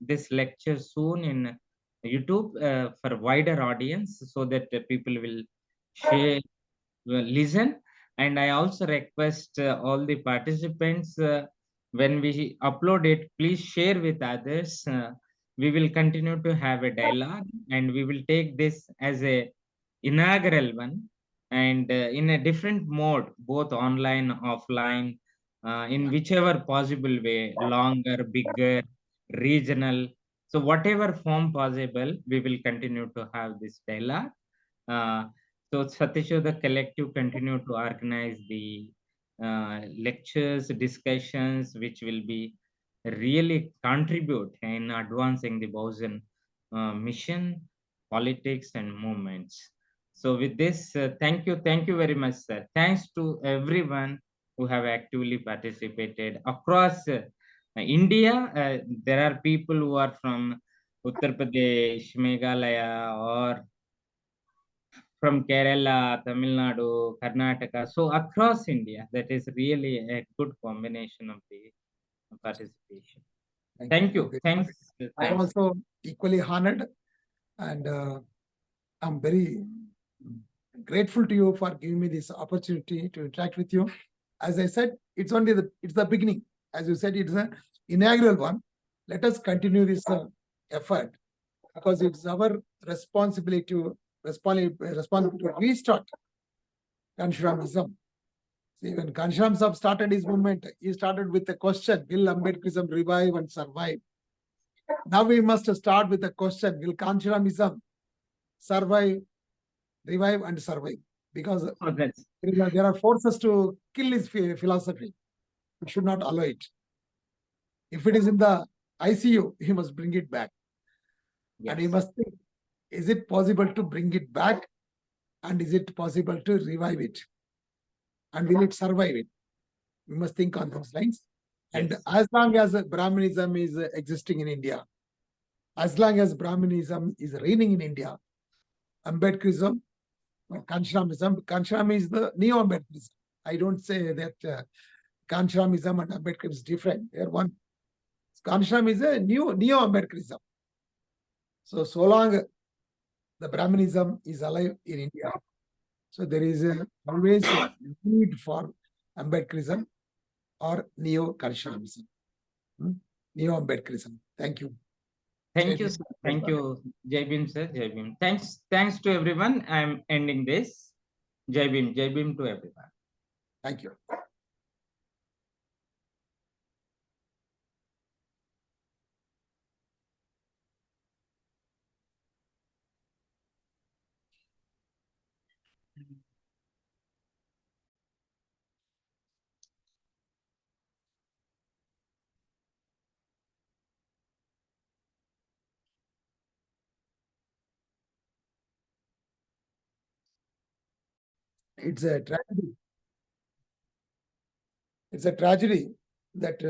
Speaker 5: this lecture soon in YouTube for wider audience, so that people will share, listen. And I also request all the participants, when we upload it, please share with others. we will continue to have a dialogue, and we will take this as a inaugural one, and in a different mode, both online, offline, in whichever possible way, longer, bigger, regional. So whatever form possible, we will continue to have this dialogue. uh, so Satyashodhak Collective continue to organize the lectures, discussions, which will be really contribute in advancing the Bahujan mission, politics, and movements. So with this, thank you very much, sir. Thanks to everyone who have actively participated across India. There are people who are from Uttar Pradesh, Meghalaya, or from Kerala, Tamil Nadu, Karnataka. So across India, that is really a good combination of the participation. Thank you. Thanks.
Speaker 2: I'm also equally honored, and I'm very grateful to you for giving me this opportunity to interact with you. As I said, it's the beginning. As you said, it's an inaugural one. Let us continue this effort, because it's our responsibility to restart Kanshuramism. See, when Kanshuram Sahib started his movement, he started with the question, will Ambedkarism revive and survive? Now we must start with the question, will Kanshuramism survive, revive, and survive? Because there are forces to kill his philosophy. We should not allow it. If it is in the ICU, he must bring it back. Yes. And he must think, is it possible to bring it back? And is it possible to revive it? And will it survive it? We must think on those lines. Yes. And as long as Brahmanism is existing in India, as long as Brahmanism is reigning in India, Ambedkarism, Kanshuramism is the neo-Ambedkarism. I don't say that Kanshuramism and Ambedkar is different. They are one. Kanshuram is a neo-Ambedkarism. So long the Brahmanism is alive in India, so there is always a need for Ambedkarism or neo-Kanshuramism, neo-Ambedkarism. Thank you.
Speaker 5: Thank you, sir. Thank you, Jai Bhim, sir. Jai Bhim. Thanks to everyone. I'm ending this. Jai Bhim to everyone.
Speaker 2: Thank you. It's a tragedy. It's a tragedy that